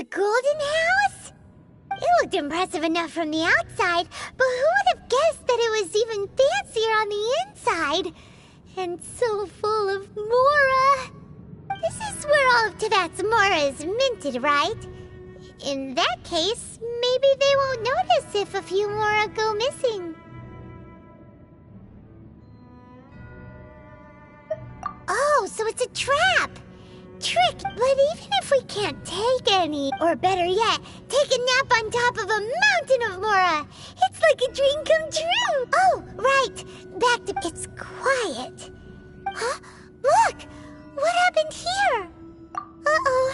The golden house? It looked impressive enough from the outside, but who would have guessed that it was even fancier on the inside? And so full of Mora. This is where all of Teyvat's Mora is minted, right? In that case, maybe they won't notice if a few Mora go missing. Oh, so it's a trap! Trick, but even if we can't take any, or better yet, take a nap on top of a mountain of Mora, it's like a dream come true! Oh, right, back to... It's quiet. Huh? Look! What happened here? Uh-oh.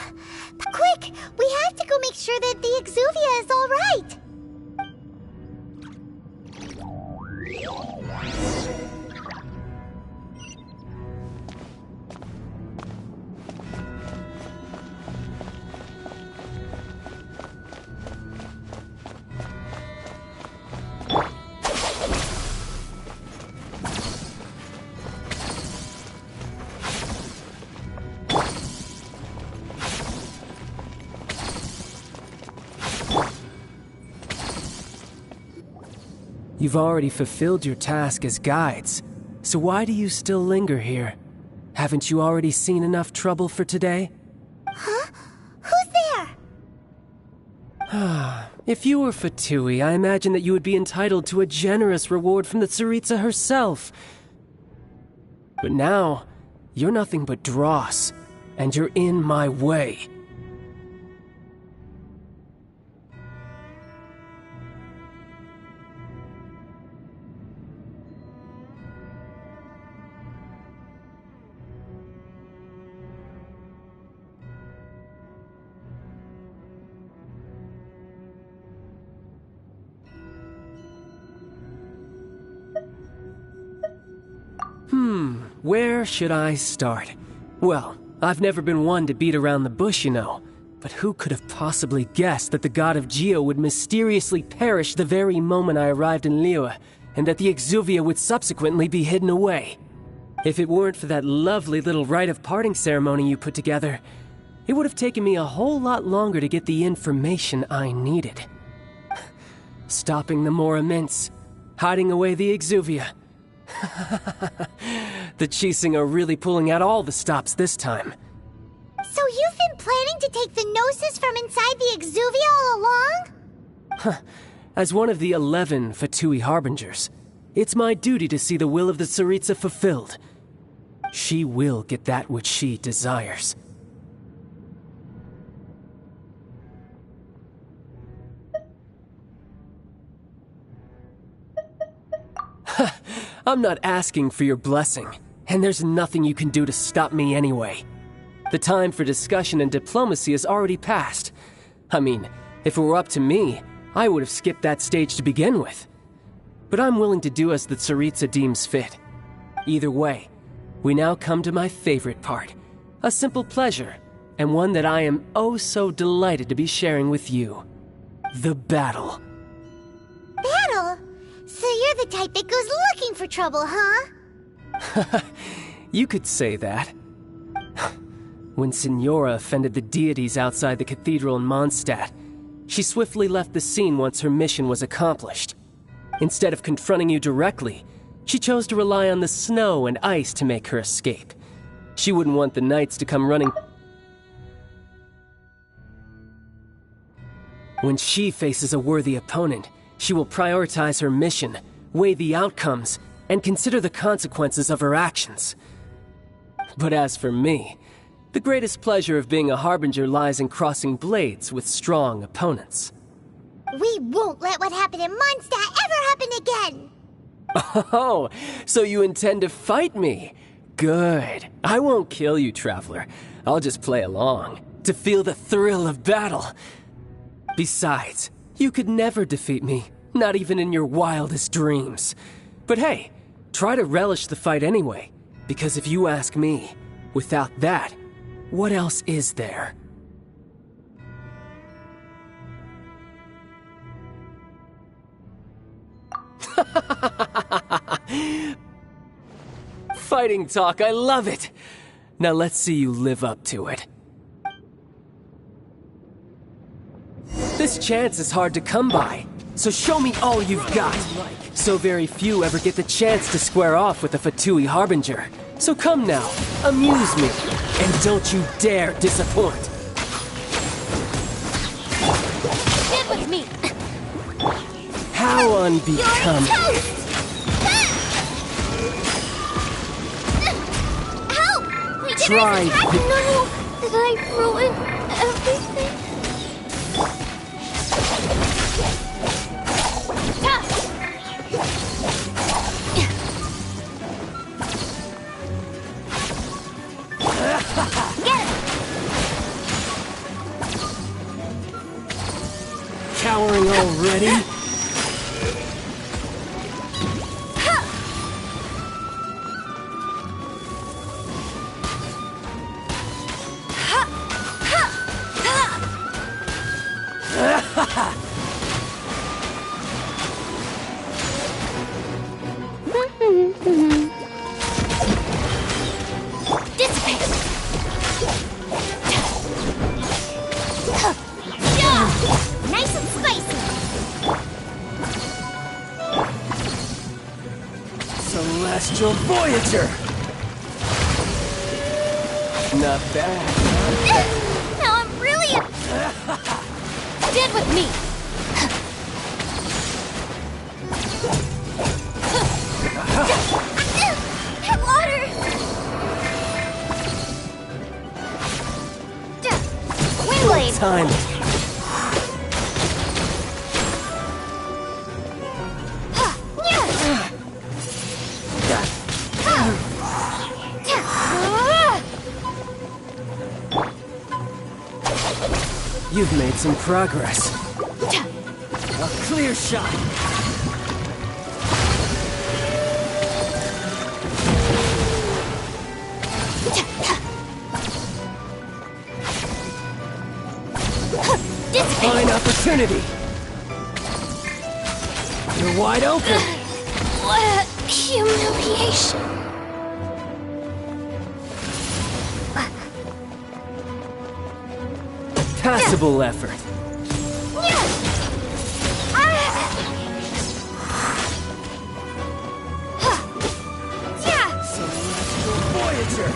Quick, we have to go make sure that the Exuvia is all right. You've already fulfilled your task as guides, so why do you still linger here? Haven't you already seen enough trouble for today? Huh? Who's there? If you were Fatui, I imagine that you would be entitled to a generous reward from the Tsaritsa herself. But now, you're nothing but dross, and you're in my way. Where should I start? Well, I've never been one to beat around the bush, you know. But who could have possibly guessed that the god of Geo would mysteriously perish the very moment I arrived in Liyue, and that the Exuvia would subsequently be hidden away? If it weren't for that lovely little rite of parting ceremony you put together, it would have taken me a whole lot longer to get the information I needed. Stopping the Mora mints, hiding away the Exuvia. The Chising are really pulling out all the stops this time. So you've been planning to take the Gnosis from inside the Exuvia all along? As one of the 11 Fatui Harbingers, it's my duty to see the will of the Tsaritsa fulfilled. She will get that which she desires. I'm not asking for your blessing, and there's nothing you can do to stop me anyway. The time for discussion and diplomacy has already passed. I mean, if it were up to me, I would have skipped that stage to begin with. But I'm willing to do as the Tsaritsa deems fit. Either way, we now come to my favorite part. A simple pleasure, and one that I am oh so delighted to be sharing with you. The battle. Battle? So you're the type that goes looking for trouble, huh? You could say that. When Signora offended the deities outside the cathedral in Mondstadt, she swiftly left the scene once her mission was accomplished. Instead of confronting you directly, she chose to rely on the snow and ice to make her escape. She wouldn't want the knights to come running. When she faces a worthy opponent, she will prioritize her mission, weigh the outcomes, and consider the consequences of her actions. But as for me, the greatest pleasure of being a Harbinger lies in crossing blades with strong opponents. We won't let what happened in Mondstadt ever happen again! Oh, so you intend to fight me? Good. I won't kill you, Traveler. I'll just play along, to feel the thrill of battle. Besides, you could never defeat me, not even in your wildest dreams. But hey, try to relish the fight anyway, because if you ask me, without that, what else is there? Fighting talk, I love it! Now let's see you live up to it. This chance is hard to come by, so show me all you've got. So very few ever get the chance to square off with a Fatui Harbinger. So come now, amuse me, and don't you dare disappoint. Stand with me. How unbecoming. Help! We didn't Try attack. th- No! Did I ruin everything? Cowering already? Dissipate! Nice and spicy! Celestial Voyager! Not bad. Now I'm really Stand with me! Water! Windblade! Time. You've made some progress. A clear shot. Fine opportunity. You're wide open. What humiliation! Passable effort. Celestial Voyager.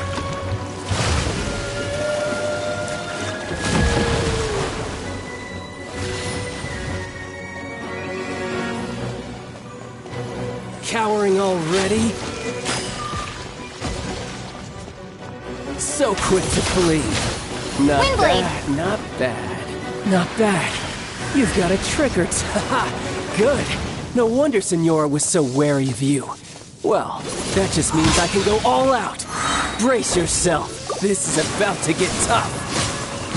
Cowering already? So quick to flee. Not Windblade. bad, not bad, not bad. You've got a trick or two. Haha, good. No wonder Senora was so wary of you. Well, that just means I can go all out. Brace yourself. This is about to get tough.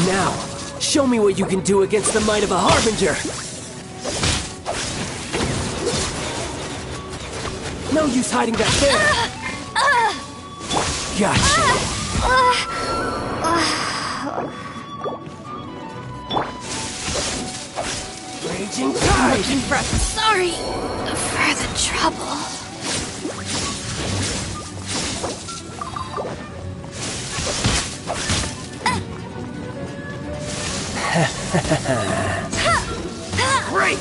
Now, show me what you can do against the might of a Harbinger. No use hiding back there. Gotcha. Raging tide. Sorry for the trouble. Break.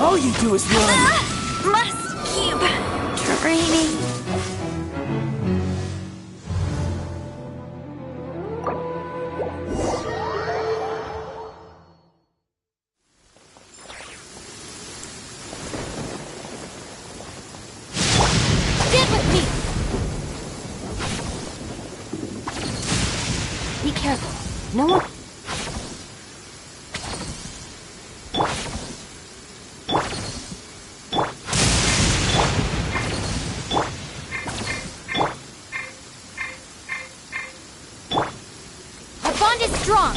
All you do is run. Must keep training. Stand with me. Be careful. No one. Our bond is strong.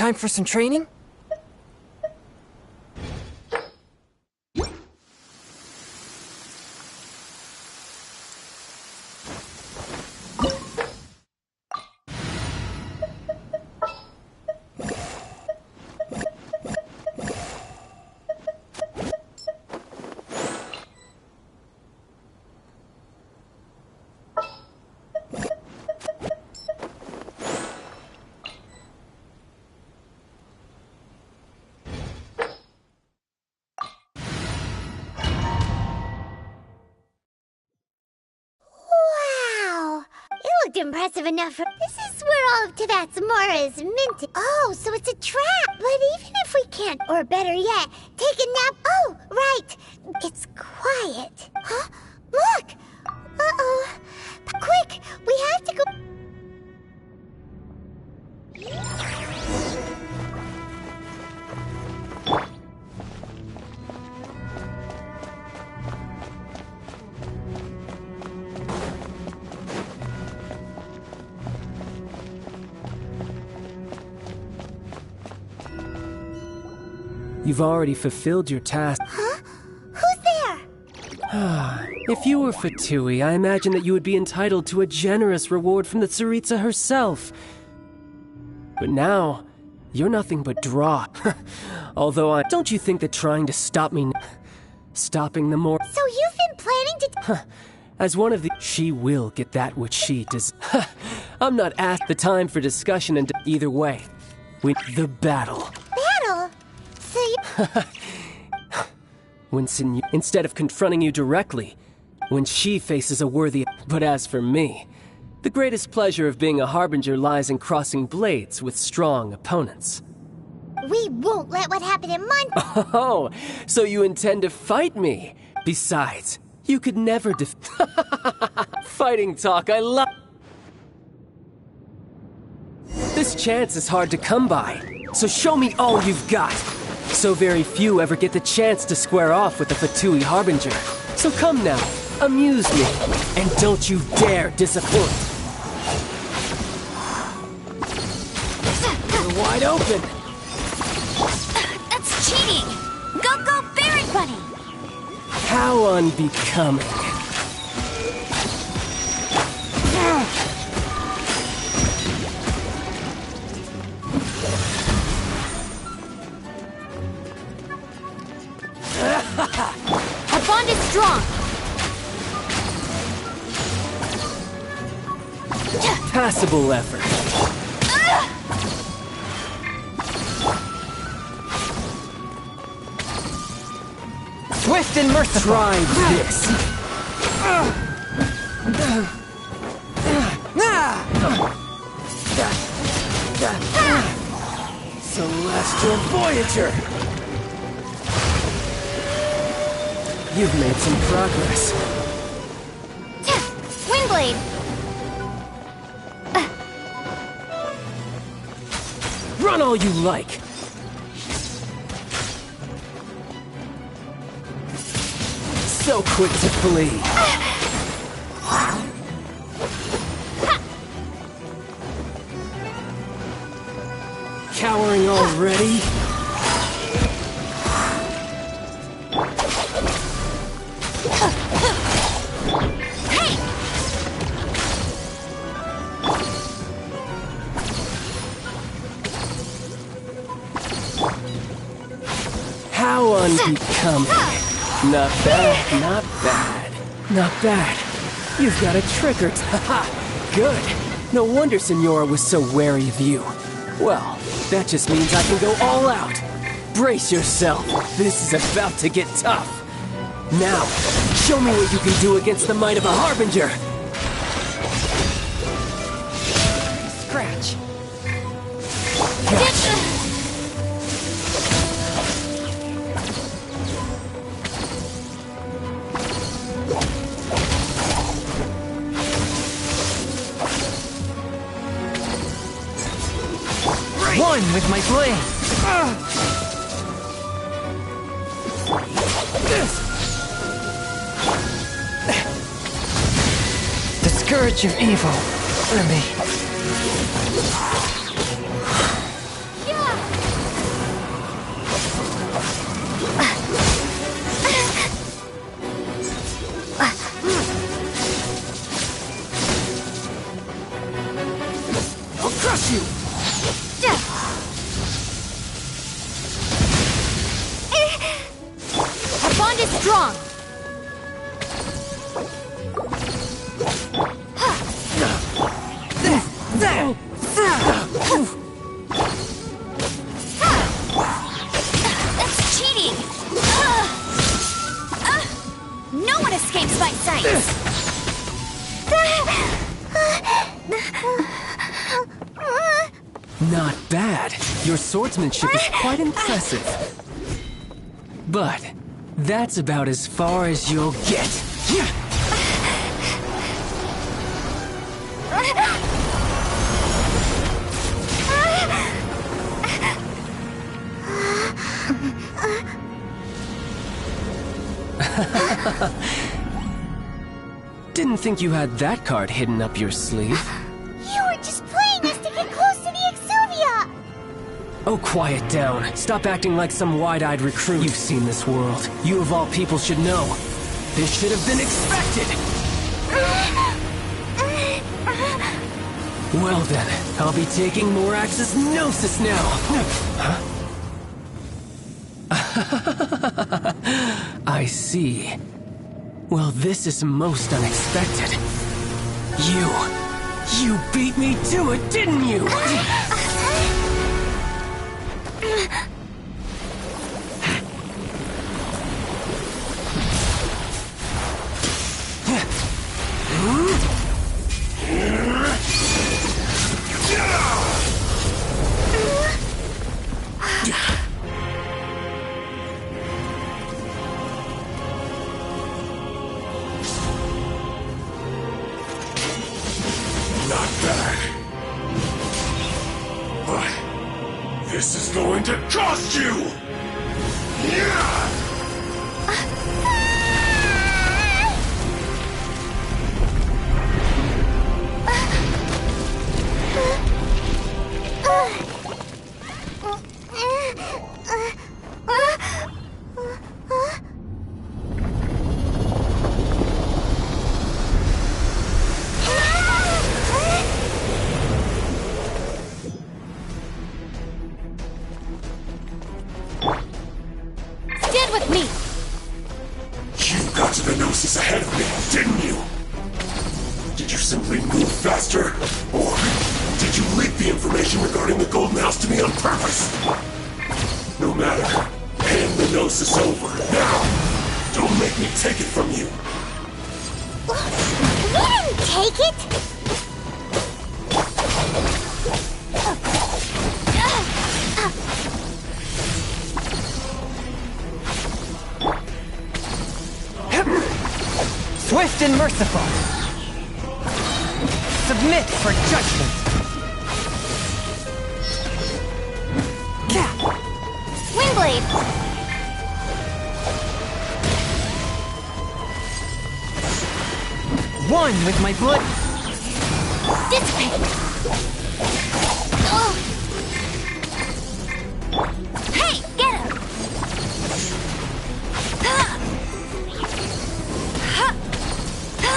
time for some training? Wow! It looked impressive enough for... This is where all of Teyvat's Mora is minted. Oh, so it's a trap. But even if we can't, or better yet, take a nap... Oh, right. It's quiet. Huh? Look! Uh-oh. Quick! We have to go... You've already fulfilled your task. Huh? Who's there? If you were Fatui, I imagine that you would be entitled to a generous reward from the Tsaritsa herself. But now, you're nothing but draw. Although don't you think that trying to stop me... stopping the more... So you've been planning to... As one of the... She will get that which she does... I'm not asked the time for discussion, and either way, we... The battle. Battle? So you... Instead of confronting you directly, when she faces a worthy... But as for me, the greatest pleasure of being a harbinger lies in crossing blades with strong opponents. We won't let what happened in Oh, so you intend to fight me? Besides, you could never Fighting talk, I love... This chance is hard to come by, so show me all you've got. So very few ever get the chance to square off with the Fatui Harbinger. So come now, amuse me, and don't you dare disappoint. You're wide open. That's cheating! Go, Barret Bunny! How unbecoming. Our bond is strong! Passable effort. Swift and merciful! Try this. Celestial Voyager! You've made some progress. Windblade! Run all you like! So quick to flee! Cowering already? How unbecoming. Not bad, not bad. Not bad. You've got a trick or haha, good. No wonder Senora was so wary of you. Well, that just means I can go all out. Brace yourself. This is about to get tough. Now, show me what you can do against the might of a Harbinger. Scratch. Gotcha. One with my blade. The scourge of evil for me. Yeah. you! Our bond is strong. That's cheating. No one escapes my sight. Not bad. Your swordsmanship is quite impressive. But that's about as far as you'll get. Didn't think you had that card hidden up your sleeve. You were just playing us to get close to the Exuvia! Oh, quiet down. Stop acting like some wide-eyed recruit. You've seen this world. You of all people should know. This should have been expected! Well then, I'll be taking Morax's Gnosis now! I see. Well, this is most unexpected. You beat me to it, didn't you? Not bad. But this is going to cost you! Yeah! Stand with me! You got to the Gnosis ahead of me, didn't you? Did you simply move faster? Or did you leak the information regarding the Golden House to me on purpose? No matter. Hand the Gnosis over, now! Don't make me take it from you! We didn't take it! Swift and merciful. Submit for judgment. Windblade! One with my blood. Dissipate! Oh. Hey, get him!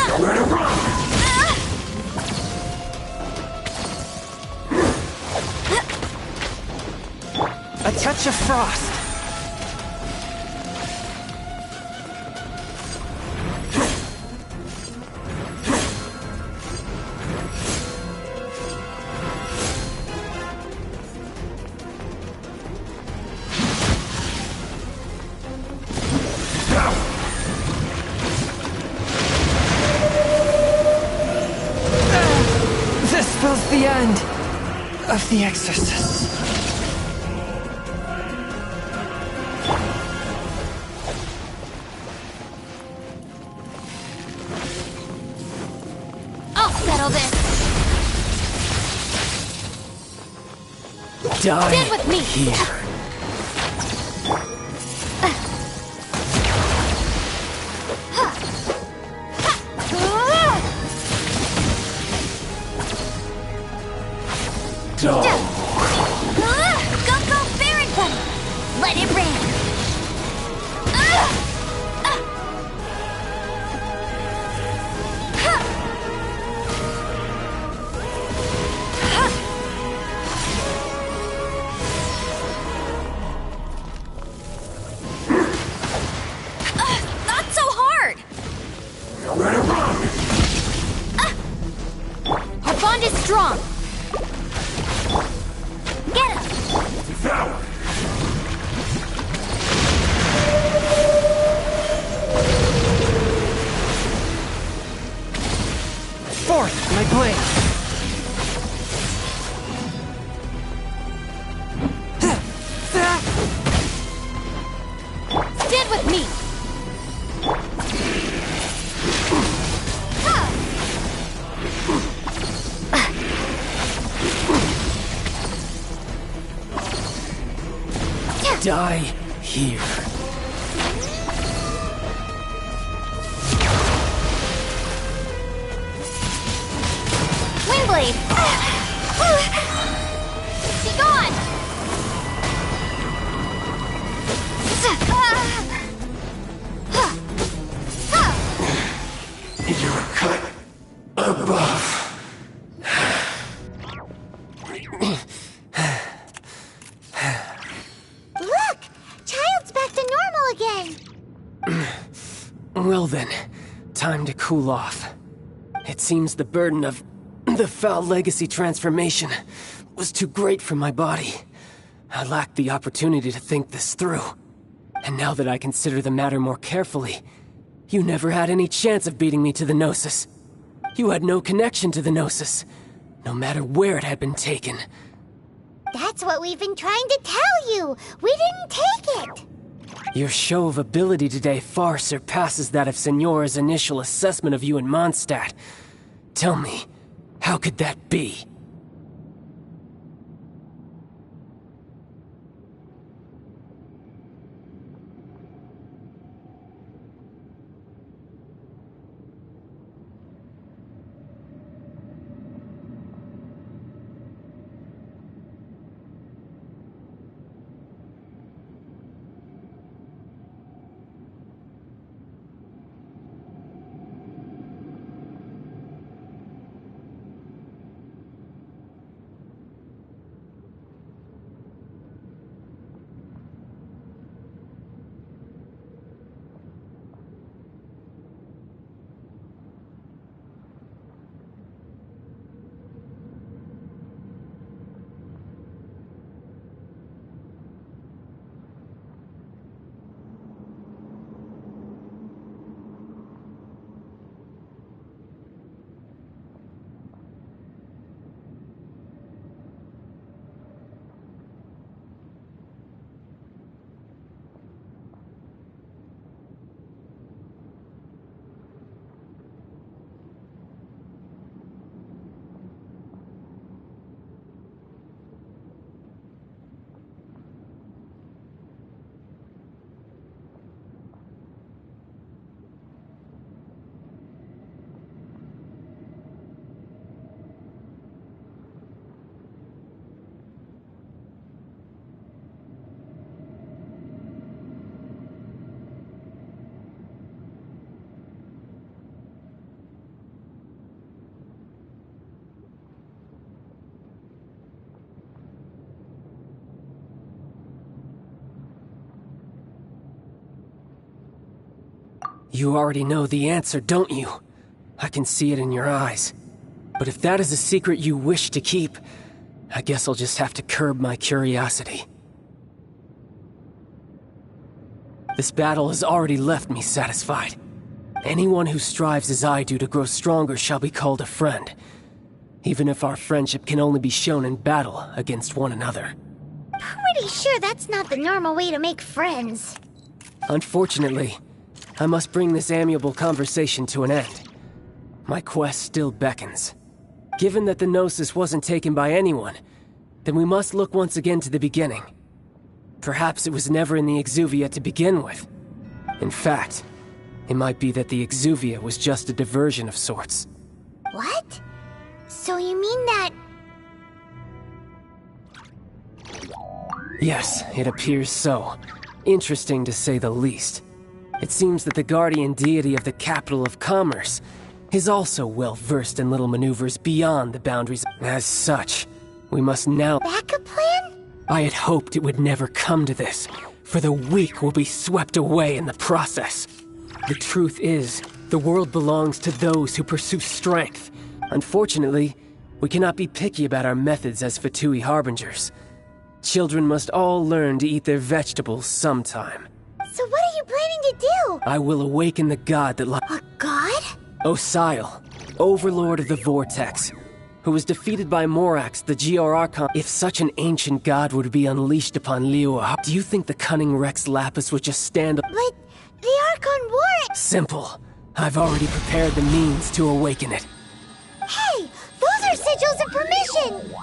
Nowhere to run! A touch of frost. This spells the end of the exorcist. I'll settle this! Die Stand with me! here. Dumb. Go, Baron Bunny! Let it rain! Me. Die here. Windblade! Be gone! You're cut above. Look! Child's back to normal again! Well then, time to cool off. It seems the burden of the foul legacy transformation was too great for my body. I lacked the opportunity to think this through. And now that I consider the matter more carefully, you never had any chance of beating me to the Gnosis. You had no connection to the Gnosis, no matter where it had been taken. That's what we've been trying to tell you! We didn't take it! Your show of ability today far surpasses that of Signora's initial assessment of you in Mondstadt. Tell me, how could that be? You already know the answer, don't you? I can see it in your eyes. But if that is a secret you wish to keep, I guess I'll just have to curb my curiosity. This battle has already left me satisfied. Anyone who strives as I do to grow stronger shall be called a friend, even if our friendship can only be shown in battle against one another. Pretty sure that's not the normal way to make friends. Unfortunately, I must bring this amiable conversation to an end. My quest still beckons. Given that the Gnosis wasn't taken by anyone, then we must look once again to the beginning. Perhaps it was never in the Exuvia to begin with. In fact, it might be that the Exuvia was just a diversion of sorts. What? So you mean that... Yes, it appears so. Interesting to say the least. It seems that the guardian deity of the capital of commerce is also well versed in little maneuvers beyond the boundaries. As such, we must now... Backup plan? I had hoped it would never come to this, for the weak will be swept away in the process. The truth is, the world belongs to those who pursue strength. Unfortunately, we cannot be picky about our methods as Fatui Harbingers. Children must all learn to eat their vegetables sometime. So what are you planning to do? I will awaken the god that A god? Osial, overlord of the Vortex, who was defeated by Morax, the GR Archon. If such an ancient god were to be unleashed upon Liyue, do you think the cunning Rex Lapis would just stand up? But The Archon War... Simple. I've already prepared the means to awaken it. Hey! Those are sigils of permission!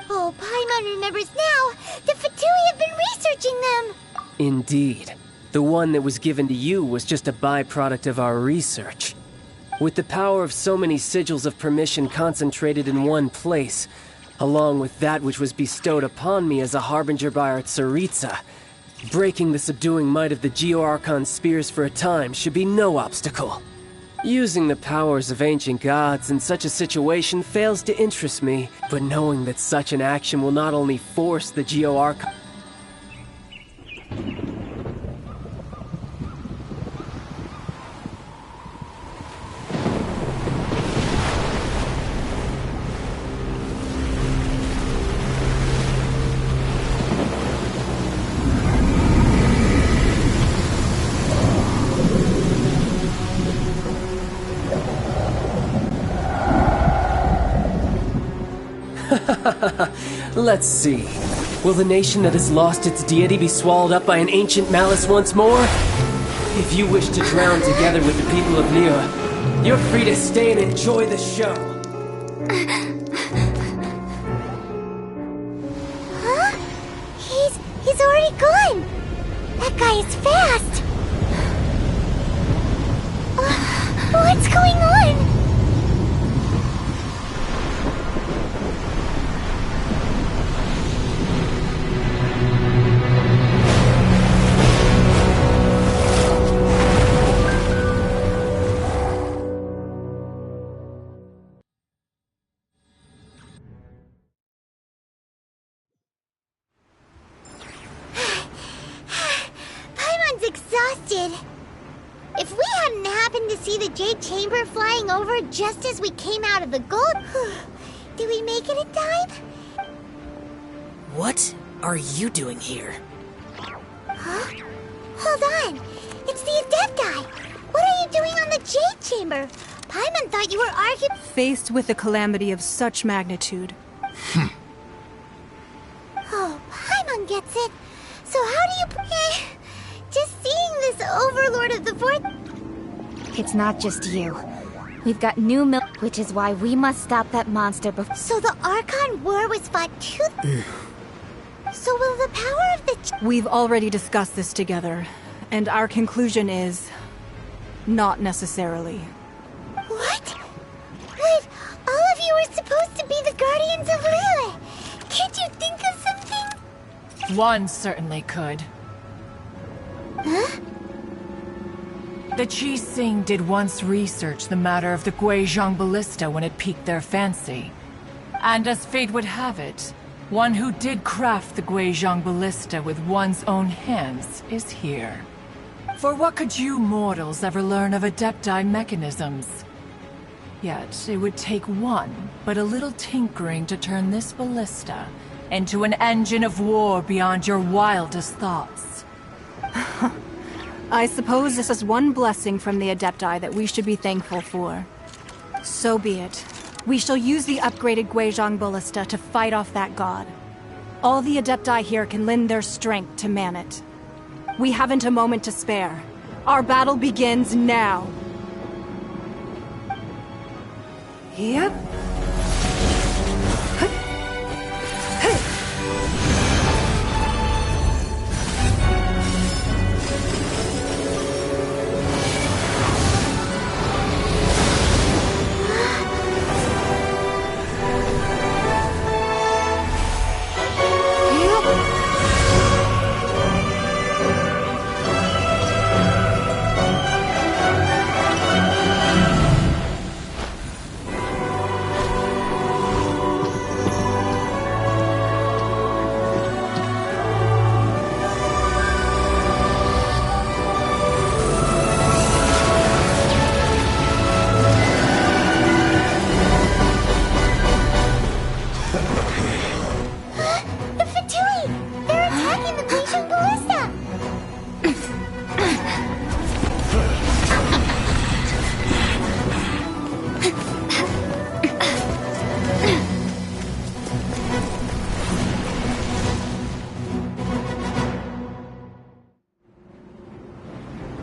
Oh, Paimon remembers now! The Fatui have been researching them! Indeed. The one that was given to you was just a byproduct of our research. With the power of so many sigils of permission concentrated in one place, along with that which was bestowed upon me as a harbinger by our Tsaritsa, breaking the subduing might of the Geo-Archon spears for a time should be no obstacle. Using the powers of ancient gods in such a situation fails to interest me, but knowing that such an action will not only force the Geo-Archon... Let's see. Will the nation that has lost its deity be swallowed up by an ancient malice once more? If you wish to drown together with the people of Nira, you're free to stay and enjoy the show. Huh? He's already gone! That guy is fast! What's going on? Exhausted. If we hadn't happened to see the Jade Chamber flying over just as we came out of the gold... Did we make it in time? What are you doing here? Huh? Hold on. It's the Adepti. What are you doing on the Jade Chamber? Paimon thought you were arguing... Faced with a calamity of such magnitude. Oh, Paimon gets it. So how do you... Just seeing this Overlord of the Fourth... It's not just you. We've got new milk, which is why we must stop that monster before... So the Archon War was fought too... So will the power of the... We've already discussed this together, and our conclusion is... not necessarily. What? Wait, all of you were supposed to be the Guardians of Lilith. Can't you think of something? One certainly could. Huh? The Chi Sing did once research the matter of the Guizhong Ballista when it piqued their fancy. And as fate would have it, one who did craft the Guizhong Ballista with one's own hands is here. For what could you mortals ever learn of Adepti mechanisms? Yet it would take one, but a little tinkering to turn this ballista into an engine of war beyond your wildest thoughts. I suppose this is one blessing from the Adepti that we should be thankful for. So be it. We shall use the upgraded Guizhong Ballista to fight off that god. All the Adepti here can lend their strength to man it. We haven't a moment to spare. Our battle begins now. Yep.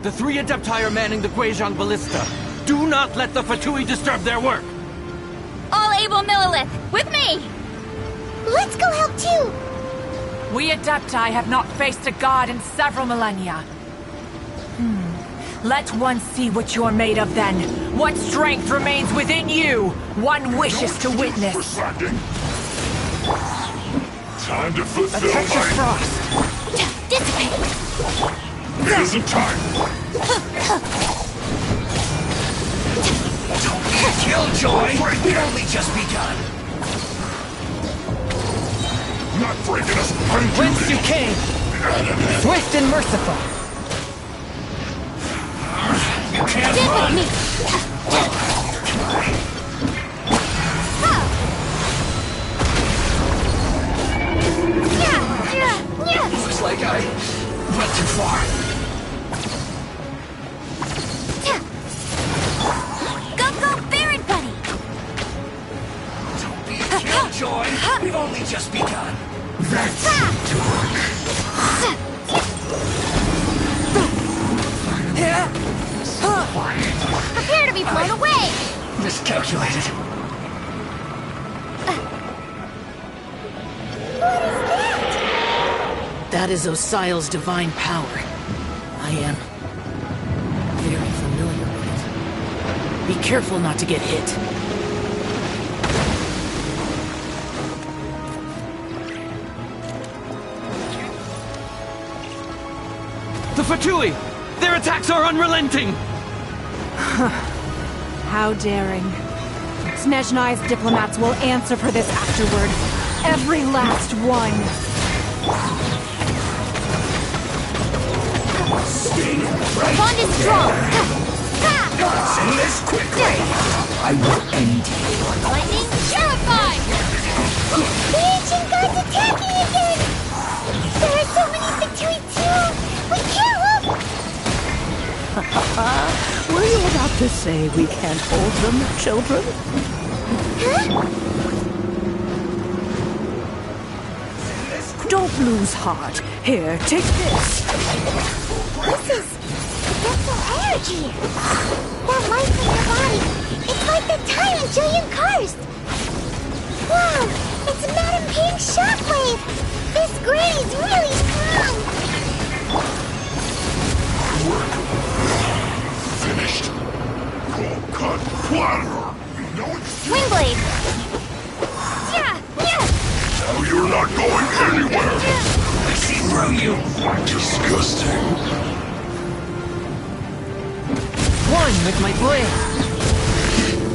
The 3 Adepti are manning the Guizhong Ballista. Do not let the Fatui disturb their work! All able Millilith, with me! Let's go help too! We Adepti have not faced a god in several millennia. Let one see what you're made of then. What strength remains within you? One wishes to witness. Distracting. Time to fulfill Attack your my... frost! Dissipate! It isn't time. Don't be a killjoy! We've only just begun! Not breaking us behind Whence you came! Swift and merciful! You can't Get run! with me! Looks like I went too far. Go, Baron Buddy! Don't be a killjoy! We've only just begun. That's Prepare to be blown away! miscalculated. That is Osial's divine power. I am very familiar with it. Be careful not to get hit. The Fatui! Their attacks are unrelenting! How daring. Snezhnai's diplomats will answer for this afterward. Every last one. Bond is strong! Send this quickly! I will end you. Lightning terrified! The ancient gods attacking again! There are so many Fatui too! We can't look! Were you about to say we can't hold them, children? Huh? Don't lose heart. Here, take this. This is... mental energy! That light from your body, it's like the time in Julian Karst! Wow! It's Madame Ping's shockwave! This granny's really strong! Work. Finished. Cold cut water. You know it's... Windblade! Yeah! Now you're not going anywhere. I see through you! Disgusting. One with my blade.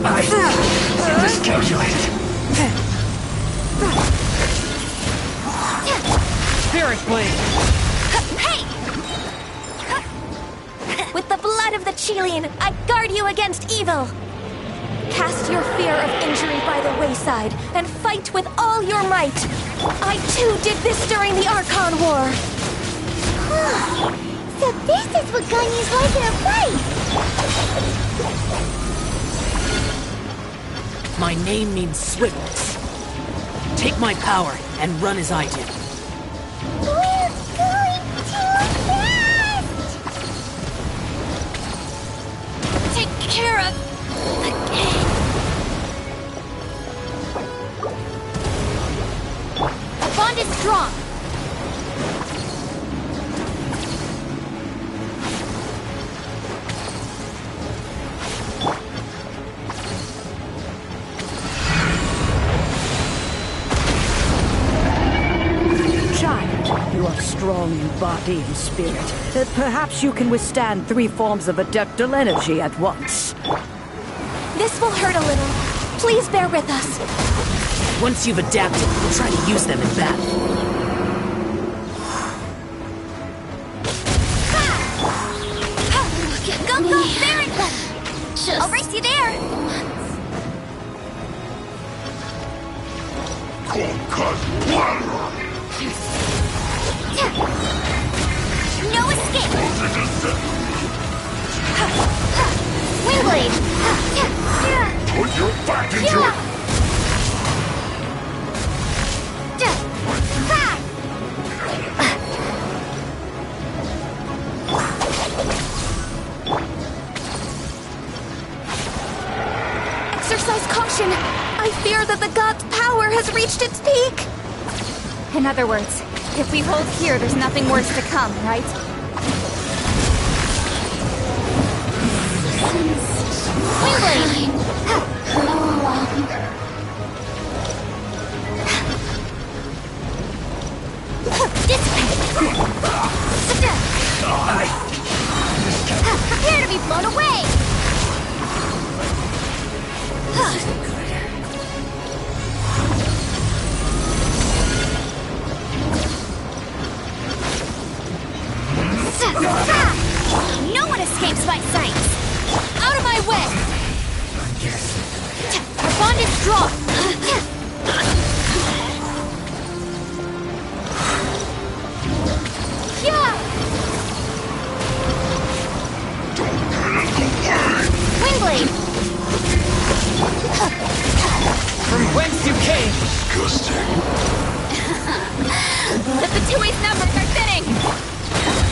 I miscalculated. Spirit blade. Hey! With the blood of the Chilean, I guard you against evil! Cast your fear of injury by the wayside, and fight with all your might! I too did this during the Archon War! So this is what Ganyu's like in a fight! My name means swiftness. Take my power and run as I do. We're going too fast! Take care of the game. The bond is strong. Child, you are strong in body and spirit. Perhaps you can withstand 3 forms of adeptal energy at once. This will hurt a little. Please bear with us. Once you've adapted, we'll try to use them in battle. Go, Baron! I'll race you there! Cold cut water. No escape! Windblade! Put your back into it. has reached its peak! In other words, if we hold here, there's nothing worse to come, right? Wingblade! Prepare to be blown away! No one escapes my sight! Out of my way! Our bond is strong! Wingblade! From whence you came! Disgusting. The Fatui's numbers are thinning!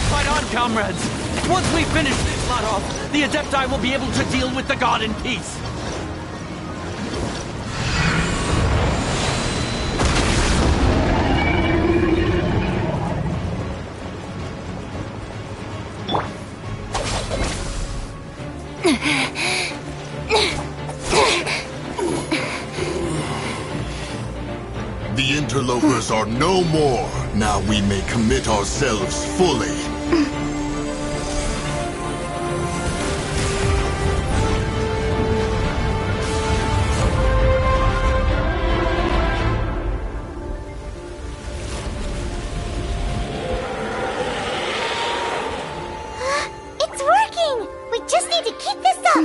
Fight on, comrades! Once we finish this lot off, the Adepti will be able to deal with the god in peace! The interlopers are no more. Now we may commit ourselves fully. It's working! We just need to keep this up!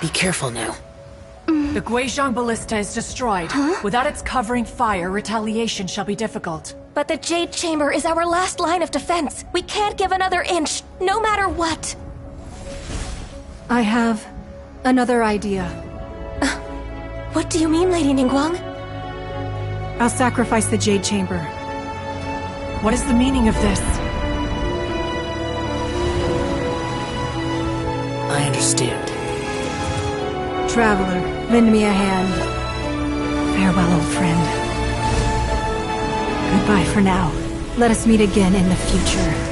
Be careful now. The Guizhong Ballista is destroyed. Without its covering fire, retaliation shall be difficult. But the Jade Chamber is our last line of defense. We can't give another inch, no matter what. I have another idea. What do you mean, Lady Ningguang? I'll sacrifice the Jade Chamber. What is the meaning of this? I understand. Traveler, lend me a hand. Farewell, old friend. Goodbye for now. Let us meet again in the future.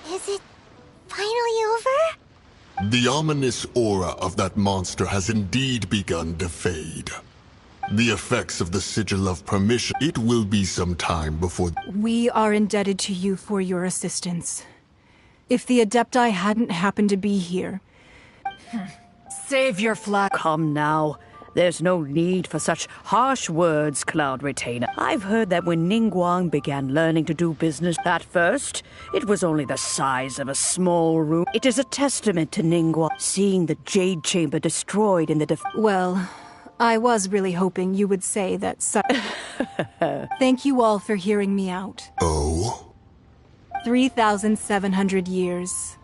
Is it finally over? The ominous aura of that monster has indeed begun to fade. The effects of the Sigil of Permission. It will be some time before... We are indebted to you for your assistance. If the Adepti hadn't happened to be here... Save your flag. Come now. There's no need for such harsh words, Cloud Retainer. I've heard that when Ningguang began learning to do business at first, it was only the size of a small room. It is a testament to Ningguang seeing the Jade Chamber destroyed in the Well, I was really hoping you would say that Thank you all for hearing me out. Oh? 3,700 years.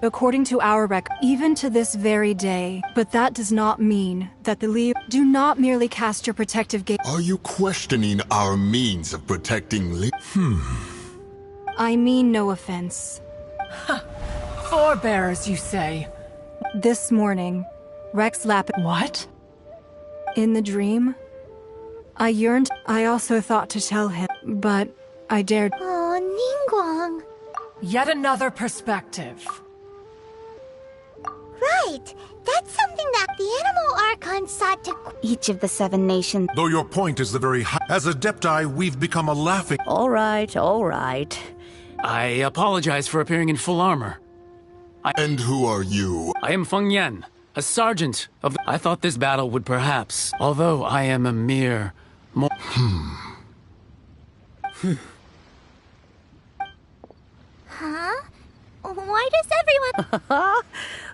According to our record, even to this very day. But that does not mean that the Liyue do not merely cast your protective gaze. Are you questioning our means of protecting I mean no offense. Forebears, you say? This morning, Rex Lapis. What? In the dream, I yearned. I also thought to tell him, but I dared. Oh, Ningguang. Yet another perspective. Right. That's something that the Animal Archon sought to... Each of the 7 nations. Though your point is the very high. As Adepti, we've become a laughing. All right, all right. I apologize for appearing in full armor. And who are you? I am Feng Yan, a sergeant of the... I thought this battle would perhaps, although I am a mere... Huh? Why does everyone...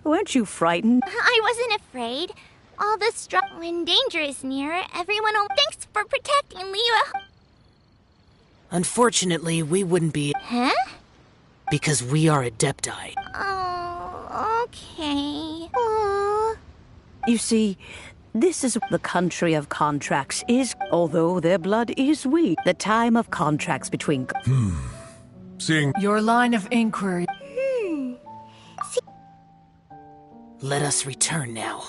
Weren't you frightened? I wasn't afraid. All the when danger is near, everyone... Thanks for protecting Liyue. Unfortunately, we wouldn't be... Huh? Because we are Adepti. Oh, okay. Aww. You see, this is the country of contracts is, although their blood is weak, the time of contracts between... Seeing Your line of inquiry. Let us return now.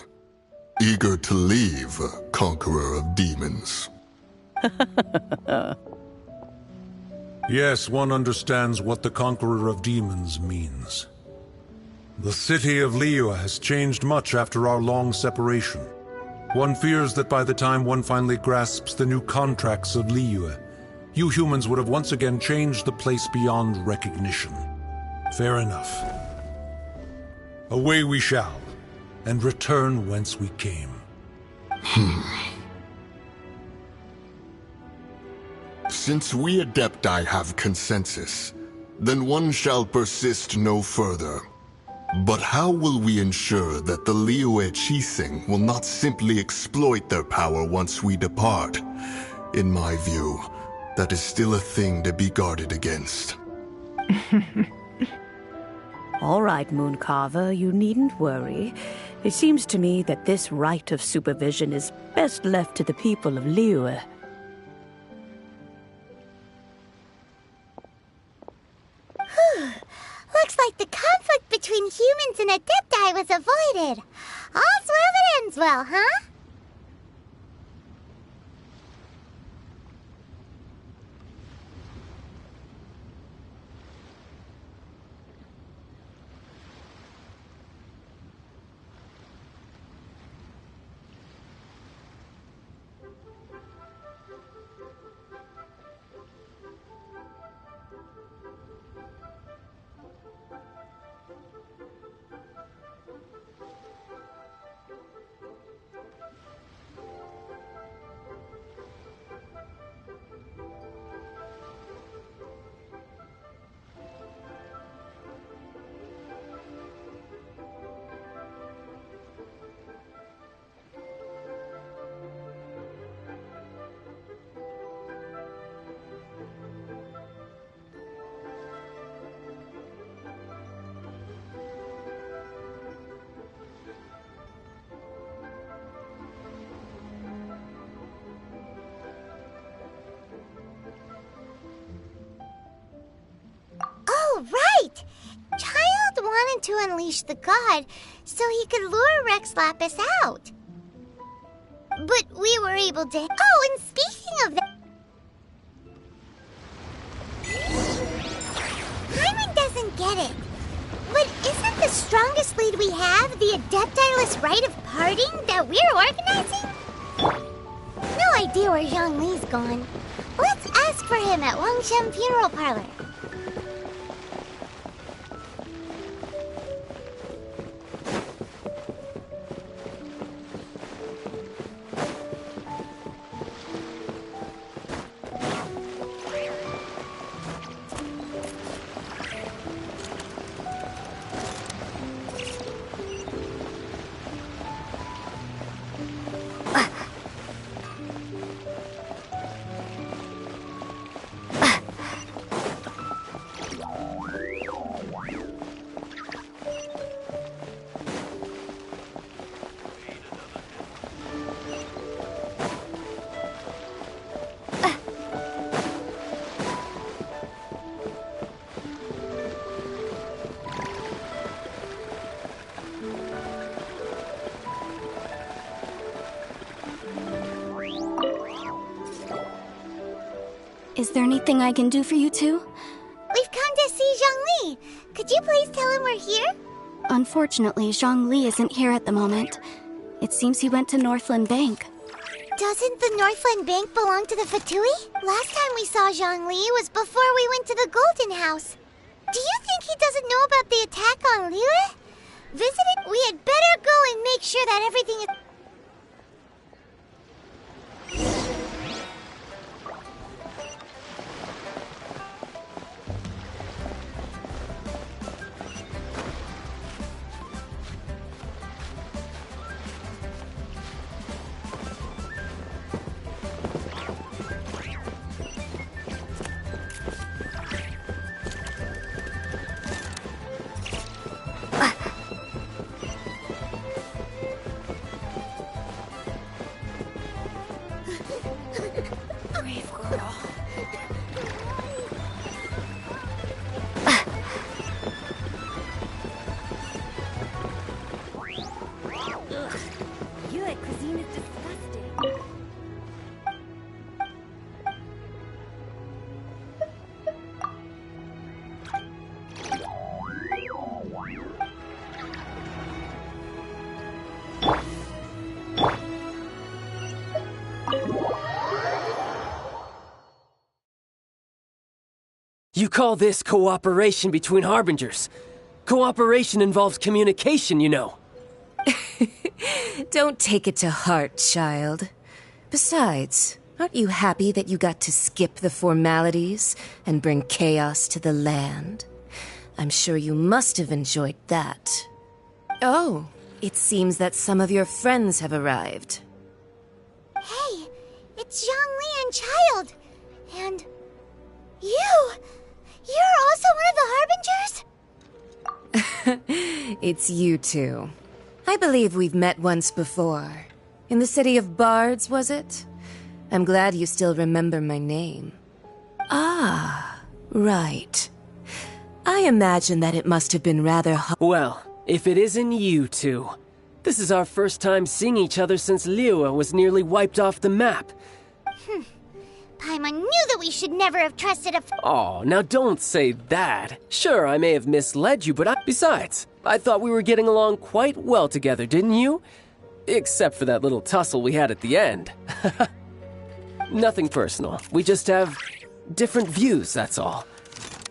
Eager to leave, conqueror of demons. Yes, one understands what the Conqueror of Demons means. The city of Liyue has changed much after our long separation. One fears that by the time one finally grasps the new contracts of Liyue, you humans would have once again changed the place beyond recognition. Fair enough. Away we shall, and return whence we came. Since we Adepti have consensus, then one shall persist no further. But how will we ensure that the Liyue Qixing will not simply exploit their power once we depart? In my view, that is still a thing to be guarded against. All right, Mooncarver, you needn't worry. It seems to me that this right of supervision is best left to the people of Liyue. Looks like the conflict between humans and Adepti was avoided. All's well that ends well, huh? Right! Child wanted to unleash the god so he could lure Rex Lapis out. But we were able to... Oh, and speaking of that... Hyman doesn't get it. But isn't the strongest lead we have the Adepti-less rite of parting that we're organizing? No idea where Zhongli's gone. Let's ask for him at Wangshan Funeral Parlor. Is there anything I can do for you two? We've come to see Zhongli. Could you please tell him we're here? Unfortunately, Zhongli isn't here at the moment. It seems he went to Northland Bank. Doesn't the Northland Bank belong to the Fatui? Last time we saw Zhongli was before we went to the Golden House. Do you think he doesn't know about the attack on Liyue? Visiting? We had better go and make sure that everything is... Brave girl. Liyue cuisine is disgusting. You call this cooperation between Harbingers? Cooperation involves communication, you know. Don't take it to heart, child. Besides, aren't you happy that you got to skip the formalities and bring chaos to the land? I'm sure you must have enjoyed that. Oh, it seems that some of your friends have arrived. Hey, it's Zhongli and Child. And... you! You're also one of the Harbingers? It's you two. I believe we've met once before. In the city of Bards, was it? I'm glad you still remember my name. Ah, right. I imagine that it must have been rather Well, if it isn't you two. This is our first time seeing each other since Liyue was nearly wiped off the map. Paimon knew that we should never have trusted a... Oh, now don't say that. Sure, I may have misled you, but besides, I thought we were getting along quite well together, didn't you? Except for that little tussle we had at the end. Nothing personal. We just have different views, that's all.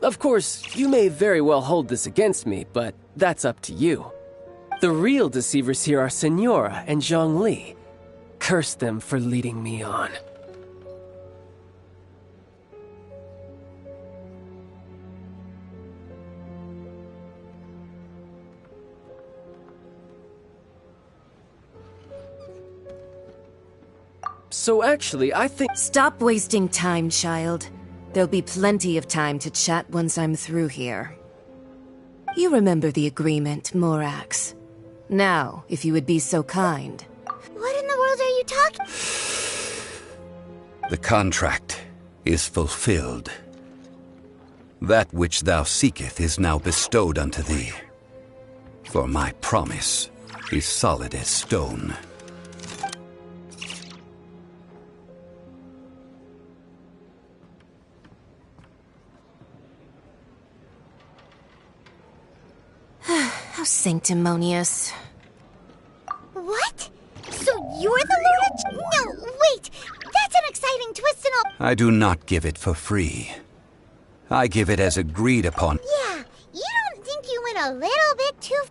Of course, you may very well hold this against me, but that's up to you. The real deceivers here are Senora and Zhongli. Curse them for leading me on. So actually, I think... Stop wasting time, child. There'll be plenty of time to chat once I'm through here. You remember the agreement, Morax. Now, if you would be so kind. What in the world are you talking... The contract is fulfilled. That which thou seeketh is now bestowed unto thee. For my promise is solid as stone. How sanctimonious. What? So you're the Lord of... No, wait! That's an exciting twist and all... I do not give it for free. I give it as agreed upon. Yeah, you don't think you went a little bit too...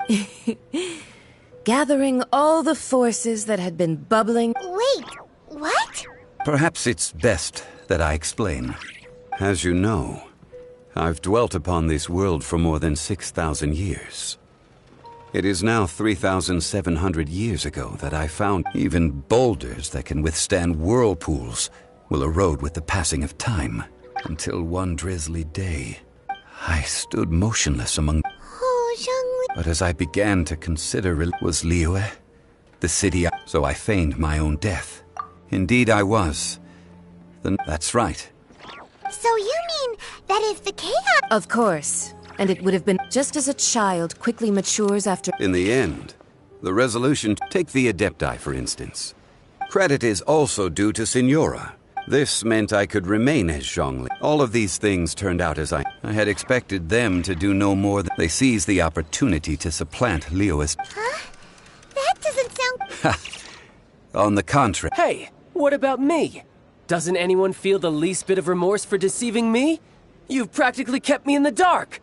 Gathering all the forces that had been bubbling... Wait, what? Perhaps it's best that I explain. As you know, I've dwelt upon this world for more than 6,000 years. It is now 3,700 years ago that I found even boulders that can withstand whirlpools will erode with the passing of time. Until one drizzly day, I stood motionless among... Oh, Zhongli... But as I began to consider it was Liyue, the city, so I feigned my own death. Indeed I was. That's right. So you mean that if the chaos... Of course. And it would have been just as a child quickly matures after... In the end, the resolution... Take the Adepti, for instance. Credit is also due to Senora. This meant I could remain as Zhongli. All of these things turned out as I had expected them to do no more than they seized the opportunity to supplant Liyue as... Huh? That doesn't sound... On the contrary... Hey, what about me? Doesn't anyone feel the least bit of remorse for deceiving me? You've practically kept me in the dark!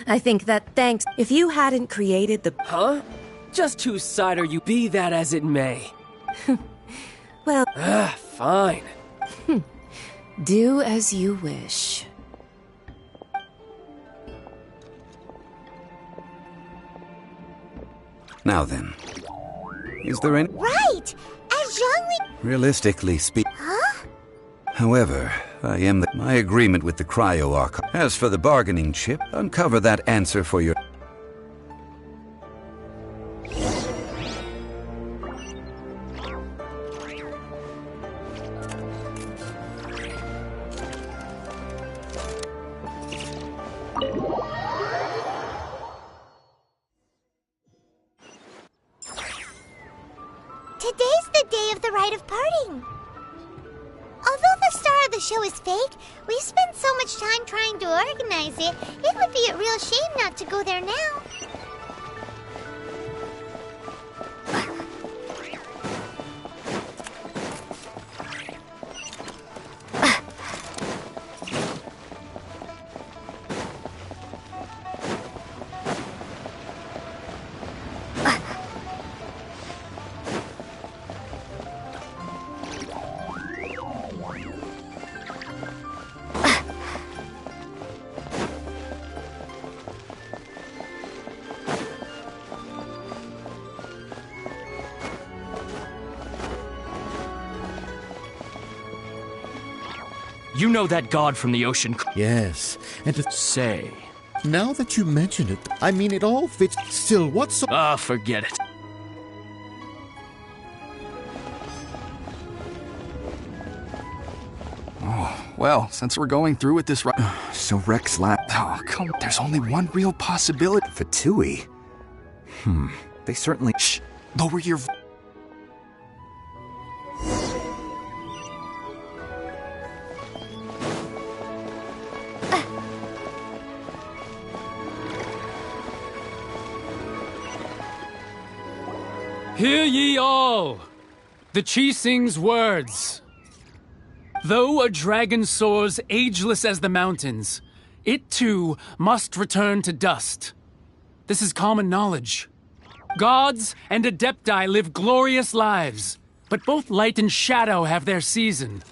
I think that thanks... If you hadn't created the... Huh? Just whose side are you? Be that as it may. Well... Fine. Do as you wish. Now then, is there any... Right! As Zhongli... Realistically speaking... Huh? However, I am my agreement with the Cryo Archive. As for the bargaining chip, uncover that answer for your... Today's the day of the rite of parting. Although the star of the show is fake, we spent so much time trying to organize it, it would be a real shame not to go there now. You know that god from the ocean? Yes, and to say. Now that you mention it, I mean it all fits. Still, what's so... Ah, forget it. Oh, well, since we're going through with this so Rex Lab... Oh, come on. There's only one real possibility. Fatui? They certainly... Shh! Lower your... Hear ye all! The Chi Sing's words. Though a dragon soars ageless as the mountains, it too must return to dust. This is common knowledge. Gods and Adepti live glorious lives, but both light and shadow have their season.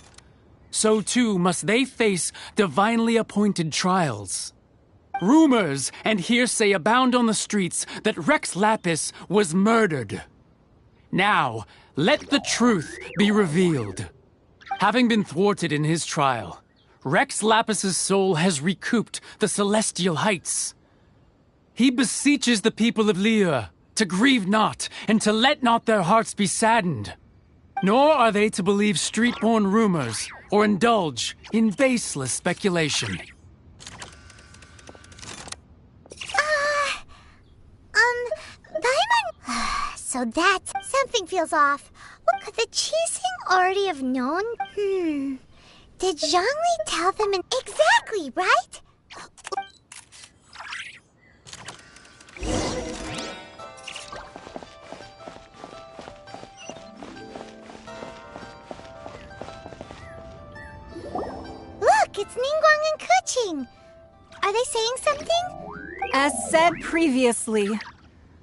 So too must they face divinely appointed trials. Rumors and hearsay abound on the streets that Rex Lapis was murdered. Now, let the truth be revealed. Having been thwarted in his trial, Rex Lapis's soul has recouped the celestial heights. He beseeches the people of Liyue to grieve not and to let not their hearts be saddened. Nor are they to believe street-born rumors or indulge in baseless speculation. Paimon... So that's... Something feels off. What could the Chi Sing already have known? Did Zhongli tell them in... Exactly, right? Look, it's Ningguang and Keqing. Are they saying something? As said previously,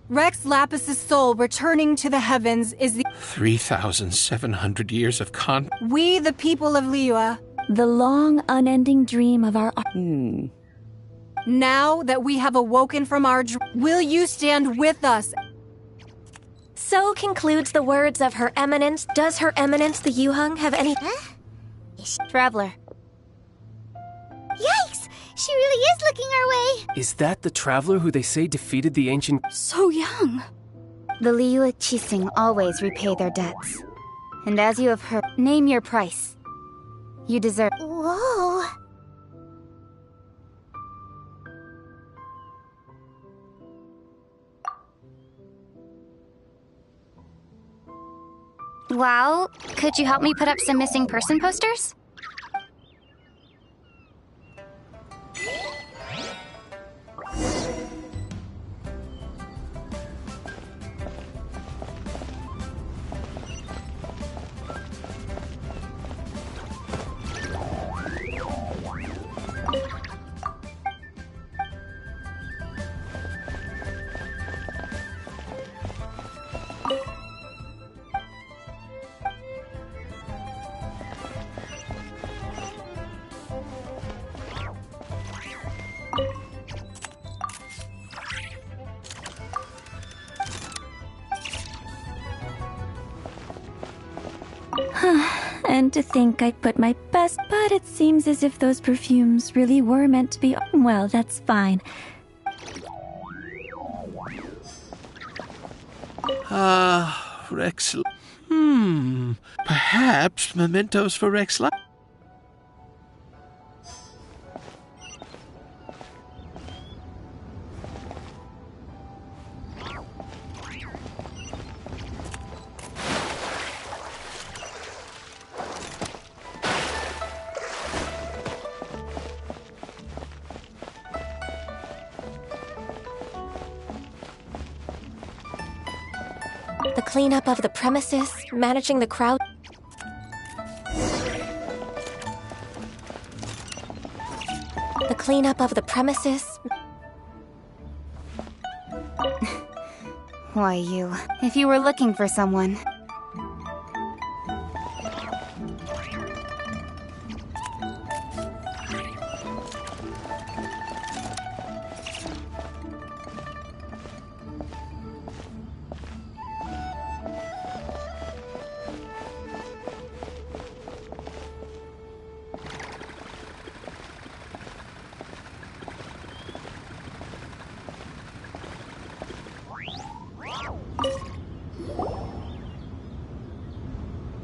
Rex Lapis's soul returning to the heavens is the 3,700 years of We, the people of Liyue. The long, unending dream of our... Now that we have awoken from our will you stand with us? So concludes the words of Her Eminence. Does Her Eminence the Yuheng have any... Traveler. Yikes! She really is looking our way! Is that the traveler who they say defeated the ancient... So young! The Liyue Chi Sing always repay their debts. And as you have heard, name your price. You deserve... Whoa! Well, could you help me put up some missing person posters? And to think I put my best, but it seems as if those perfumes really were meant to be. Well, that's fine. Rex. Perhaps mementos for Rex. The cleanup of the premises, managing the crowd. The cleanup of the premises. Why, you. If you were looking for someone.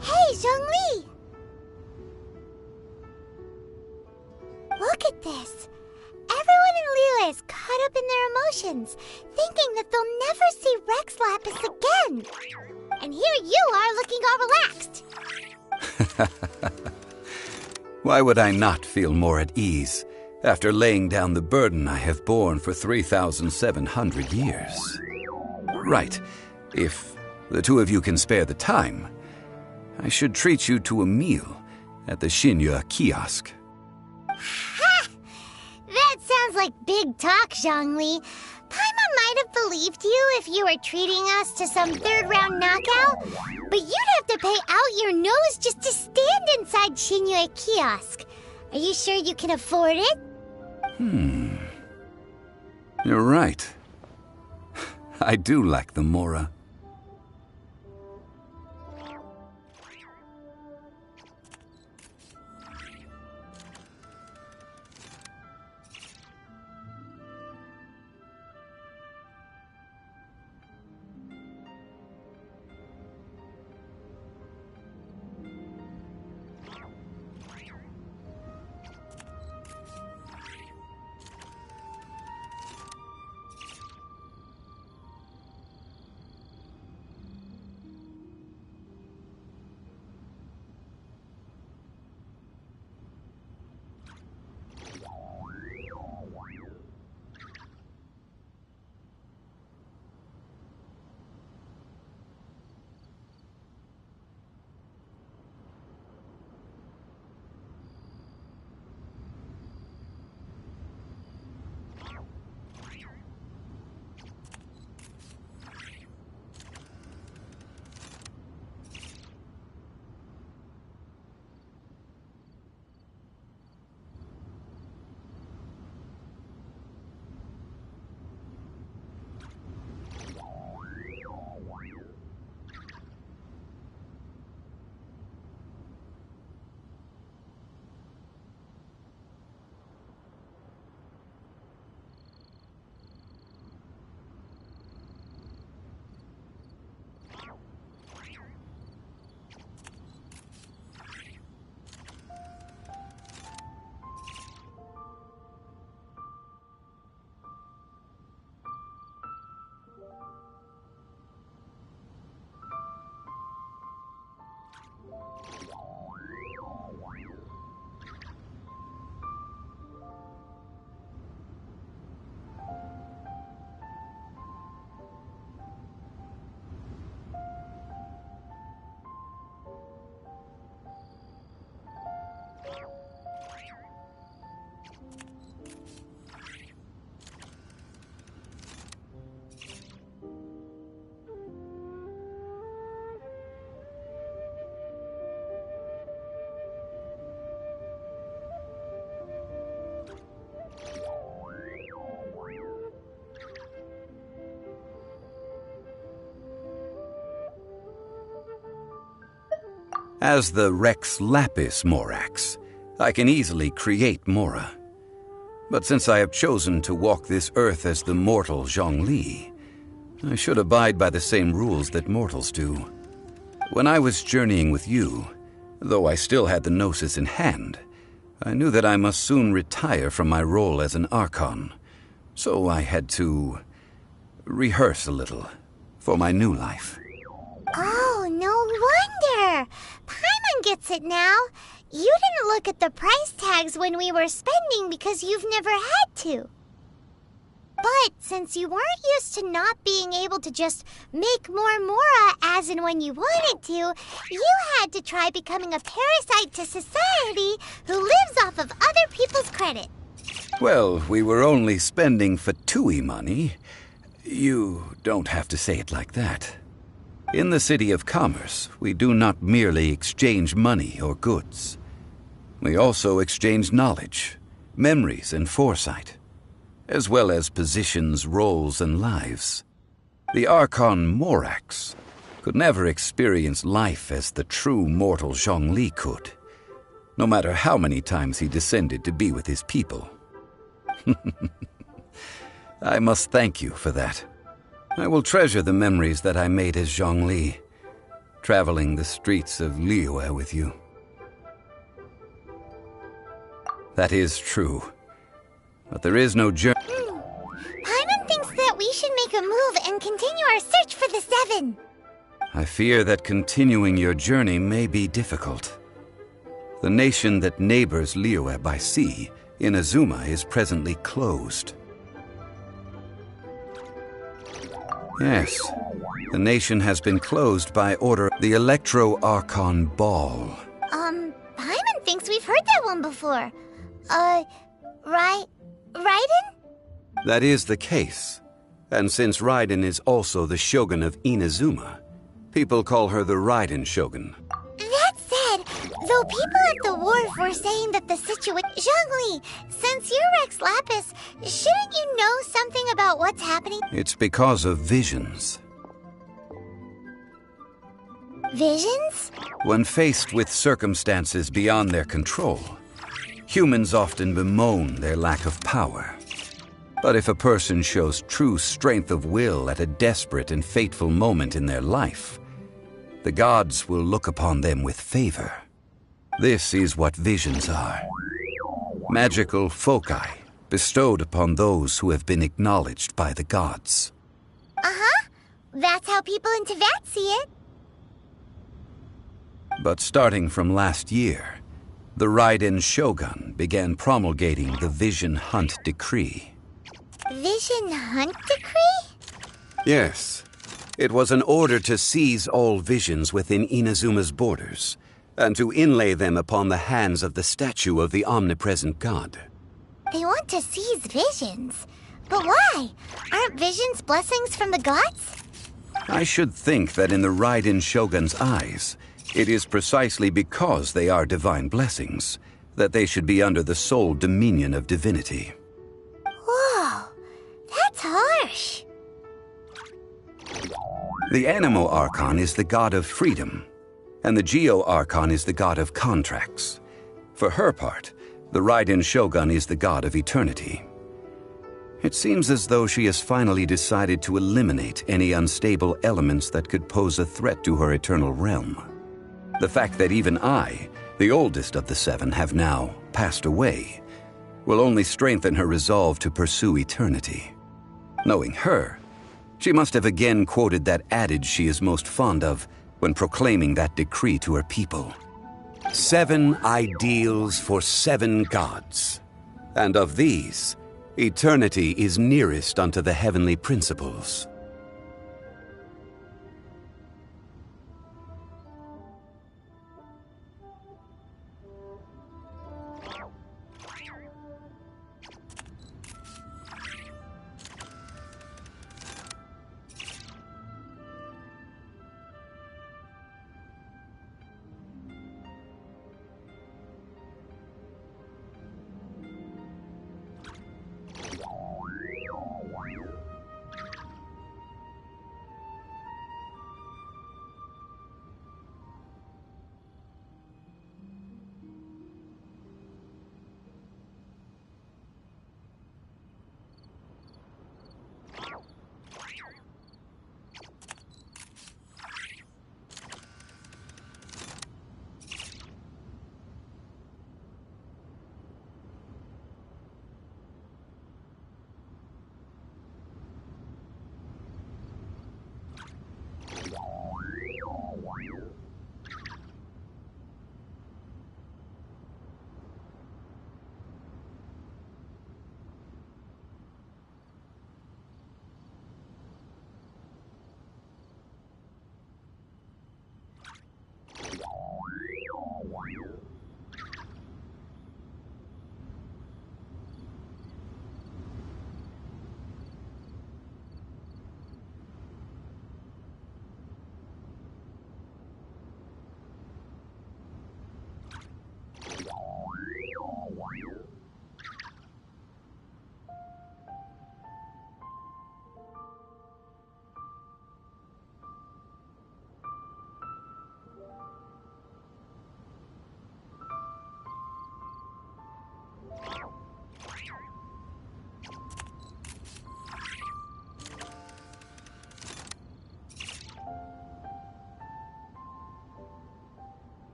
Hey, Zhongli! Look at this. Everyone in Liyue is caught up in their emotions, thinking that they'll never see Rex Lapis again. And here you are looking all relaxed. Why would I not feel more at ease after laying down the burden I have borne for 3,700 years? Right. If the two of you can spare the time, I should treat you to a meal at the Shinya kiosk. Ha! That sounds like big talk, Zhongli. Paimon might have believed you if you were treating us to some third-round knockout, but you'd have to pay out your nose just to stand inside Shinya kiosk. Are you sure you can afford it? You're right. I do like the Mora. As the Rex Lapis Morax, I can easily create Mora. But since I have chosen to walk this earth as the mortal Zhongli, I should abide by the same rules that mortals do. When I was journeying with you, though I still had the Gnosis in hand, I knew that I must soon retire from my role as an Archon, so I had to rehearse a little for my new life. Oh, no wonder! Paimon gets it now. You didn't look at the price tags when we were spending because you've never had to. But since you weren't used to not being able to just make more Mora as and when you wanted to, you had to try becoming a parasite to society who lives off of other people's credit. Well, we were only spending Fatui money. You don't have to say it like that. In the City of Commerce, we do not merely exchange money or goods. We also exchange knowledge, memories, and foresight, as well as positions, roles, and lives. The Archon Morax could never experience life as the true mortal Zhongli could, no matter how many times he descended to be with his people. I must thank you for that. I will treasure the memories that I made as Zhongli, traveling the streets of Liyue with you. That is true. But there is no journey. Paimon thinks that we should make a move and continue our search for the Seven. I fear that continuing your journey may be difficult. The nation that neighbors Liyue by sea, Inazuma, is presently closed. Yes, the nation has been closed by order of the Electro-Archon Ball. Paimon thinks we've heard that one before. Raiden? That is the case. And since Raiden is also the Shogun of Inazuma, people call her the Raiden Shogun. That said, though people at the wharf were saying that the situation... Zhongli, since you're Rex Lapis, shouldn't you know something about what's happening? It's because of visions. Visions? When faced with circumstances beyond their control, humans often bemoan their lack of power. But if a person shows true strength of will at a desperate and fateful moment in their life, the gods will look upon them with favor. This is what visions are. Magical foci bestowed upon those who have been acknowledged by the gods. Uh-huh. That's how people in Teyvat see it. But starting from last year, the Raiden Shogun began promulgating the Vision Hunt Decree. Vision Hunt Decree? Yes. It was an order to seize all visions within Inazuma's borders, and to inlay them upon the hands of the statue of the omnipresent god. They want to seize visions. But why? Aren't visions blessings from the gods? I should think that in the Raiden Shogun's eyes, it is precisely because they are divine blessings that they should be under the sole dominion of divinity. Whoa, that's harsh. The Animo Archon is the god of freedom, and the Geo Archon is the god of contracts. For her part, the Raiden Shogun is the god of eternity. It seems as though she has finally decided to eliminate any unstable elements that could pose a threat to her eternal realm. The fact that even I, the oldest of the seven, have now passed away, will only strengthen her resolve to pursue eternity. Knowing her, she must have again quoted that adage she is most fond of when proclaiming that decree to her people. 7 ideals for 7 gods, and of these, eternity is nearest unto the heavenly principles.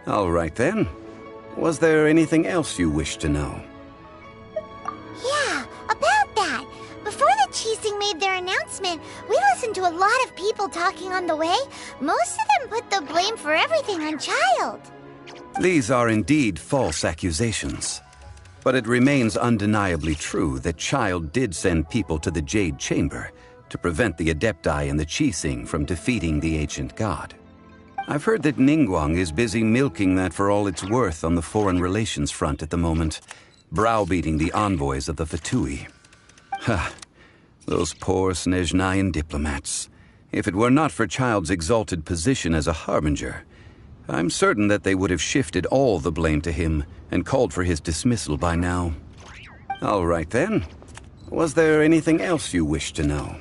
All right then. Was there anything else you wish to know? Yeah, about that. Before the Chising made their announcement, we listened to a lot of people talking on the way. Most of them put the blame for everything on Child. These are indeed false accusations. But it remains undeniably true that Child did send people to the Jade Chamber to prevent the Adepti and the Chising from defeating the ancient god. I've heard that Ningguang is busy milking that for all it's worth on the foreign relations front at the moment, browbeating the envoys of the Fatui. Ha! Those poor Snezhnayan diplomats. If it were not for Child's exalted position as a harbinger, I'm certain that they would have shifted all the blame to him and called for his dismissal by now. All right then. Was there anything else you wish to know?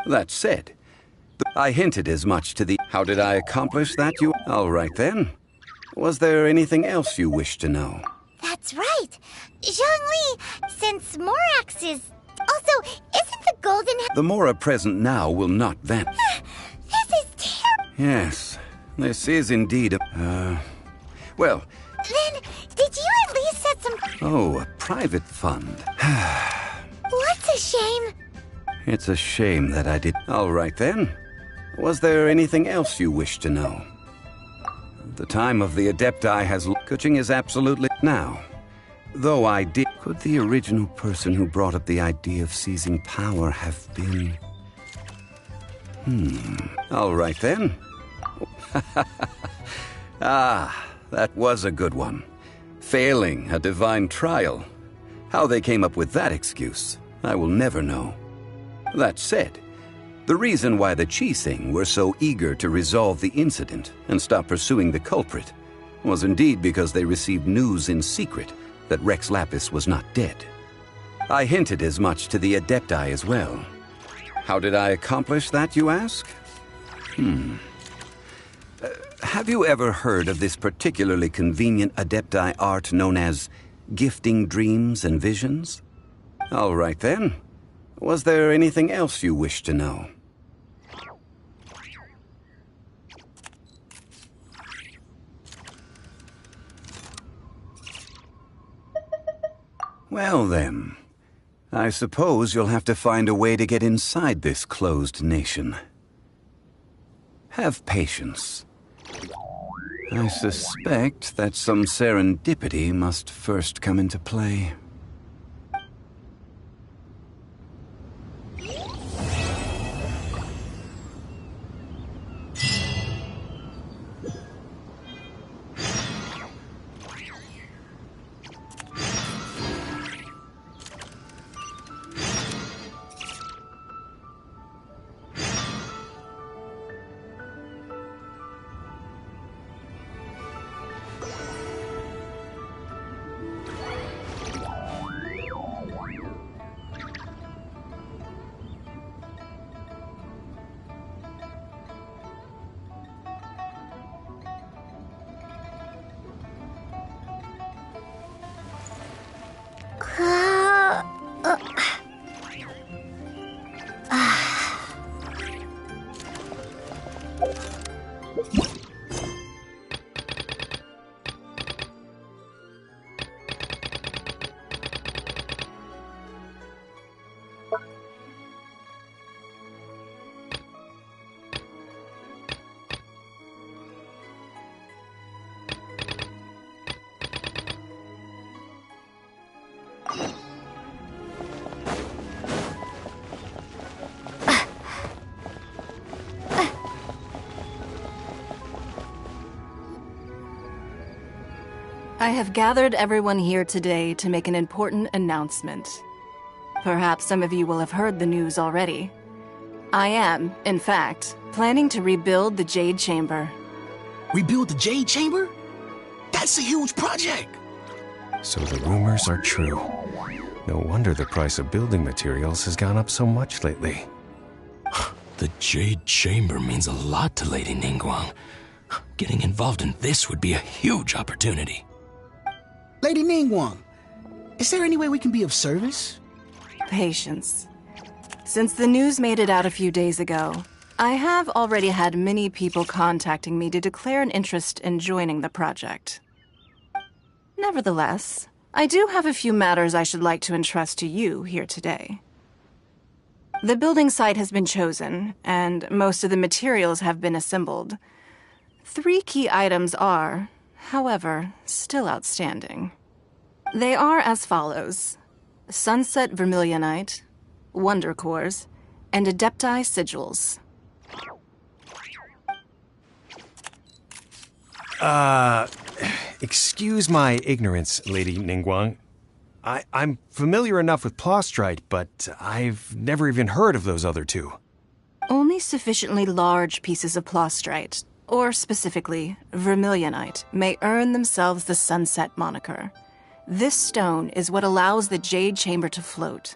That said, I hinted as much to the... How did I accomplish that, you... All right then. Was there anything else you wish to know? That's right. Zhongli, since Morax is... Also, isn't the golden... The Mora present now will not vanish. This is terrible. Yes, this is indeed a... Well... Then, did you at least set some... Oh, a private fund. What's a shame? It's a shame that I did... All right then. Was there anything else you wish to know? The time of the Adepti has... Kuching is absolutely... Now, though I did... Could the original person who brought up the idea of seizing power have been... All right then. Ah, that was a good one. Failing a divine trial. How they came up with that excuse, I will never know. That said, the reason why the Chising were so eager to resolve the incident and stop pursuing the culprit was indeed because they received news in secret that Rex Lapis was not dead. I hinted as much to the Adepti as well. How did I accomplish that, you ask? Have you ever heard of this particularly convenient Adepti art known as gifting dreams and visions? All right then. Was there anything else you wish to know? Well then, I suppose you'll have to find a way to get inside this closed nation. Have patience. I suspect that some serendipity must first come into play. I have gathered everyone here today to make an important announcement. Perhaps some of you will have heard the news already. I am, in fact, planning to rebuild the Jade Chamber. Rebuild the Jade Chamber? That's a huge project! So the rumors are true. No wonder the price of building materials has gone up so much lately. The Jade Chamber means a lot to Lady Ningguang. Getting involved in this would be a huge opportunity. Lady Ningguang, is there any way we can be of service? Patience. Since the news made it out a few days ago, I have already had many people contacting me to declare an interest in joining the project. Nevertheless, I do have a few matters I should like to entrust to you here today. The building site has been chosen, and most of the materials have been assembled. 3 key items are, however, still outstanding. They are as follows: Sunset Vermilionite, Wonder Cores, and Adepti Sigils. Excuse my ignorance, Lady Ningguang. I'm familiar enough with Plostrite, but I've never even heard of those other 2. Only sufficiently large pieces of Plostrite, or specifically, Vermilionite, may earn themselves the Sunset moniker. This stone is what allows the Jade Chamber to float.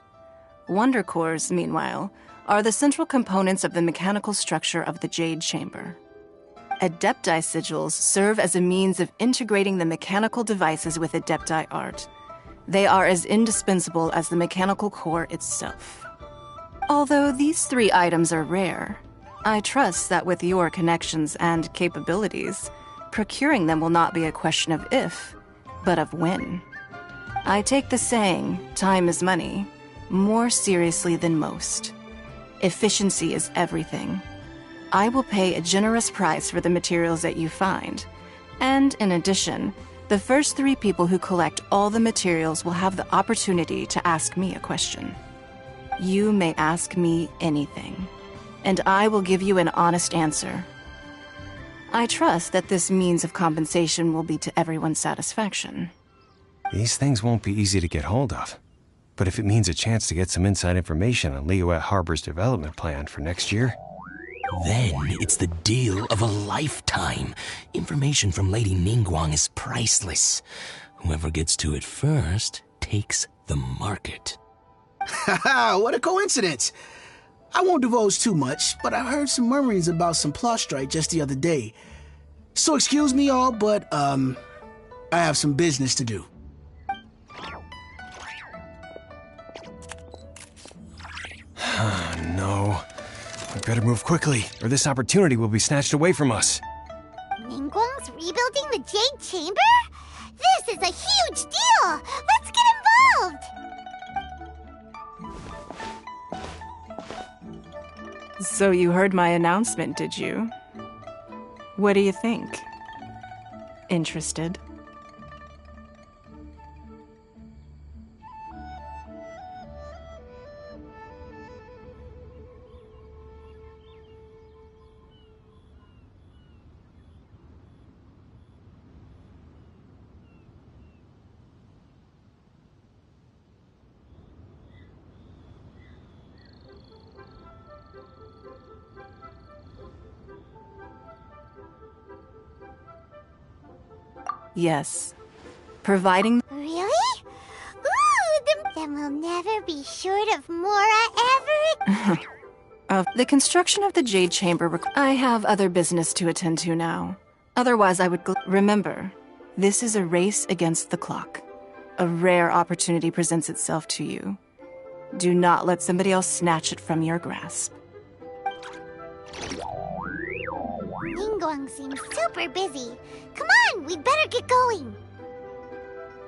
Wonder Cores, meanwhile, are the central components of the mechanical structure of the Jade Chamber. Adepti Sigils serve as a means of integrating the mechanical devices with Adepti art. They are as indispensable as the mechanical core itself. Although these 3 items are rare, I trust that with your connections and capabilities, procuring them will not be a question of if, but of when. I take the saying, time is money, more seriously than most. Efficiency is everything. I will pay a generous price for the materials that you find, and in addition, the first 3 people who collect all the materials will have the opportunity to ask me a question. You may ask me anything, and I will give you an honest answer. I trust that this means of compensation will be to everyone's satisfaction. These things won't be easy to get hold of. But if it means a chance to get some inside information on Liyuet Harbor's development plan for next year... Then it's the deal of a lifetime. Information from Lady Ningguang is priceless. Whoever gets to it first takes the market. Haha, what a coincidence! I won't divulge too much, but I heard some murmurings about some Plostrite just the other day. So excuse me all, but, I have some business to do. No. We better move quickly, or this opportunity will be snatched away from us. Ningguang's rebuilding the Jade Chamber? This is a huge deal! Let's get involved! So you heard my announcement, did you? What do you think? Interested? Yes. Providing... Really? Ooh, then we'll never be short of Mora ever again. The construction of the Jade Chamber I have other business to attend to now. Otherwise, I would remember, this is a race against the clock. A rare opportunity presents itself to you. Do not let somebody else snatch it from your grasp. Ningguang seems super busy. Come on, we'd better get going.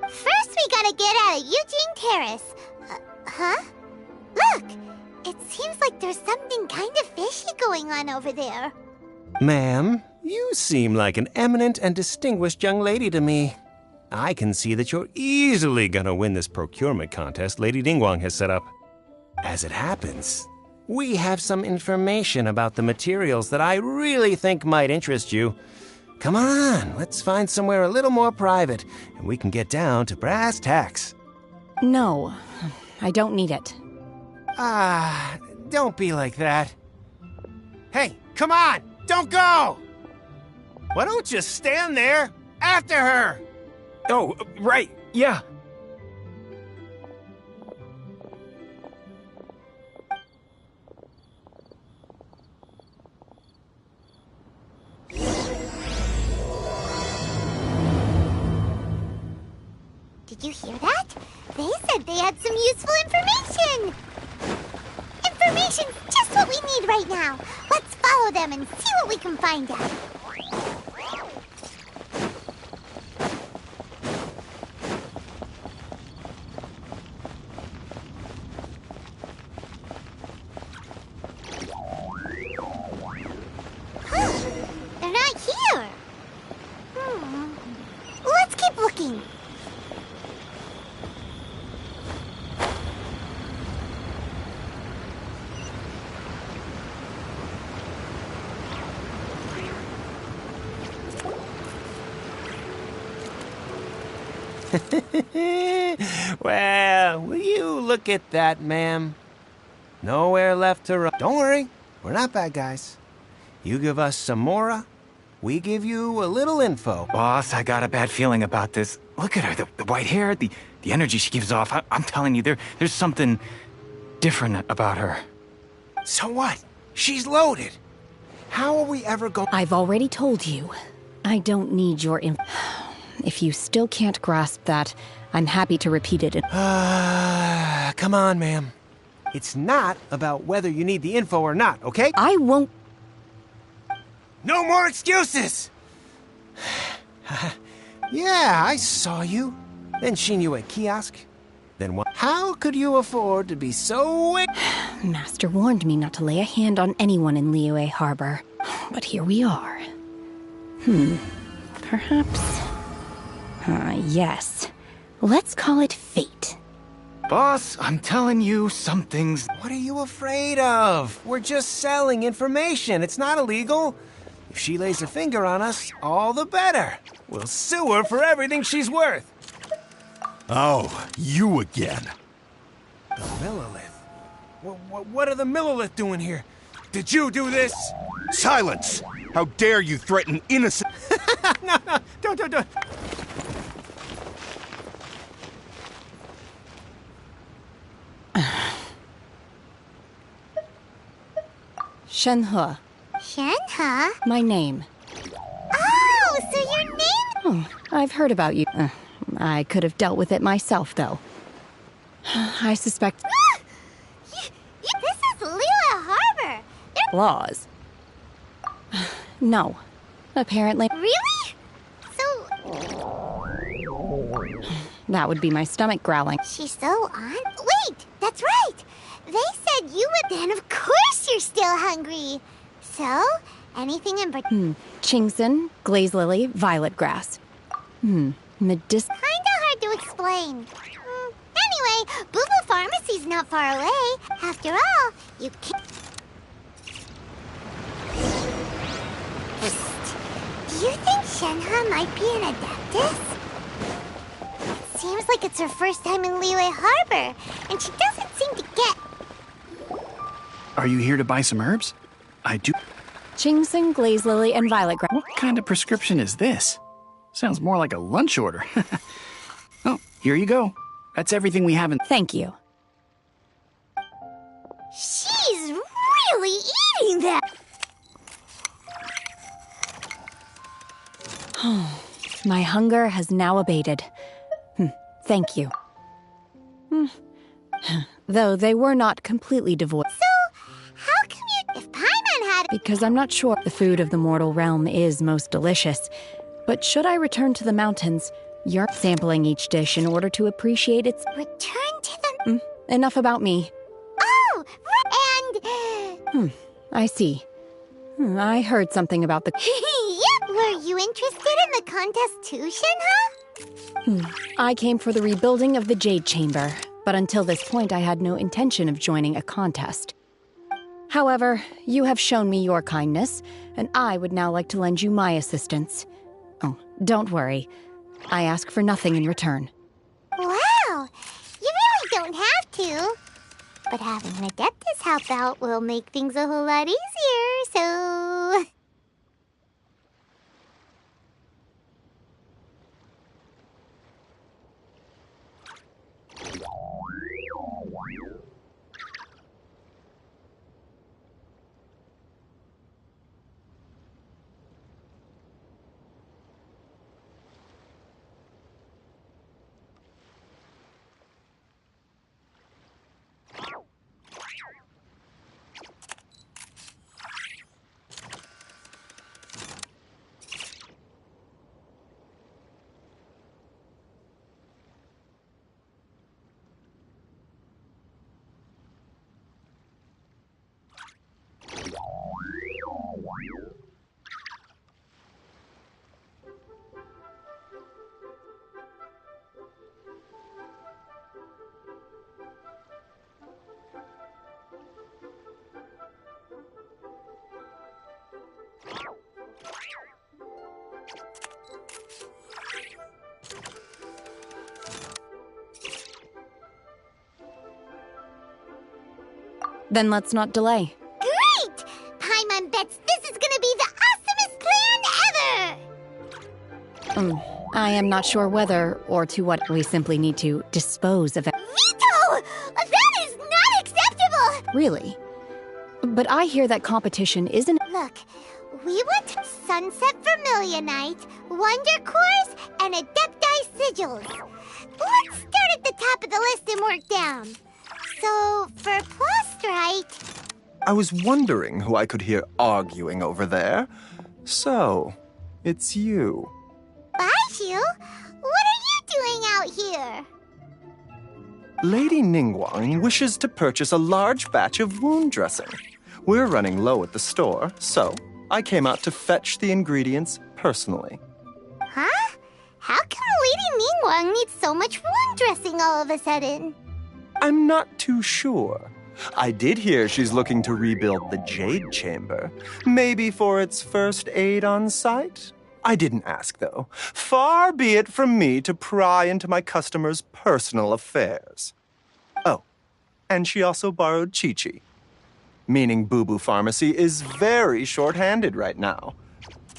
First, we gotta get out of Eugene Terrace. Huh? Look! It seems like there's something kind of fishy going on over there. Ma'am, you seem like an eminent and distinguished young lady to me. I can see that you're easily gonna win this procurement contest Lady Ningguang has set up. As it happens, we have some information about the materials that I really think might interest you. Come on, let's find somewhere a little more private, and we can get down to brass tacks. No, I don't need it. Don't be like that. Hey, come on, don't go! Why don't you stand there after her? Oh, right, yeah. Did you hear that? They said they had some useful information! Information's just what we need right now. Let's follow them and see what we can find out. Huh, they're not here. Let's keep looking. Well, will you look at that, ma'am? Nowhere left to run. Don't worry, we're not bad guys. You give us some Mora, we give you a little info. Boss, I got a bad feeling about this. Look at her, the white hair, the energy she gives off. I'm telling you, there's something different about her. So what? She's loaded. How are we ever going? I've already told you. I don't need your info. If you still can't grasp that, I'm happy to repeat it. Come on, ma'am. It's not about whether you need the info or not, okay? I won't... No more excuses! Yeah, I saw you. Then seen you at kiosk. Then what? How could you afford to be so... Master warned me not to lay a hand on anyone in Liyue Harbor. But here we are. Perhaps... yes. Let's call it fate. Boss, I'm telling you, something's... What are you afraid of? We're just selling information. It's not illegal. If she lays a finger on us, all the better. We'll sue her for everything she's worth. Oh, you again. The Millilith? What are the Millilith doing here? Did you do this? Silence! How dare you threaten innocent... No, don't. Shenhe. Shenhe? My name. Oh, so your name... Oh, I've heard about you. I could have dealt with it myself, though. I suspect... This is Liyue Harbor. Laws. No. Apparently... Really? So... That would be my stomach growling. She's so on... Wait! That's right! They said you would then. Of course you're still hungry. So, anything in particular? Chingson, glaze lily, violet grass. Kinda hard to explain. Anyway, Boo Boo Pharmacy's not far away. After all, you can't... Do you think Shenhe might be an Adeptus? It seems like it's her first time in Liyue Harbor, and she doesn't seem to get... Are you here to buy some herbs? I do. Chingson, glaze lily, and violet grass. What kind of prescription is this? Sounds more like a lunch order. Oh, here you go. That's everything we have in... Thank you. She's really eating that! My hunger has now abated. Thank you. Though they were not completely devoid. So, how come you... If Paimon had... Because I'm not sure the food of the mortal realm is most delicious. But should I return to the mountains, you're sampling each dish in order to appreciate its... Return to the... Enough about me. Oh, and... I see. I heard something about the... Yep! Were you interested in the contest too, Shenhe? I came for the rebuilding of the Jade Chamber, but until this point I had no intention of joining a contest. However, you have shown me your kindness, and I would now like to lend you my assistance. Oh, don't worry. I ask for nothing in return. Wow! You really don't have to. But having an Adeptus help out will make things a whole lot easier, so... Then let's not delay. Great! Paimon bets this is gonna be the awesomest plan ever! I am not sure whether or to what we simply need to dispose of it. Vito! That is not acceptable! Really? But I hear that competition isn't... Look, we want Sunset Vermilionite, Wonder Cores, and Adepti Sigils. Let's start at the top of the list and work down. So, for Plustrite... I was wondering who I could hear arguing over there. So, it's you. Baishu? What are you doing out here? Lady Ningguang wishes to purchase a large batch of wound dressing. We're running low at the store, so I came out to fetch the ingredients personally. Huh? How come Lady Ningguang needs so much wound dressing all of a sudden? I'm not too sure. I did hear she's looking to rebuild the Jade Chamber. Maybe for its first aid on site? I didn't ask, though. Far be it from me to pry into my customers' personal affairs. Oh, and she also borrowed Chi-Chi. Meaning Boo Boo Pharmacy is very short-handed right now.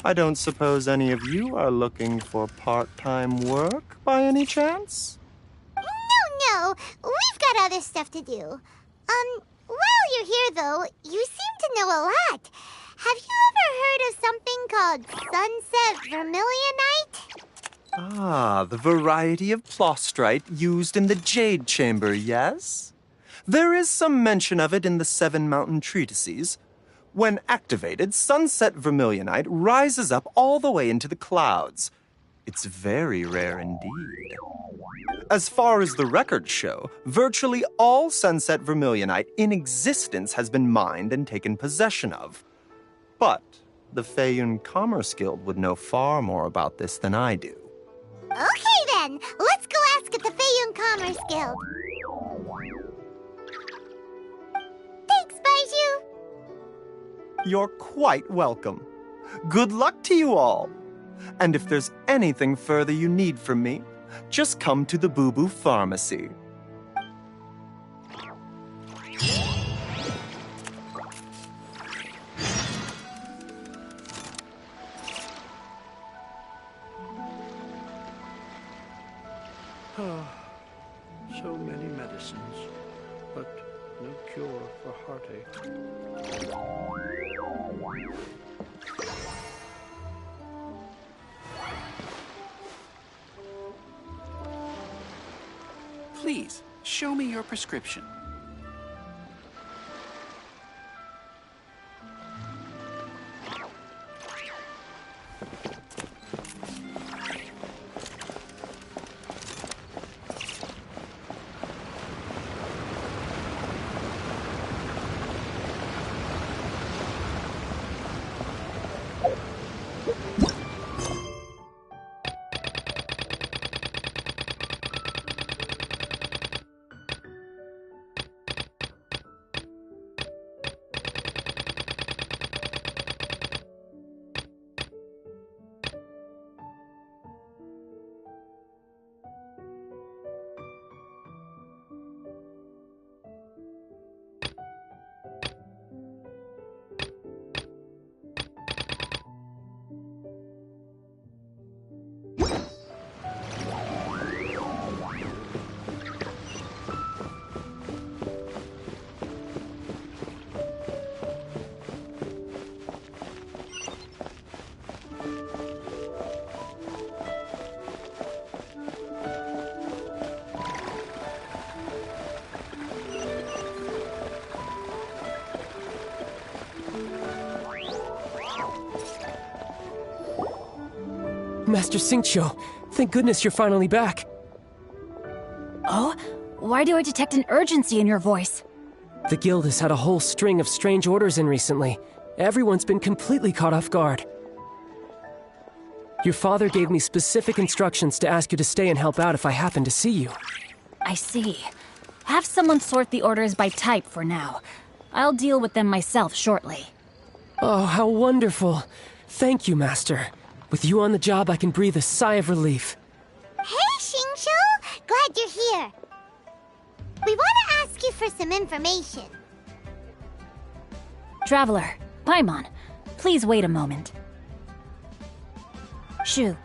I don't suppose any of you are looking for part-time work by any chance? No, we've got other stuff to do. While you're here, though, you seem to know a lot. Have you ever heard of something called Sunset Vermilionite? Ah, the variety of Plustrite used in the Jade Chamber, yes? There is some mention of it in the Seven Mountain Treatises. When activated, Sunset Vermilionite rises up all the way into the clouds. It's very rare indeed. As far as the records show, virtually all Sunset Vermilionite in existence has been mined and taken possession of. But the Feiyun Commerce Guild would know far more about this than I do. Okay then, let's go ask at the Feiyun Commerce Guild. Thanks, Baiju. You're quite welcome. Good luck to you all. And if there's anything further you need from me, just come to the Boo Boo Pharmacy. So many medicines, but no cure for heartache. Please, show me your prescription. Master Xingqiu, thank goodness you're finally back. Oh? Why do I detect an urgency in your voice? The guild has had a whole string of strange orders in recently. Everyone's been completely caught off guard. Your father gave me specific instructions to ask you to stay and help out if I happen to see you. I see. Have someone sort the orders by type for now. I'll deal with them myself shortly. Oh, how wonderful. Thank you, Master. With you on the job, I can breathe a sigh of relief. Hey, Xingqiu! Glad you're here. We want to ask you for some information. Traveler, Paimon, please wait a moment. Shu,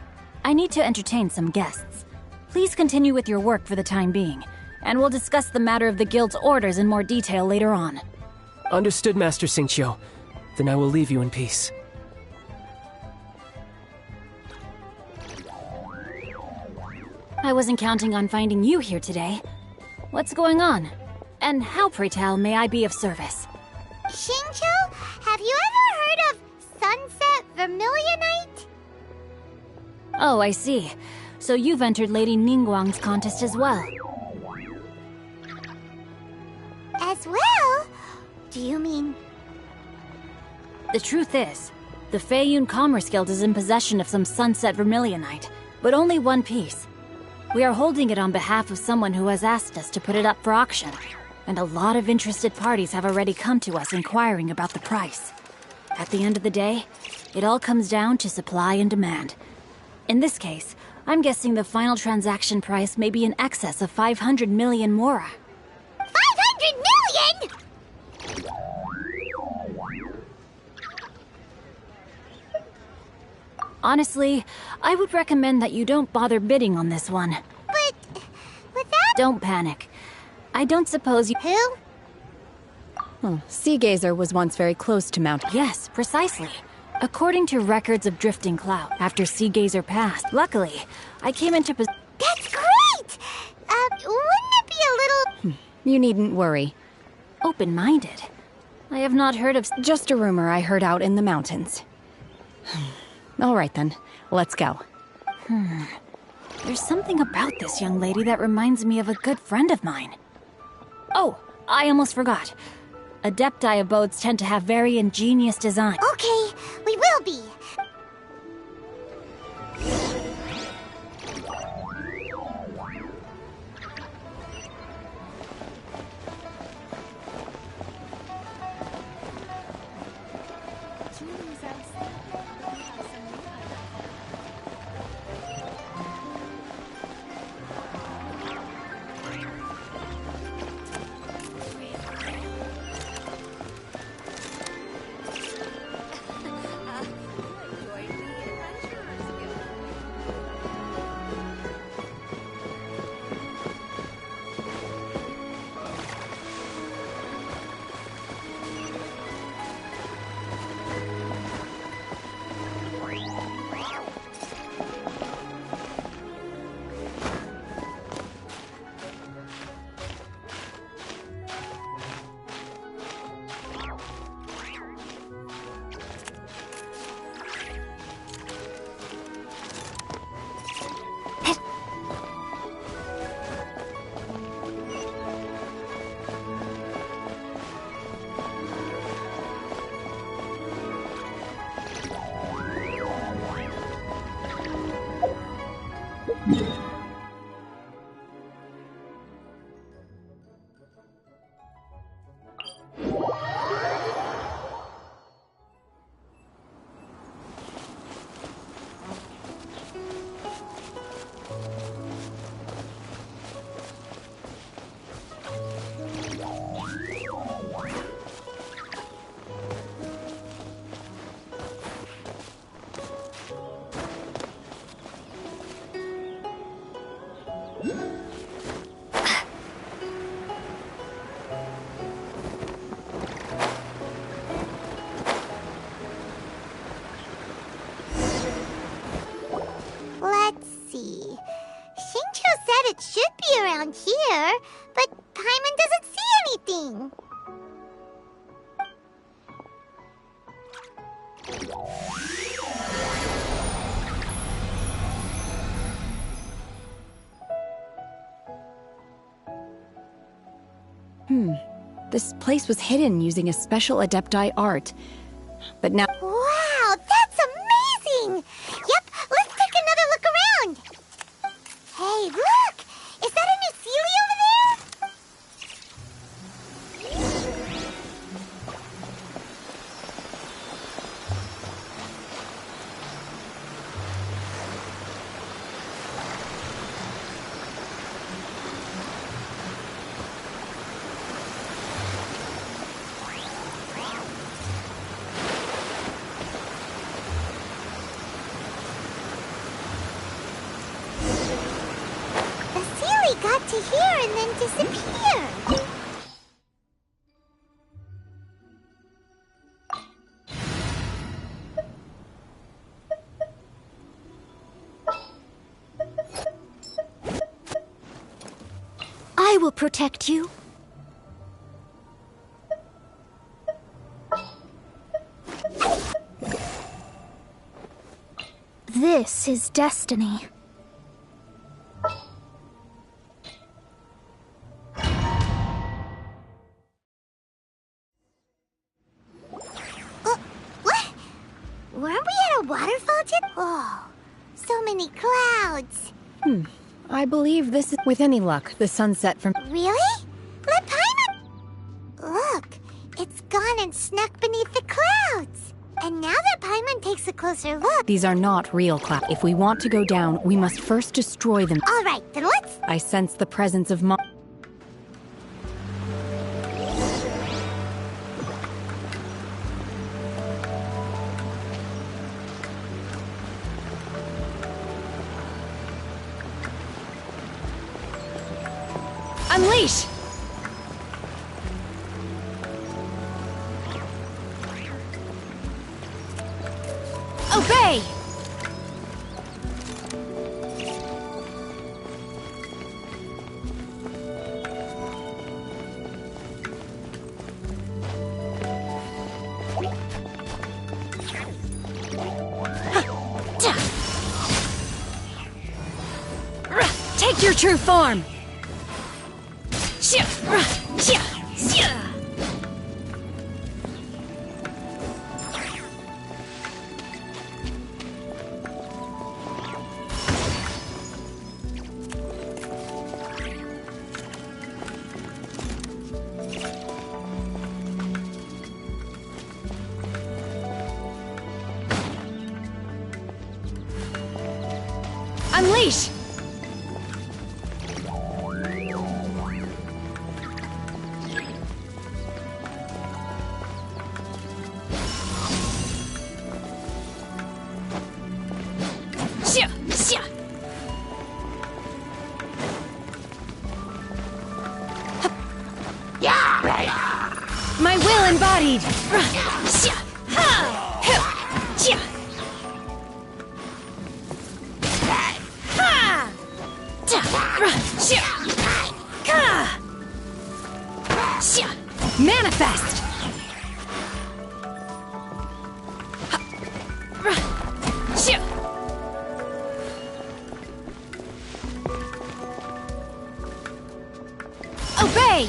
I need to entertain some guests. Please continue with your work for the time being, and we'll discuss the matter of the guild's orders in more detail later on. Understood, Master Xingqiu. Then I will leave you in peace. I wasn't counting on finding you here today. What's going on? And how, pray tell, may I be of service? Xingqiu, have you ever heard of Sunset Vermilionite? Oh, I see. So you've entered Lady Ningguang's contest as well. As well? Do you mean... The truth is, the Feiyun Commerce Guild is in possession of some Sunset Vermilionite, but only one piece. We are holding it on behalf of someone who has asked us to put it up for auction, and a lot of interested parties have already come to us inquiring about the price. At the end of the day, it all comes down to supply and demand. In this case, I'm guessing the final transaction price may be in excess of 500 million mora. 500 million?! Honestly, I would recommend that you don't bother bidding on this one. But... without... Don't panic. I don't suppose you... Who? Oh, Seagazer was once very close to Mount... Yes, precisely. According to records of Drifting Cloud, after Seagazer passed, luckily, I came into... That's great! Wouldn't it be a little... You needn't worry. Open-minded. I have not heard of... Just a rumor I heard out in the mountains. All right then, let's go. There's something about this young lady that reminds me of a good friend of mine. Oh, I almost forgot. Adepti abodes tend to have very ingenious designs. Okay, we will be. Let's see. Shincho said it should be around here, but Paimon doesn't see anything. This place was hidden using a special Adepti art. But now... Wow, that's amazing! Yep, let's take another look around. Hey, look! Is that a new Sealy over there? Got to here and then disappeared. I will protect you. This is destiny. Weren't we at a water fountain? Oh, so many clouds. I believe this is... With any luck, the sunset from... Really? Let Paimon... Look, it's gone and snuck beneath the clouds. And now that Paimon takes a closer look... These are not real clouds. If we want to go down, we must first destroy them. All right, then let's... I sense the presence of Unleash! Obey! your true form! Unleash! My will embodied! Manifest! Obey!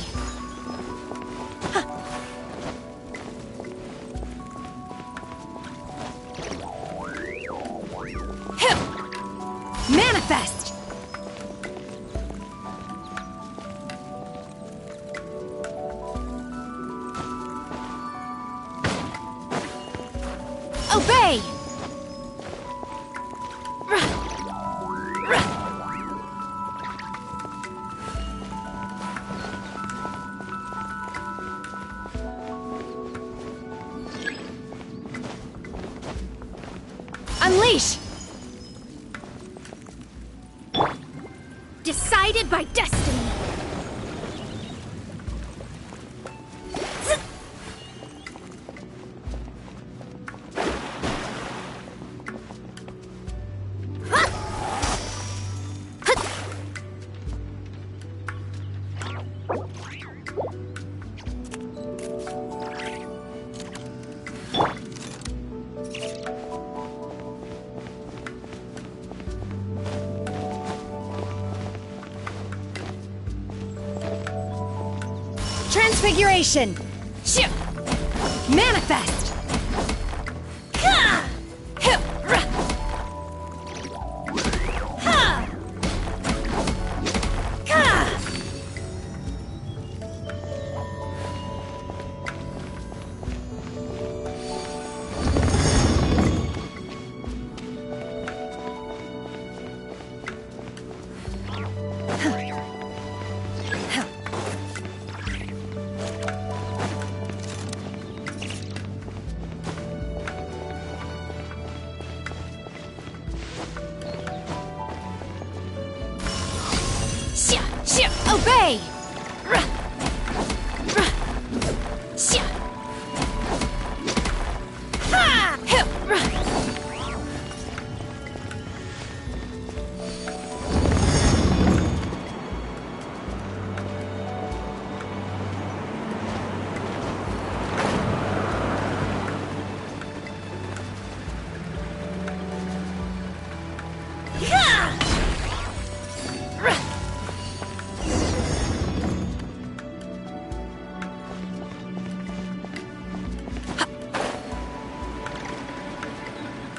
Manifest! Obey! Unleash! Decided by destiny! Transfiguration! Manifest! Obey!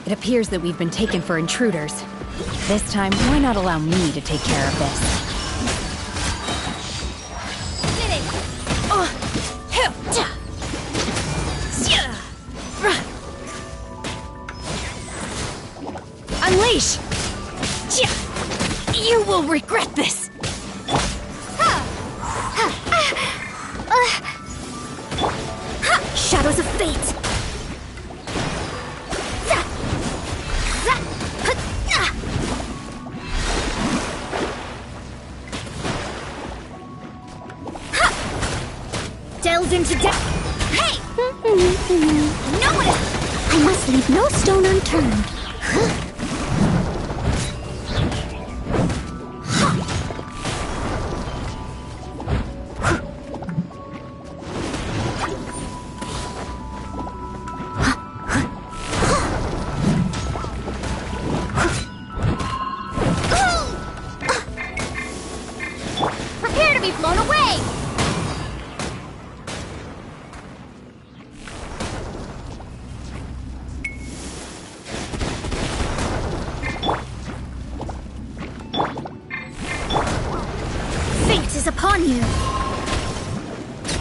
It appears that we've been taken for intruders. This time, why not allow me to take care of this? Unleash! You will regret this! Shadows of fate! Delved into death. Hey! No one is... I must leave no stone unturned.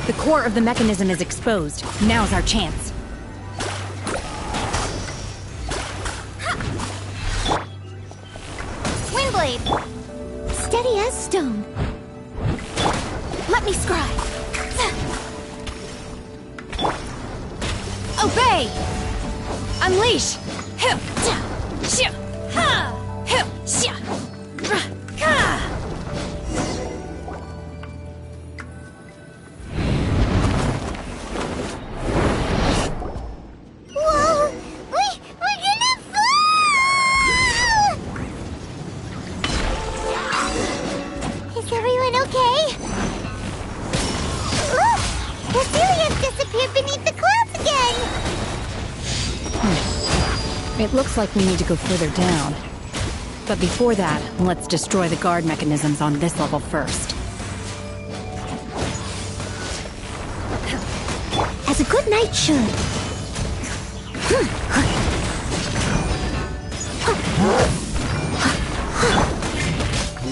The core of the mechanism is exposed. Now's our chance. Windblade! Steady as stone. Let me scry. Obey! Unleash! Hip! Shia! Ha! Hip! Shia! Ka! Whoa! We're gonna fall! Is everyone okay? Look! Cecilia's disappeared beneath the clouds again! It looks like we need to go further down. But before that, let's destroy the guard mechanisms on this level first. As a good knight should.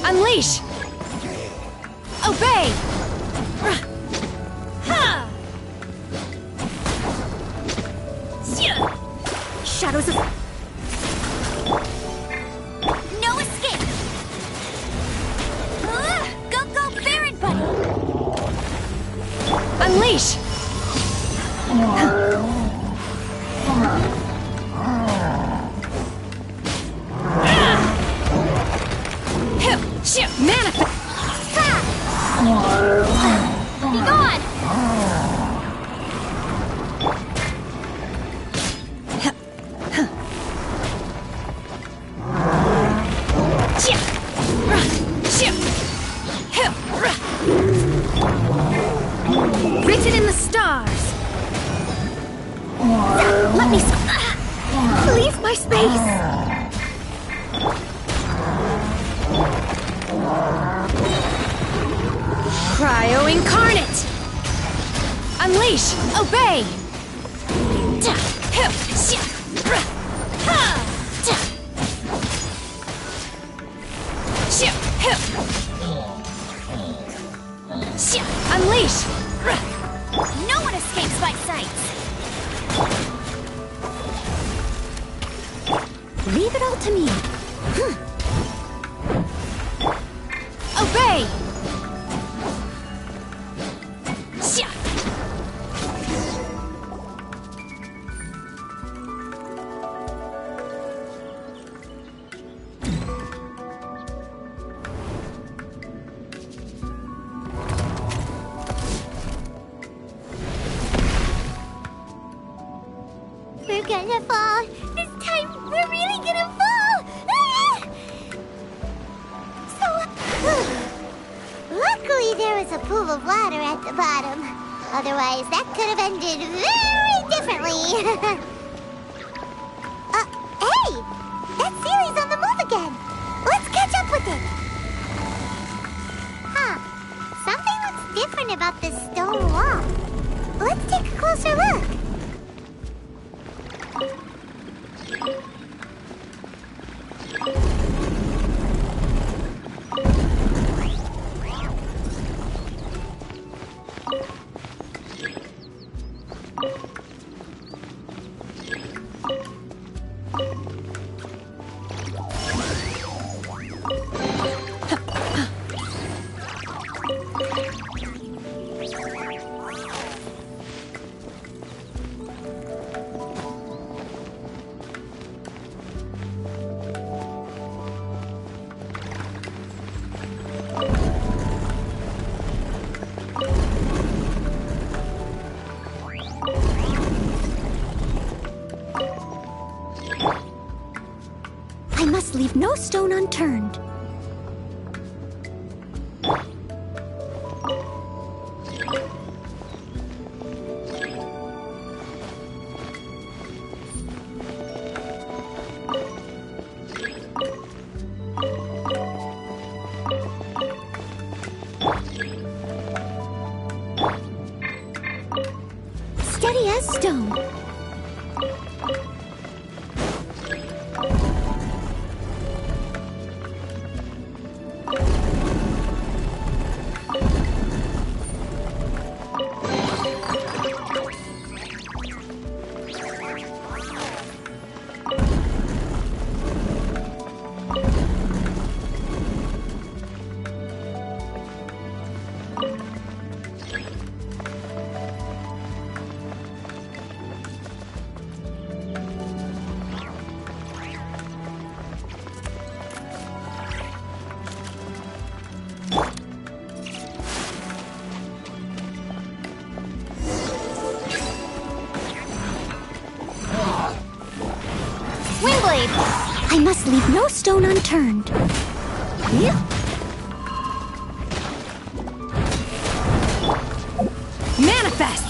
Unleash! Obey! Ha! Shadows of... No escape! Go, Baron Buddy! Unleash! Manifest! Be gone! Written in the stars! Let me... Leave my space! Cryo Incarnate! Unleash! Obey! Unleash! No one escapes my sight! Leave it all to me. Obey! We're gonna fall! This time, we're really gonna fall! Ah! So, luckily there was a pool of water at the bottom. Otherwise, that could have ended very differently. Hey! That Sealy's on the move again! Let's catch up with it! Huh. Something looks different about this stone wall. Let's take a closer look. I must leave no stone unturned. Steady as stone. Windblade! I must leave no stone unturned. Manifest!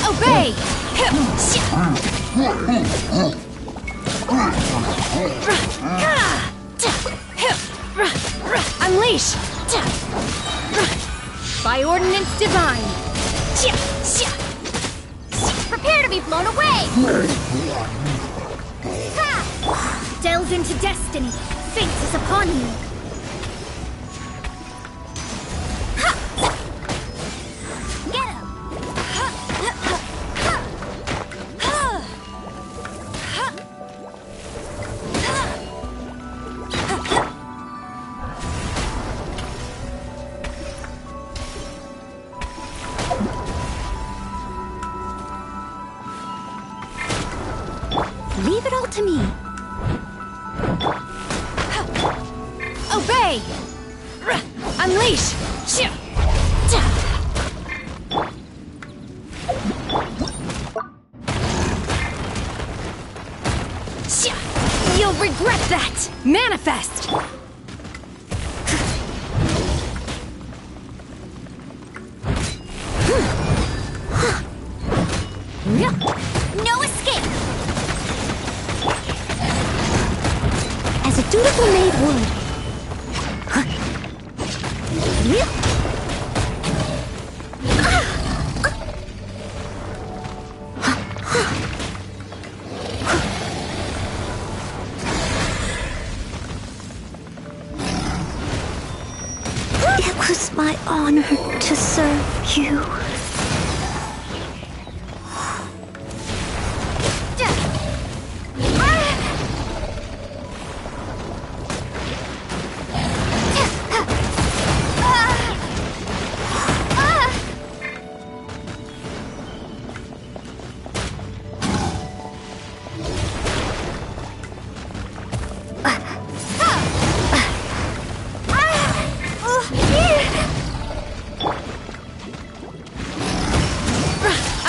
Obey! Unleash! By ordinance divine! Prepare to be blown away! Delve into destiny. Fate is upon you. Get him! Leave it all to me. Obey! Unleash! You'll regret that! Manifest! No escape! As a dutiful maid would. It was my honor to serve you.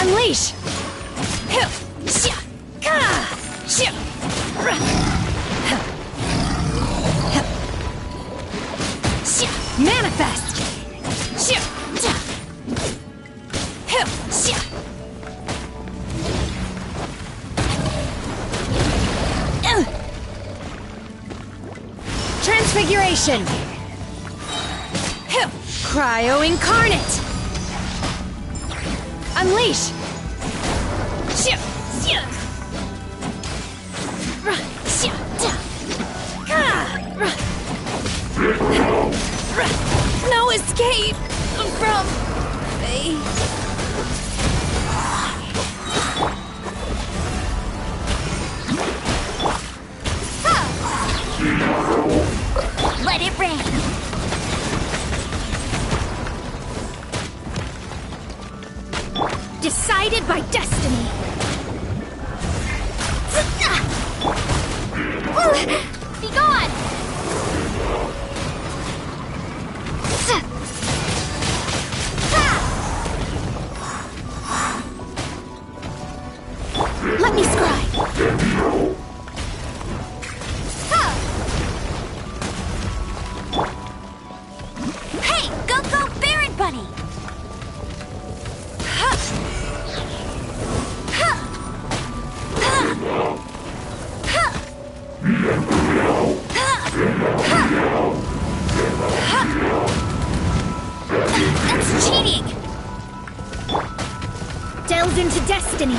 Unleash! Manifest! Transfiguration! Cryo incarnate! Unleash! No escape from me. Let it rain! Decided by destiny. Be gone! Let me scry. Hey, go, Baron Bunny! That's cheating! Delve into destiny.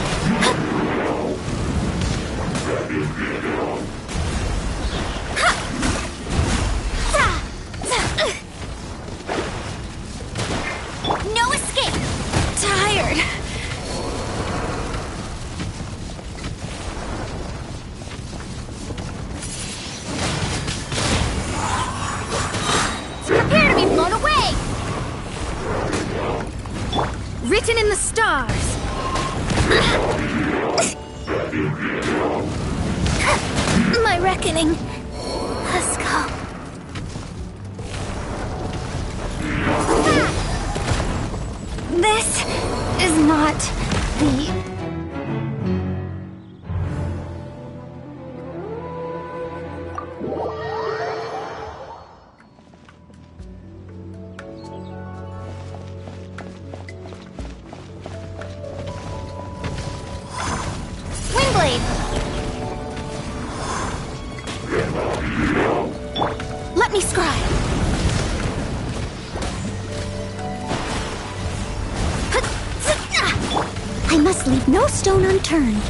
No escape! Tired. Prepare to be blown away! written in the stars. My reckoning. Let's go. This is not the... Let me scry. I must leave no stone unturned.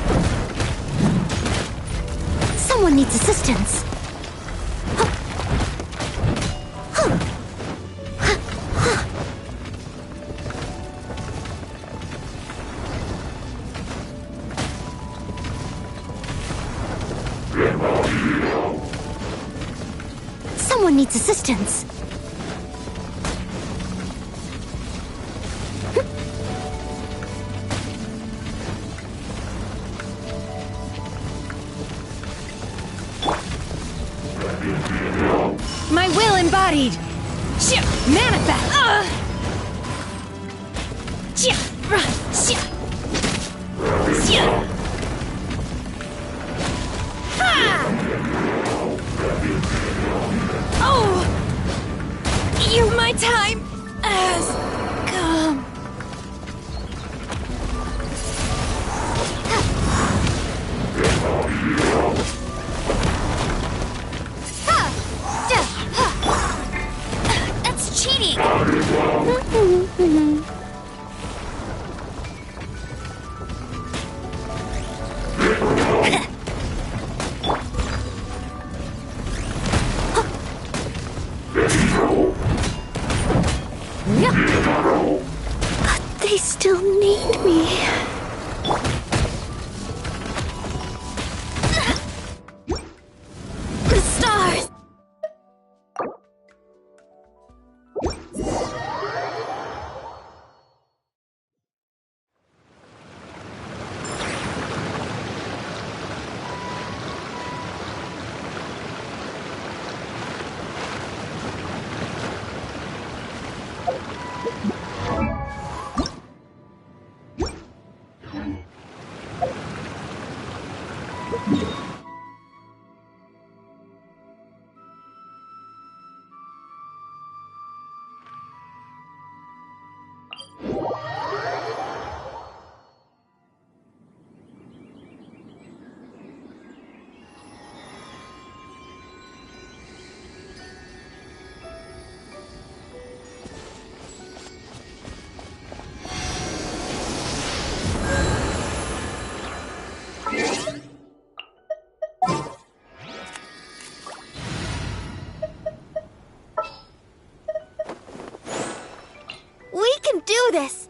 Someone needs assistance. Someone needs assistance. My will embodied. Manifest. Oh! My time has come. That's cheating. They still need me. The stars! We can do this!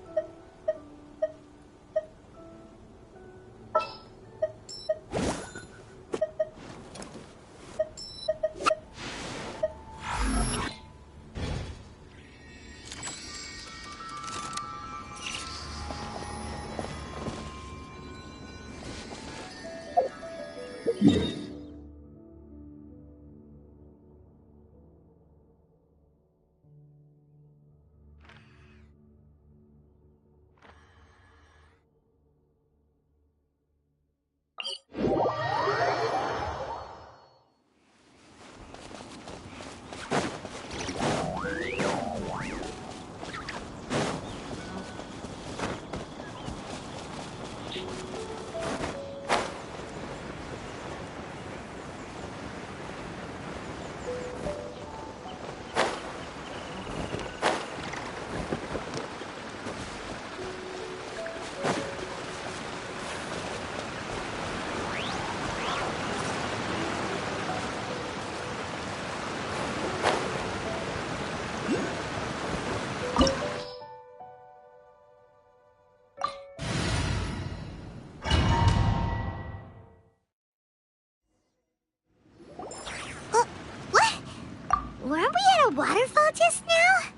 Weren't we at a waterfall just now?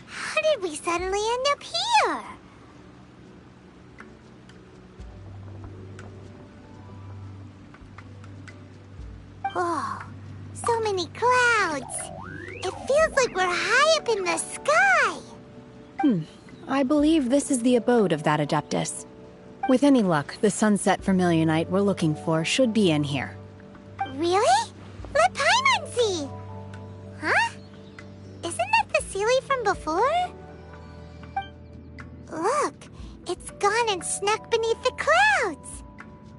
How did we suddenly end up here? Oh, so many clouds. It feels like we're high up in the sky. I believe this is the abode of that Adeptus. With any luck, the sunset Vermilionite we're looking for should be in here. Really? Let Paimon see! Huh? Isn't that the Sealy from before? Look, it's gone and snuck beneath the clouds.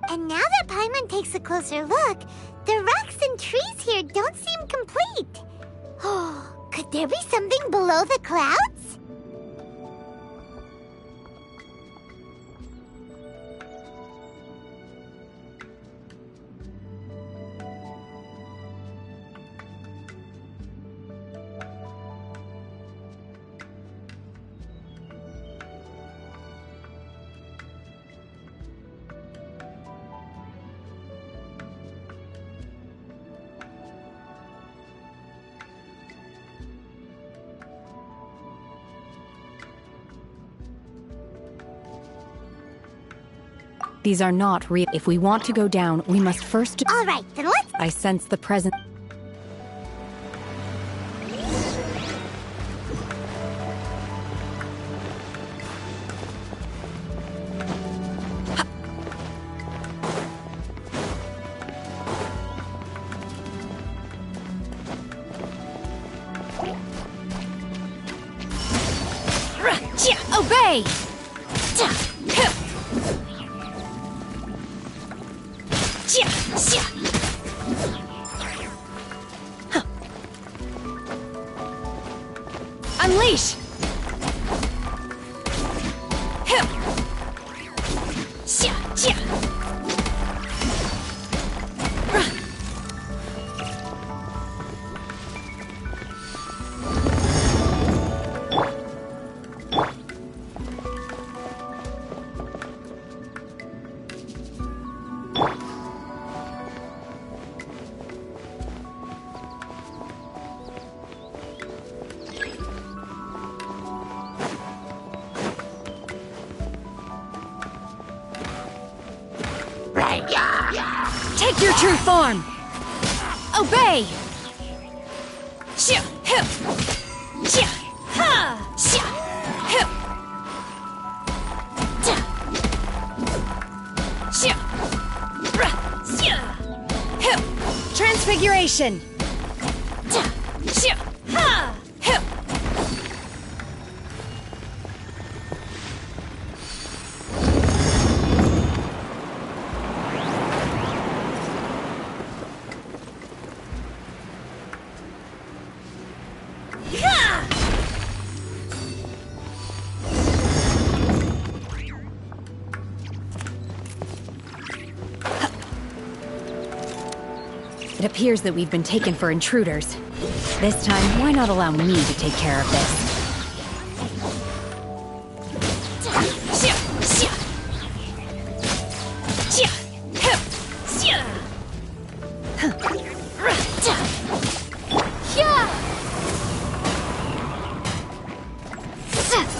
And now that Paimon takes a closer look, the rocks and trees here don't seem complete. Oh, could there be something below the clouds? These are not real. If we want to go down, we must first... All right, then let's... I sense the presence... Obey! Unleash! Take your true form! Obey! Transfiguration! It appears that we've been taken for intruders. This time, why not allow me to take care of this?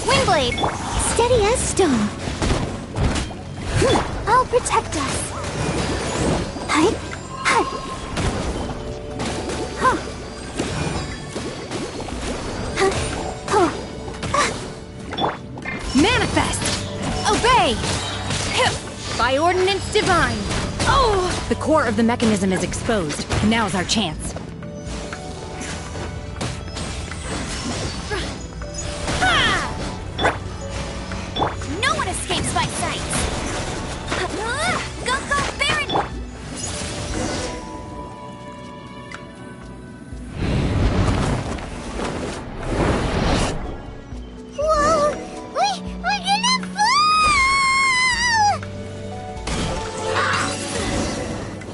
Windblade! Steady as stone. I'll protect us. Hi. Manifest! Obey! By ordinance divine! Oh! The core of the mechanism is exposed. Now's our chance. No one escapes my sight! Go, Baron! Whoa! We're gonna fall!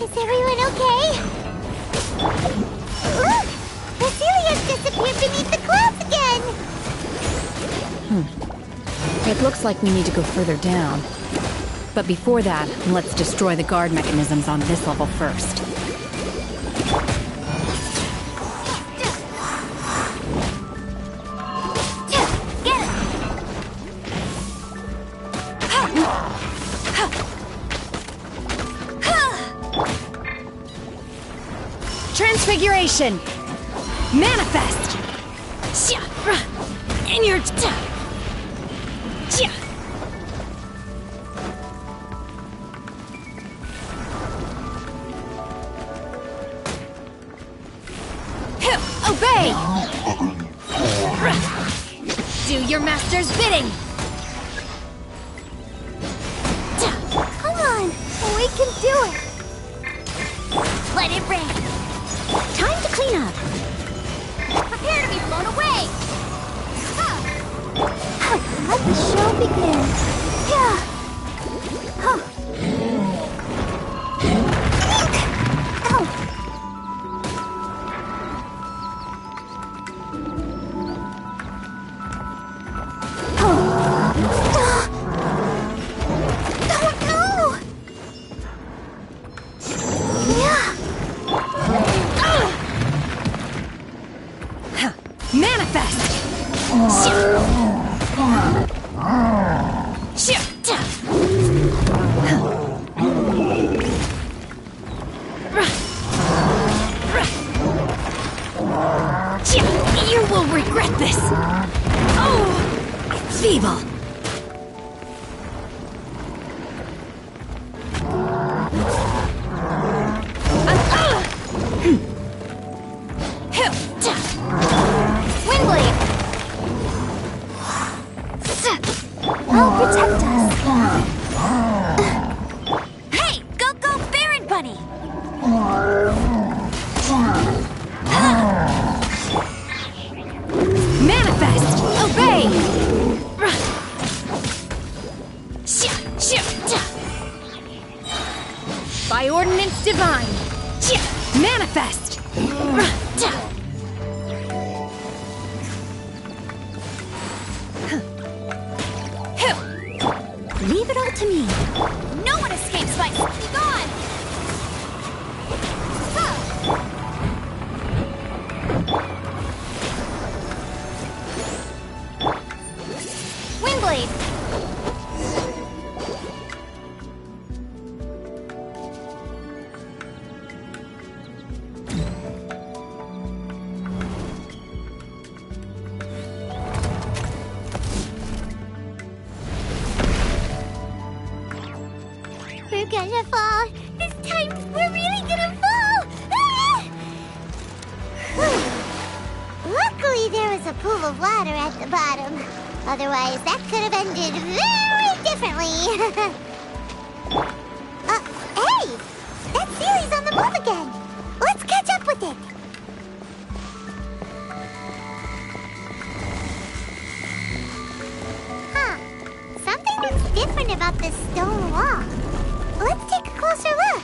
Is everyone okay? Look! Vasilia's disappeared beneath the clouds again! It looks like we need to go further down. But before that, let's destroy the guard mechanisms on this level first. transfiguration! Manifest! In your... Obey! Do your master's bidding! Come on, we can do it! Let it rain! Time to clean up! Prepare to be blown away! Let the show begin! Yeah! You will regret this! Oh! Feeble! Windblade! I'll protect us! Hey! Go, Baron Bunny! Manifest! Obey! By ordinance divine! Manifest! Leave it all to me. No one escapes my... Be gone! Windblade! We're gonna fall. This time, we're really gonna fall. Ah! Luckily, there was a pool of water at the bottom. Otherwise, that could have ended very differently. Hey! That Sealy's on the move again. Let's catch up with it. Huh. Something looks different about this stone wall. Let's take a closer look.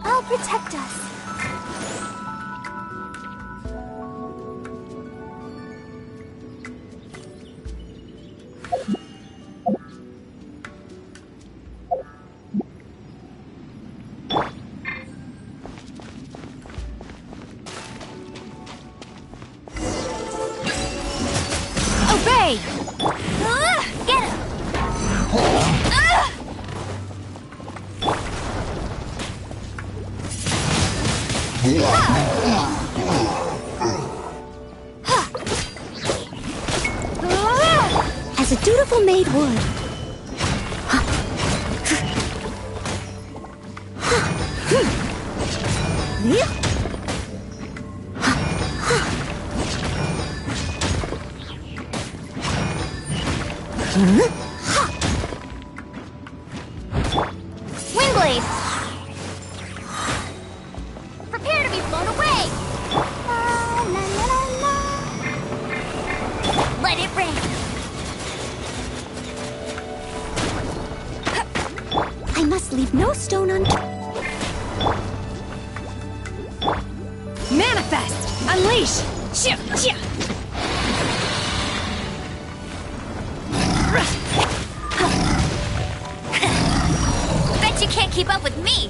I'll protect us. Obey! Get him! As a dutiful maid would. Windblade! Prepare to be blown away! Just leave no stone unturned. Manifest! Unleash! Shia! Shia! Bet you can't keep up with me!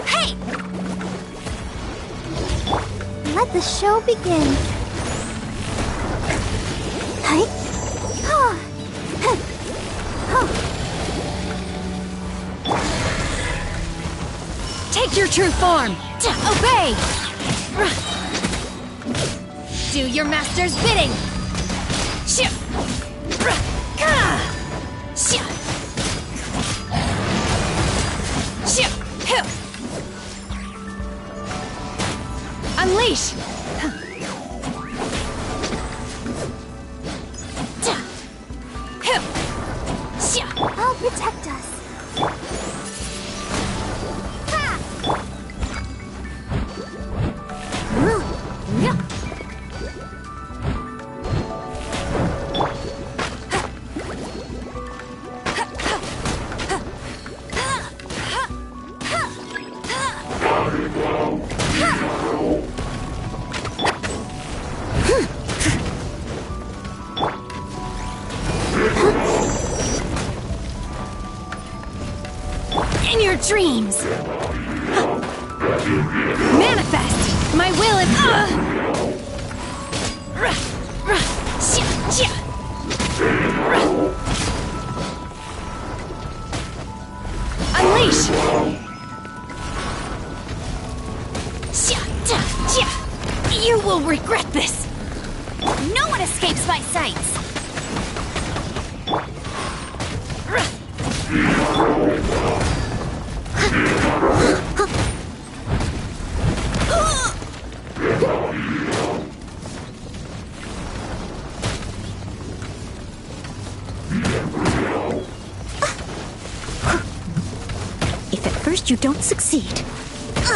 Hey! Let the show begin. Hey. Oh. Oh. Take your true form! Obey! Do your master's bidding! Shia! Shia! Shia! Unleash! I'll protect us. In your dreams! Manifest! My will is... Unleash! You will regret this! No one escapes my sights! If at first you don't succeed,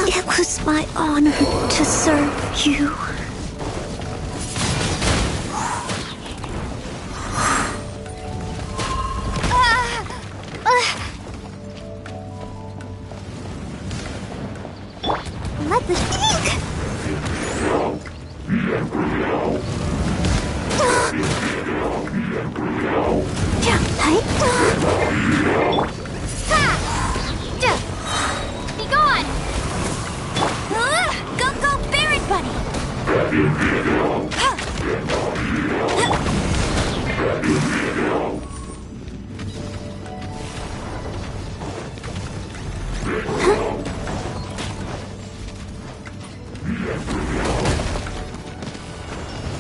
it was my honor to serve you. Let the Be gone! Go, Barret Bunny!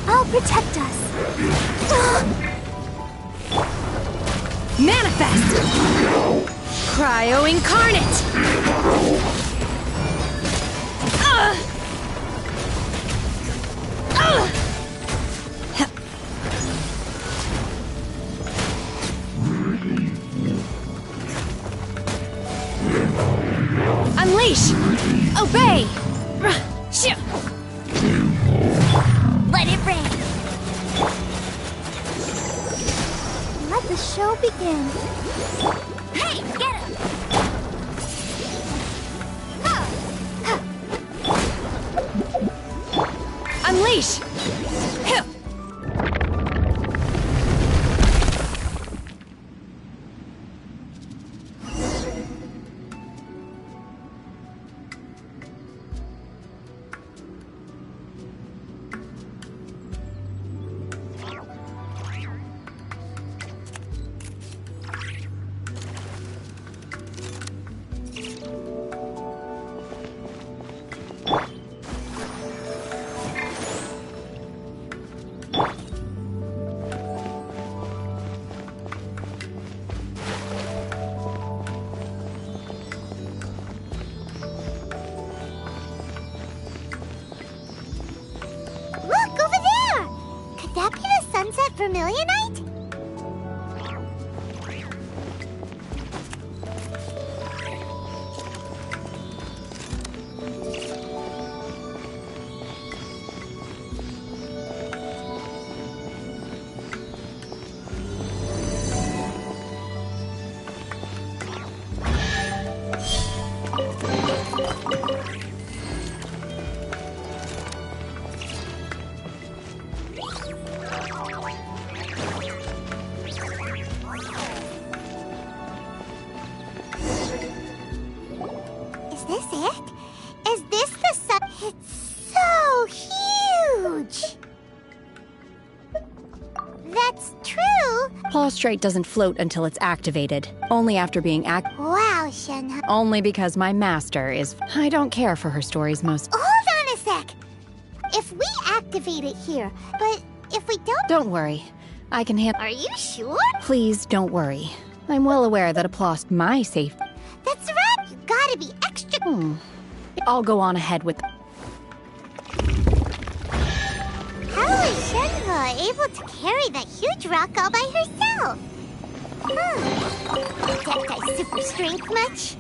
I'll protect us. Manifest! Cryo Incarnate! Unleash! Obey! Let it rain! Let the show begin. Hey, get him! Unleash! Look, over there! Could that be the sunset Vermilionite? this it? Is this the sun? It's so huge! That's true! Prostrate doesn't float until it's activated. Only after being Wow, Shenhe. Only because my master is... I don't care for her stories most... Hold on a sec! If we activate it here, but if we don't... Don't worry. I can handle... Are you sure? Please don't worry. I'm well aware that applause my safety. That's right! You gotta be extra... I'll go on ahead with... How is Shenhe able to carry that huge rock all by herself? Adepti super strength much?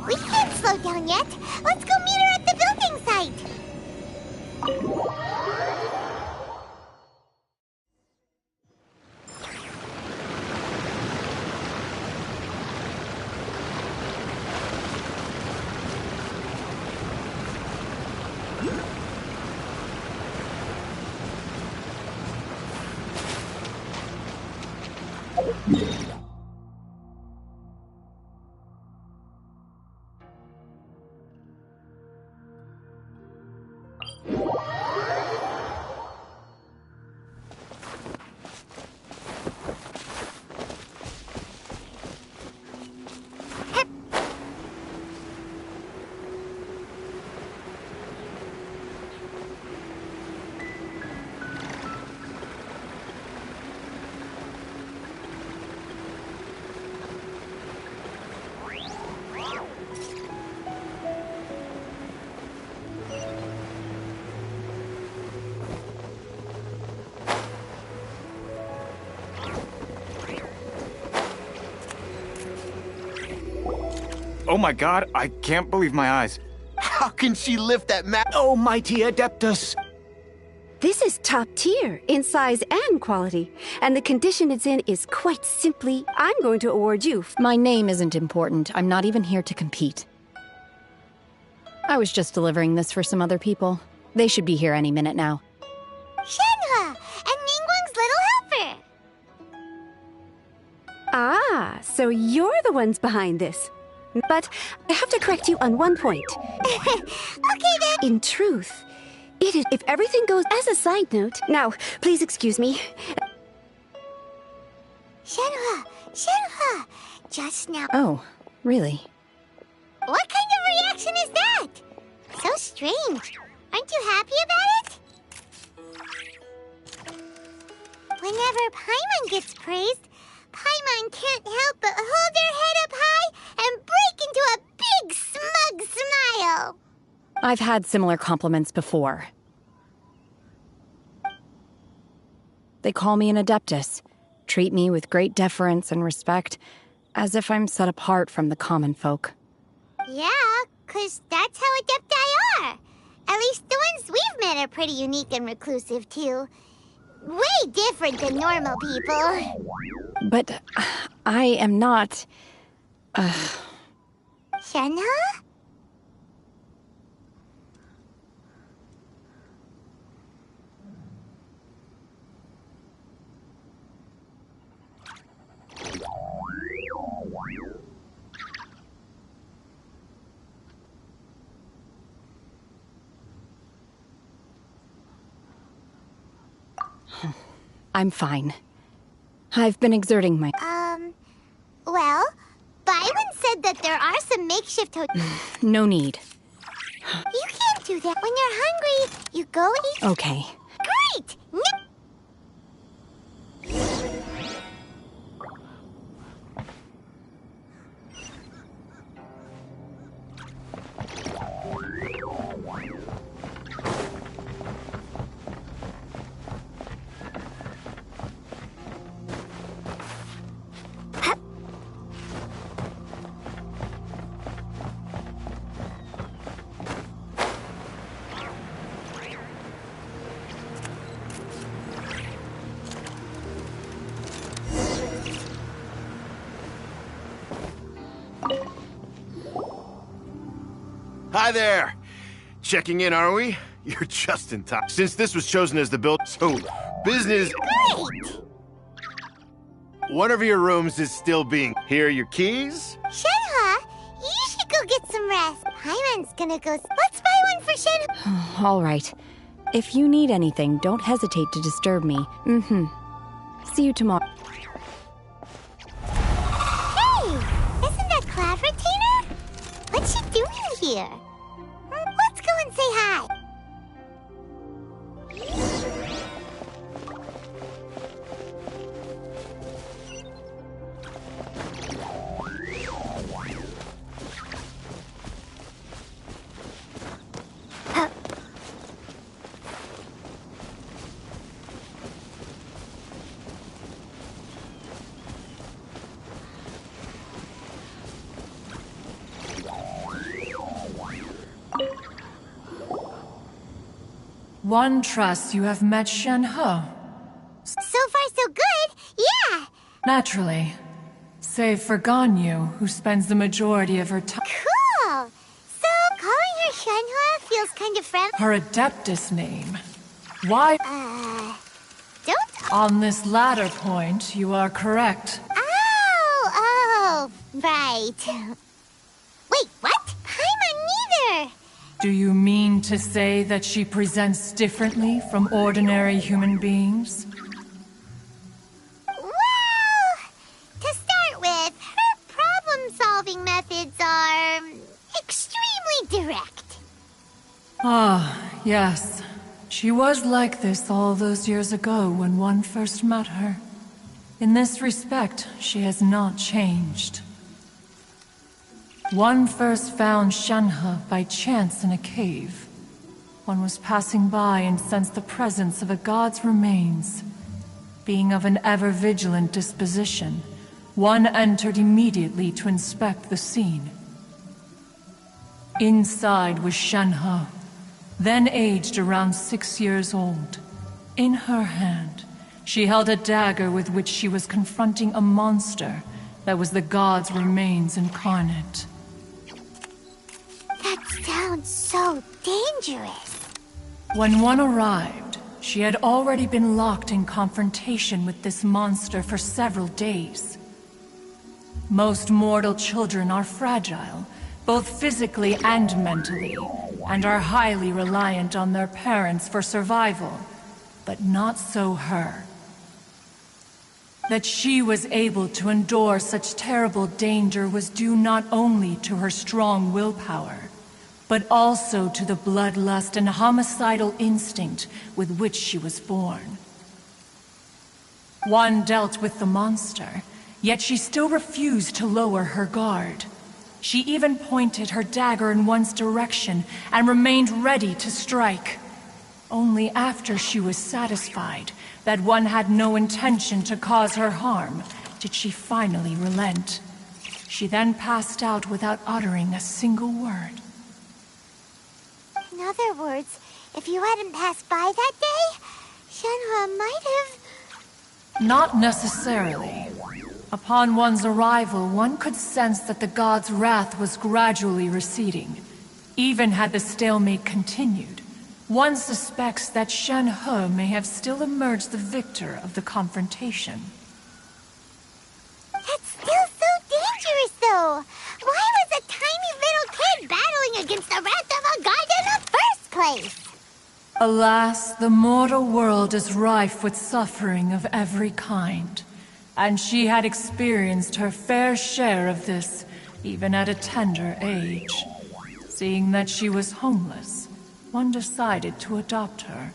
We can't slow down yet. Let's go meet her at the building site. Oh my god, I can't believe my eyes. How can she lift that Oh, mighty Adeptus! This is top tier in size and quality, and the condition it's in is quite simply, I'm going to award you. My name isn't important. I'm not even here to compete. I was just delivering this for some other people. They should be here any minute now. Shenhe and Ningguang's little helper. Ah, so you're the ones behind this. But I have to correct you on one point. Okay then. In truth, it is if everything goes as a side note. Now, please excuse me. Shenhe, just now. Oh, really? What kind of reaction is that? So strange. Aren't you happy about it? Whenever Paimon gets praised, Paimon can't help but hold her head up high and break into a big smug smile. I've had similar compliments before. They call me an Adeptus, treat me with great deference and respect, as if I'm set apart from the common folk. Yeah, 'cause that's how Adepti are. At least the ones we've met are pretty unique and reclusive, too. Way different than normal people. But I am not... Shenhe? I'm fine. I've been exerting my... Well, Byron said that there are some makeshift No need. You can't do that. When you're hungry, you go eat... Okay. Great! Hi there! Checking in, are we? You're just in time. Since this was chosen as the build, so business... Great! One of your rooms is still being... Here are your keys? Shenhe, you should go get some rest. Paimon's gonna go. Let's buy one for Shen. All right. If you need anything, don't hesitate to disturb me. See you tomorrow. Hey! Isn't that Cloud Retainer? What's she doing here? Let's go and say hi. One trusts you have met Shen He. So far, so good. Yeah. Naturally. Save for Ganyu, who spends the majority of her time. Cool. So calling her Shenhua feels kind of friendly. Her Adeptus name. Why? Don't. On this latter point, you are correct. Oh, right. Wait, what? Paimon neither. Do you mean to say that she presents differently from ordinary human beings? Well, to start with, her problem-solving methods are extremely direct. Ah, yes. She was like this all those years ago when one first met her. In this respect, she has not changed. One first found Shenhe by chance in a cave. One was passing by and sensed the presence of a god's remains. Being of an ever-vigilant disposition, one entered immediately to inspect the scene. Inside was Shenhe, then aged around 6 years old. In her hand, she held a dagger with which she was confronting a monster that was the god's remains incarnate. That sounds so dangerous. When one arrived, she had already been locked in confrontation with this monster for several days. Most mortal children are fragile, both physically and mentally, and are highly reliant on their parents for survival. But not so her. That she was able to endure such terrible danger was due not only to her strong willpower, but also to the bloodlust and homicidal instinct with which she was born. One dealt with the monster, yet she still refused to lower her guard. She even pointed her dagger in one's direction and remained ready to strike. Only after she was satisfied that one had no intention to cause her harm did she finally relent. She then passed out without uttering a single word. In other words, if you hadn't passed by that day, Shenhua might have... Not necessarily. Upon one's arrival, one could sense that the god's wrath was gradually receding. Even had the stalemate continued, one suspects that Shen He may have still emerged the victor of the confrontation. That's still so dangerous, though. Why was a tiny little kid battling against the wrath of a god in the first place? Alas, the mortal world is rife with suffering of every kind. And she had experienced her fair share of this, even at a tender age. Seeing that she was homeless, one decided to adopt her.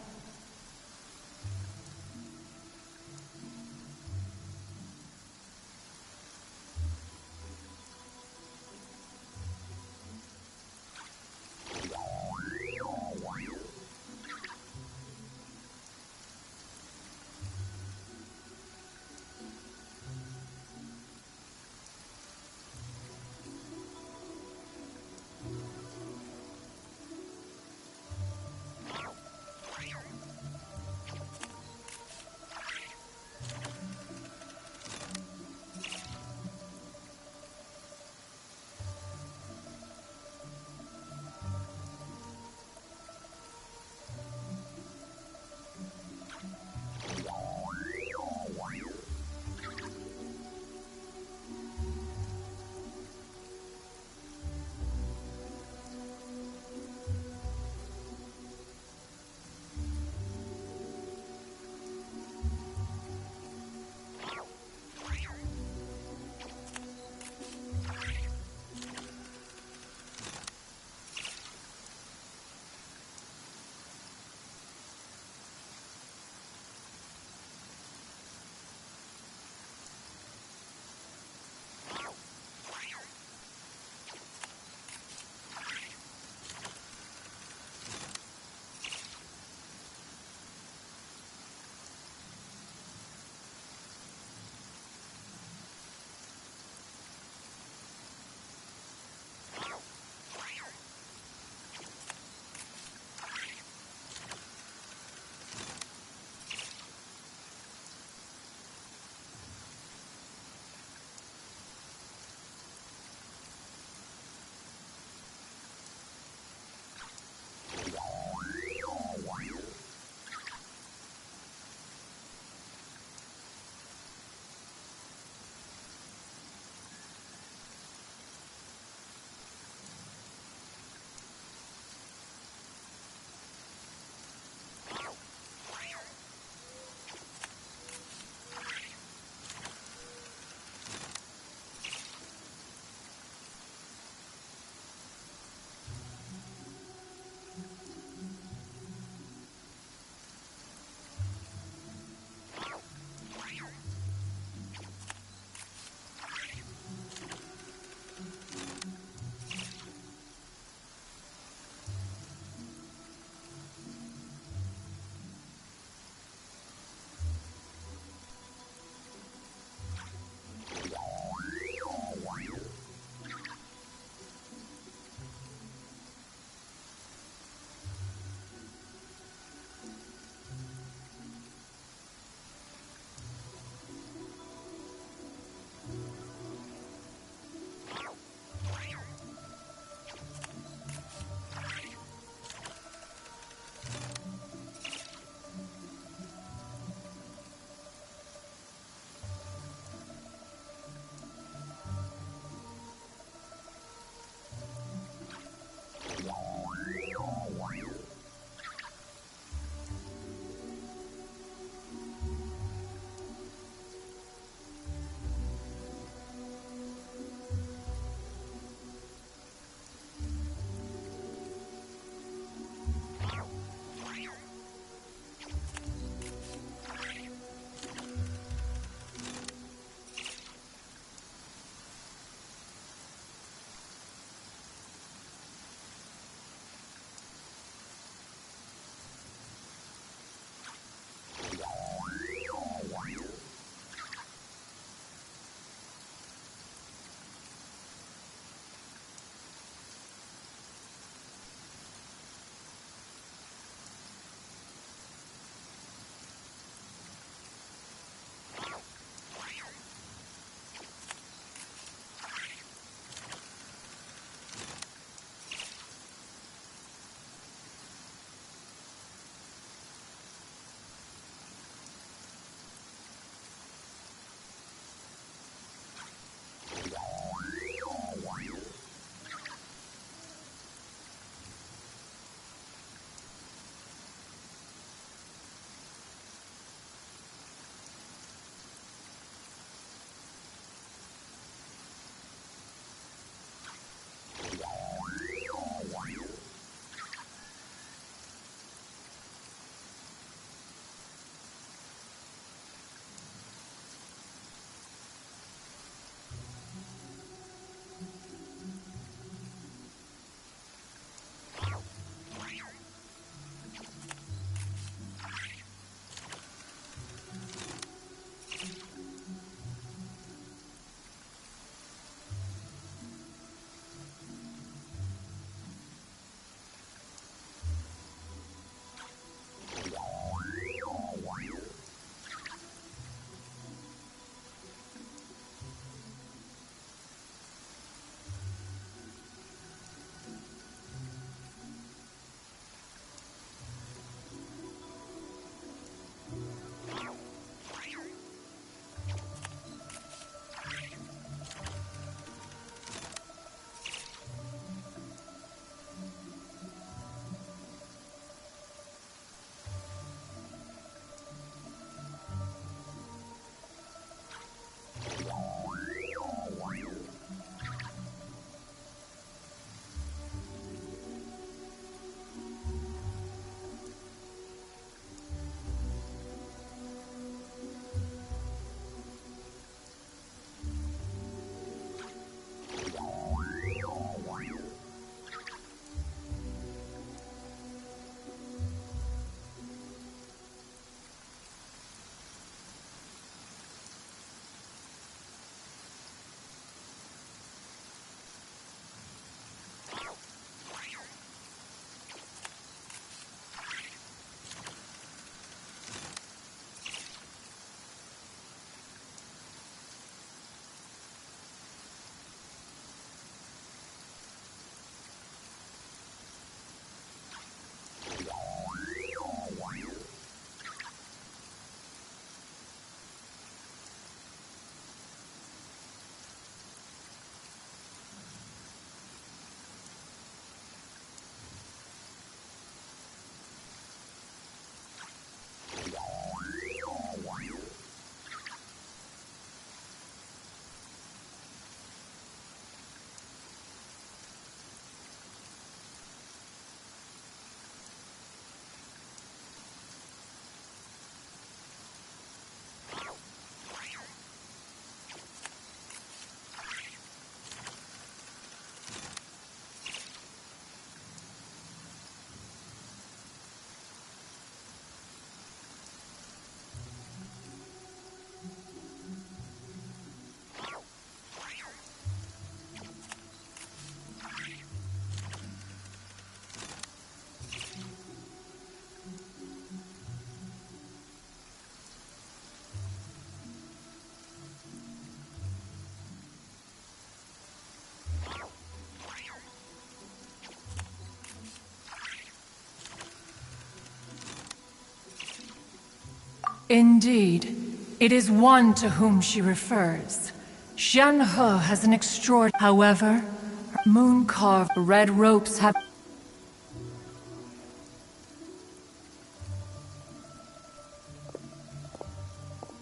Indeed. It is one to whom she refers. Shen-He has an extraordinary... However, her moon-carved red ropes have...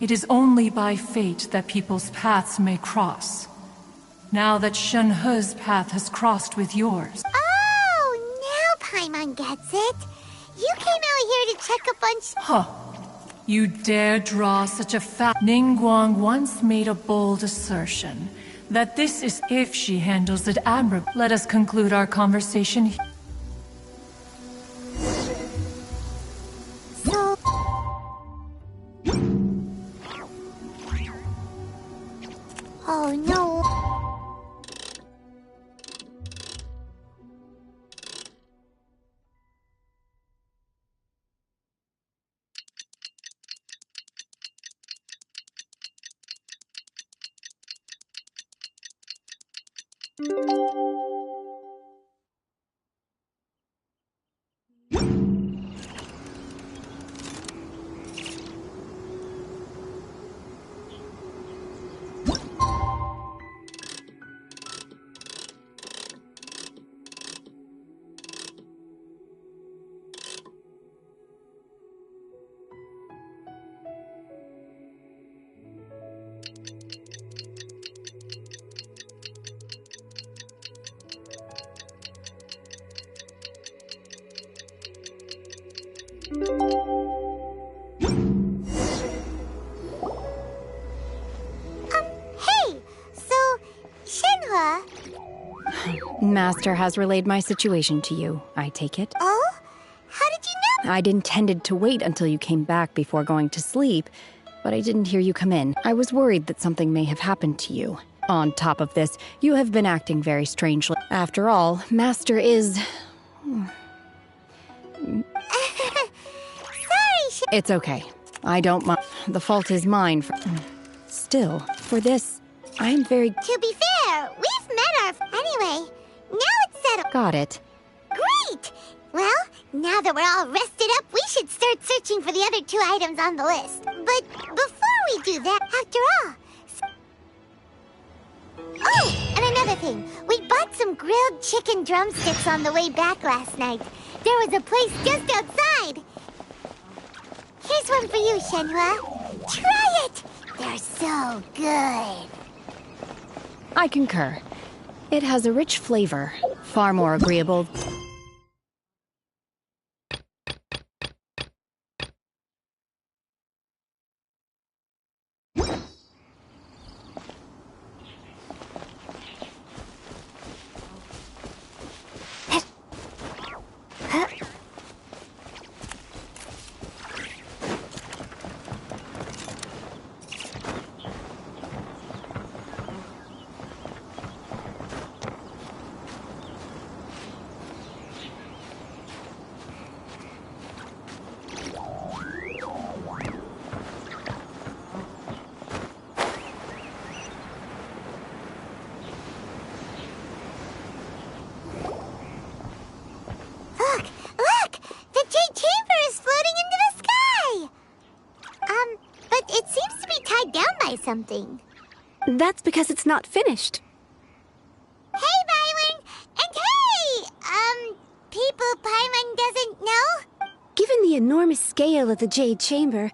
It is only by fate that people's paths may cross. Now that Shen-He's path has crossed with yours... Oh, now Paimon gets it. You came out here to check up on... Huh. You dare draw such a Ningguang once made a bold assertion that this is if she handles it admirably. Let us conclude our conversation here. So... Oh no. Hey! So, Shenhua... Master has relayed my situation to you, I take it. Oh? How did you know? I'd intended to wait until you came back before going to sleep, but I didn't hear you come in. I was worried that something may have happened to you. On top of this, you have been acting very strangely. After all, Master is... Sorry, It's okay. I don't mind. The fault is mine for... Still, for this, I am very... To be fair, we've met our... Anyway, now it's settled. Got it. Great! Well, now that we're all rested up, we should start searching for the other 2 items on the list. But before we do that, after all... Oh, and another thing. We bought some grilled chicken drumsticks on the way back last night. There was a place just outside. Here's one for you, Shenhua. Try it! They're so good. I concur. It has a rich flavor, far more agreeable. Look! The Jade Chamber is floating into the sky! But it seems to be tied down by something. That's because it's not finished. Hey, Byron! And hey! People Paimon doesn't know? Given the enormous scale of the Jade Chamber,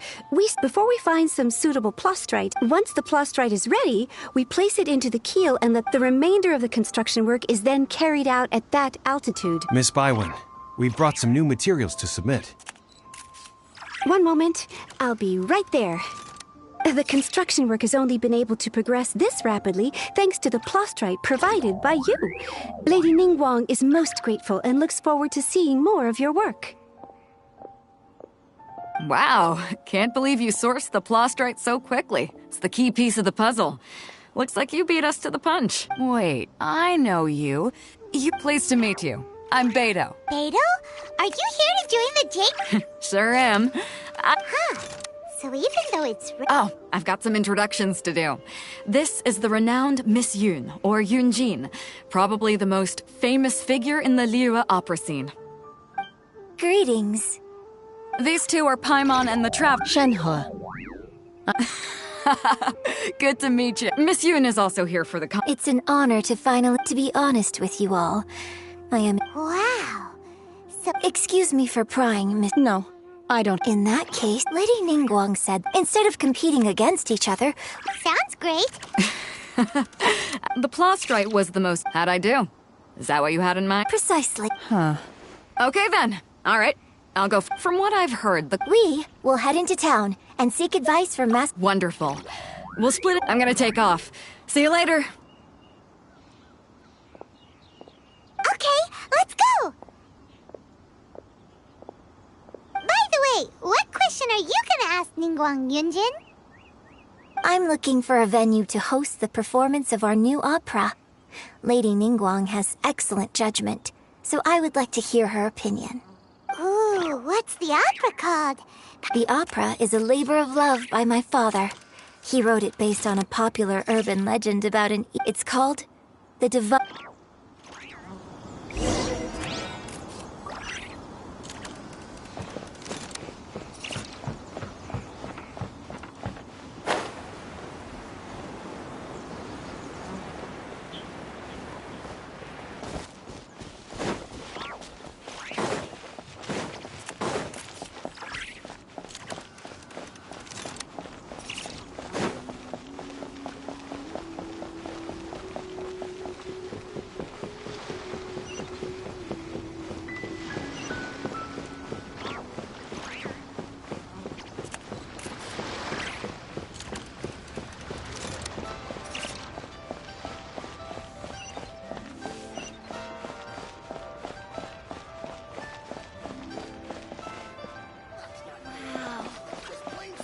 before we find some suitable plustrite, once the plustrite is ready, we place it into the keel and the remainder of the construction work is then carried out at that altitude. Miss Bywin, we've brought some new materials to submit. One moment, I'll be right there. The construction work has only been able to progress this rapidly thanks to the plustrite provided by you. Lady Ningguang is most grateful and looks forward to seeing more of your work. Wow, can't believe you sourced the plustrite so quickly. It's the key piece of the puzzle. Looks like you beat us to the punch. Wait, I know you. Pleased to meet you. I'm Beto. Beto? Are you here to join the Jade? Sure am. So even though it's... Oh, I've got some introductions to do. This is the renowned Miss Yun, or Yunjin, probably the most famous figure in the Liyue opera scene. Greetings. These two are Paimon and the Shenhe. Good to meet you. Miss Yoon is also here for the It's an honor to be honest with you all. I am... Wow. So, excuse me for prying, Miss... No, I don't. In that case, Lady Ningguang said, instead of competing against each other... Sounds great. The Plostrite was the most... How'd I do? Is that what you had in mind? Precisely. Huh. Okay then. All right. I'll go. From what I've heard, We will head into town and seek advice from Wonderful. We'll split it. I'm gonna take off. See you later. Okay, let's go. By the way, what question are you gonna ask Ningguang, Yunjin? I'm looking for a venue to host the performance of our new opera. Lady Ningguang has excellent judgment, so I would like to hear her opinion. Ooh, what's the opera called? The opera is a labor of love by my father. He wrote it based on a popular urban legend about It's called The Divine...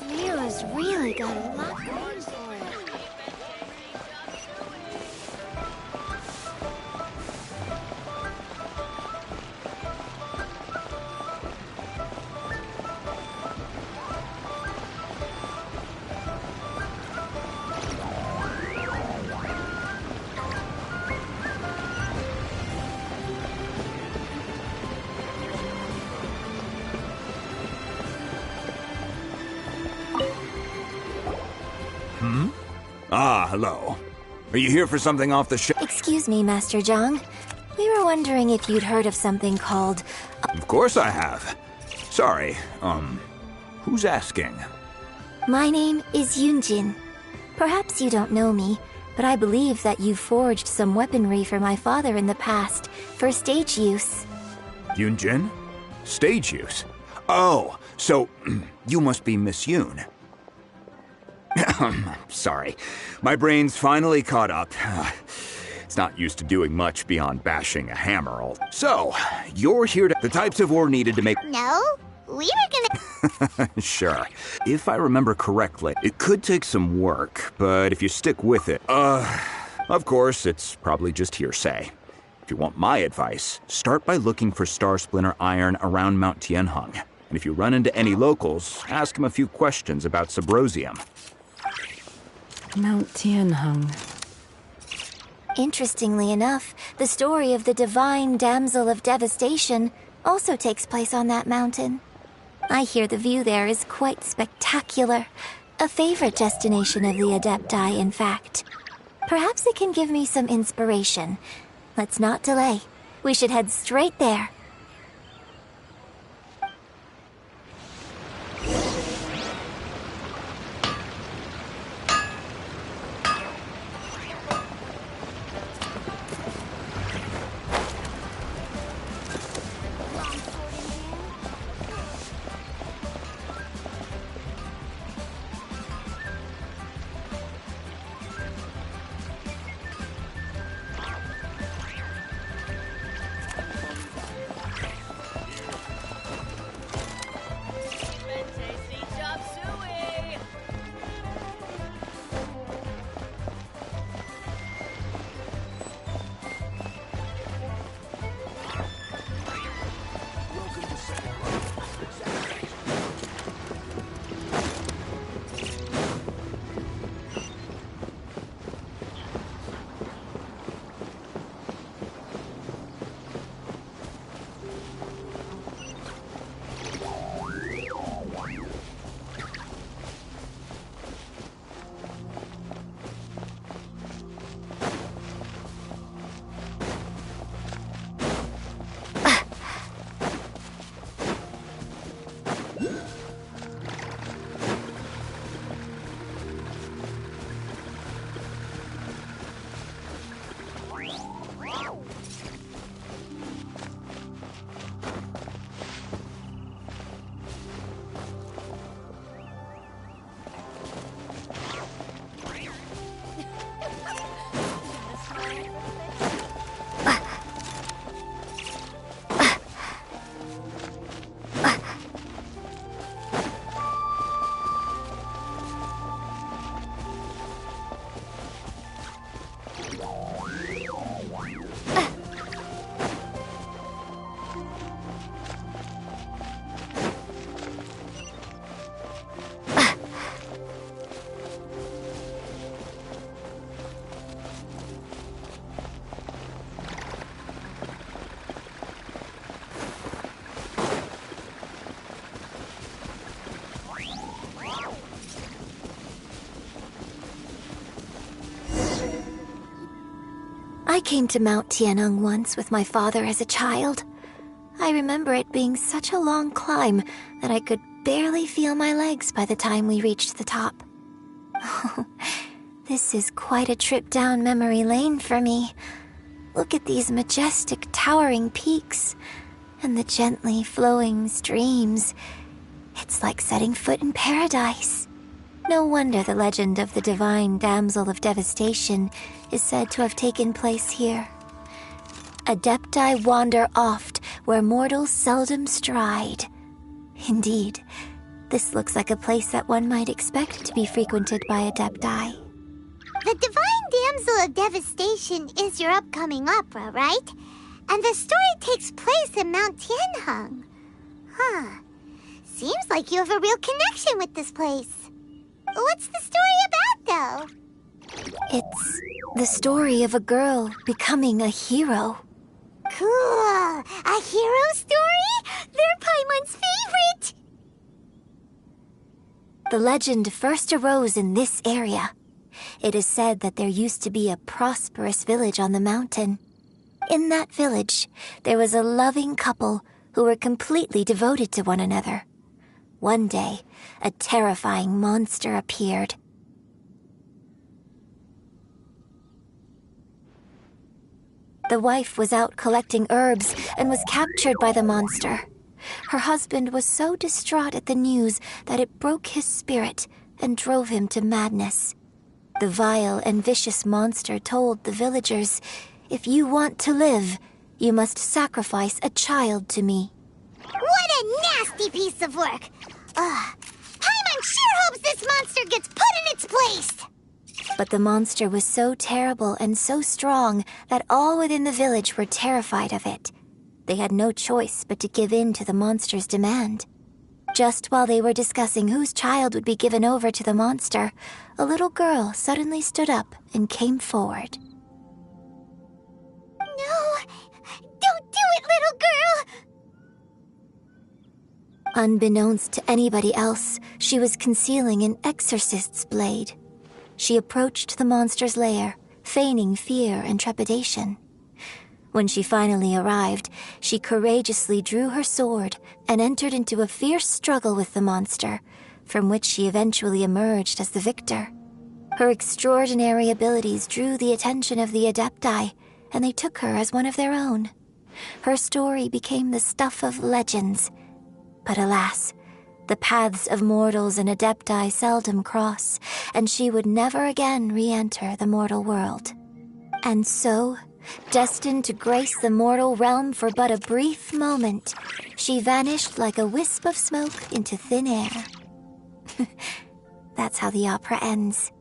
Miro's really got a lot going for it. Ah, hello. Are you here for something off the shelf? Excuse me, Master Zhang. We were wondering if you'd heard of something called... Of course I have. Sorry, who's asking? My name is Yunjin. Perhaps you don't know me, but I believe that you forged some weaponry for my father in the past, for stage use. Yunjin? Stage use? Oh, so you must be Miss Yoon. Sorry. My brain's finally caught up. It's not used to doing much beyond bashing a hammer. So, you're here to... The types of ore needed to make... No, we were gonna... Sure. If I remember correctly, it could take some work, but if you stick with it... Of course, it's probably just hearsay. If you want my advice, start by looking for Star Splinter iron around Mount Tianheng. And if you run into any locals, ask them a few questions about Subrosium. Mount Tianheng. Interestingly enough, the story of the divine damsel of devastation also takes place on that mountain. I hear the view there is quite spectacular. A favorite destination of the Adepti, in fact. Perhaps it can give me some inspiration. Let's not delay. We should head straight there. I came to Mount Tianeng once with my father as a child. I remember it being such a long climb that I could barely feel my legs by the time we reached the top. Oh, this is quite a trip down memory lane for me. Look at these majestic, towering peaks and the gently flowing streams. It's like setting foot in paradise. No wonder the legend of the divine damsel of devastation is said to have taken place here. Adepti wander oft where mortals seldom stride. Indeed, this looks like a place that one might expect to be frequented by Adepti. The Divine Damsel of Devastation is your upcoming opera, right? And the story takes place in Mount Tianheng. Huh. Seems like you have a real connection with this place. What's the story about, though? It's the story of a girl becoming a hero. Cool. A hero story? They're Paimon's favorite! The legend first arose in this area. It is said that there used to be a prosperous village on the mountain. In that village, there was a loving couple who were completely devoted to one another. One day, a terrifying monster appeared. The wife was out collecting herbs and was captured by the monster. Her husband was so distraught at the news that it broke his spirit and drove him to madness. The vile and vicious monster told the villagers, "If you want to live, you must sacrifice a child to me." What a nasty piece of work! Paimon sure hopes this monster gets put in its place! But the monster was so terrible and so strong that all within the village were terrified of it. They had no choice but to give in to the monster's demand. Just while they were discussing whose child would be given over to the monster, a little girl suddenly stood up and came forward. No! Don't do it, little girl! Unbeknownst to anybody else, she was concealing an exorcist's blade. She approached the monster's lair, feigning fear and trepidation. When she finally arrived, she courageously drew her sword and entered into a fierce struggle with the monster, from which she eventually emerged as the victor. Her extraordinary abilities drew the attention of the Adepti, and they took her as one of their own. Her story became the stuff of legends. But alas, the paths of mortals and Adepti seldom cross, and she would never again re-enter the mortal world. And so, destined to grace the mortal realm for but a brief moment, she vanished like a wisp of smoke into thin air. That's how the opera ends.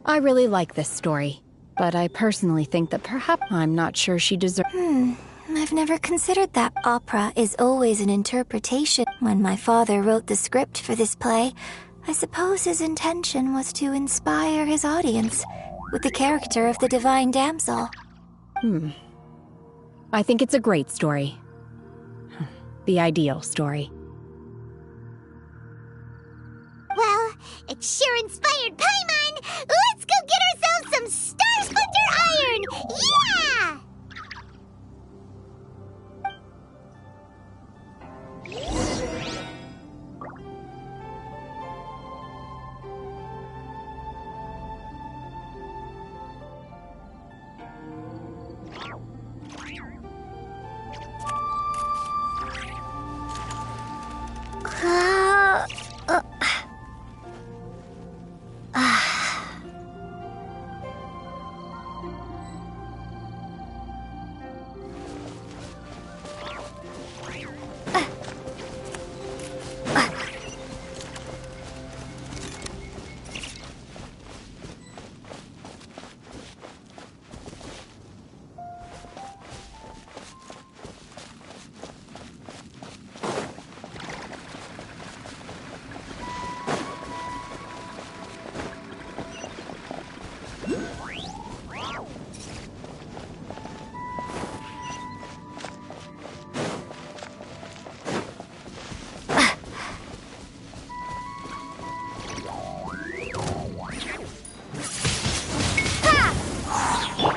I really like this story, but I personally think that perhaps I'm not sure she deserves. I've never considered that. Opera is always an interpretation. When my father wrote the script for this play, I suppose his intention was to inspire his audience with the character of the divine damsel. I think it's a great story. The ideal story. Well, it sure inspired Paimon! Let's go get ourselves some Star Splinter Iron! Yeah!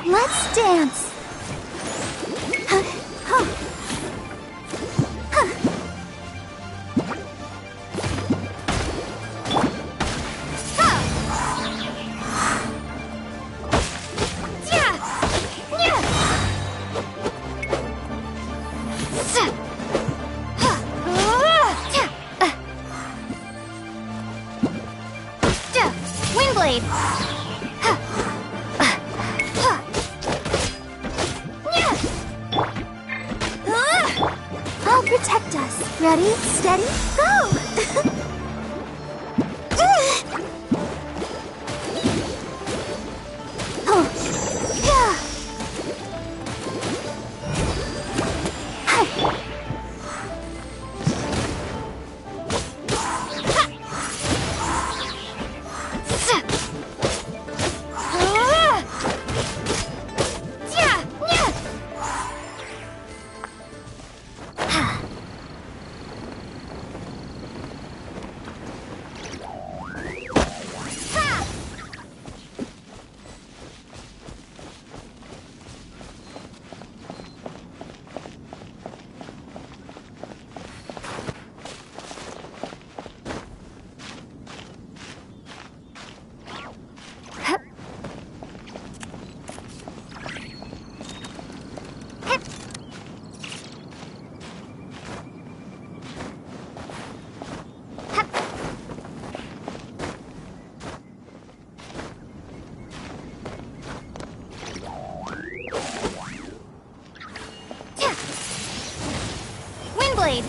Let's dance. Windblade. I'll protect us. Ready, steady, go! Windblade.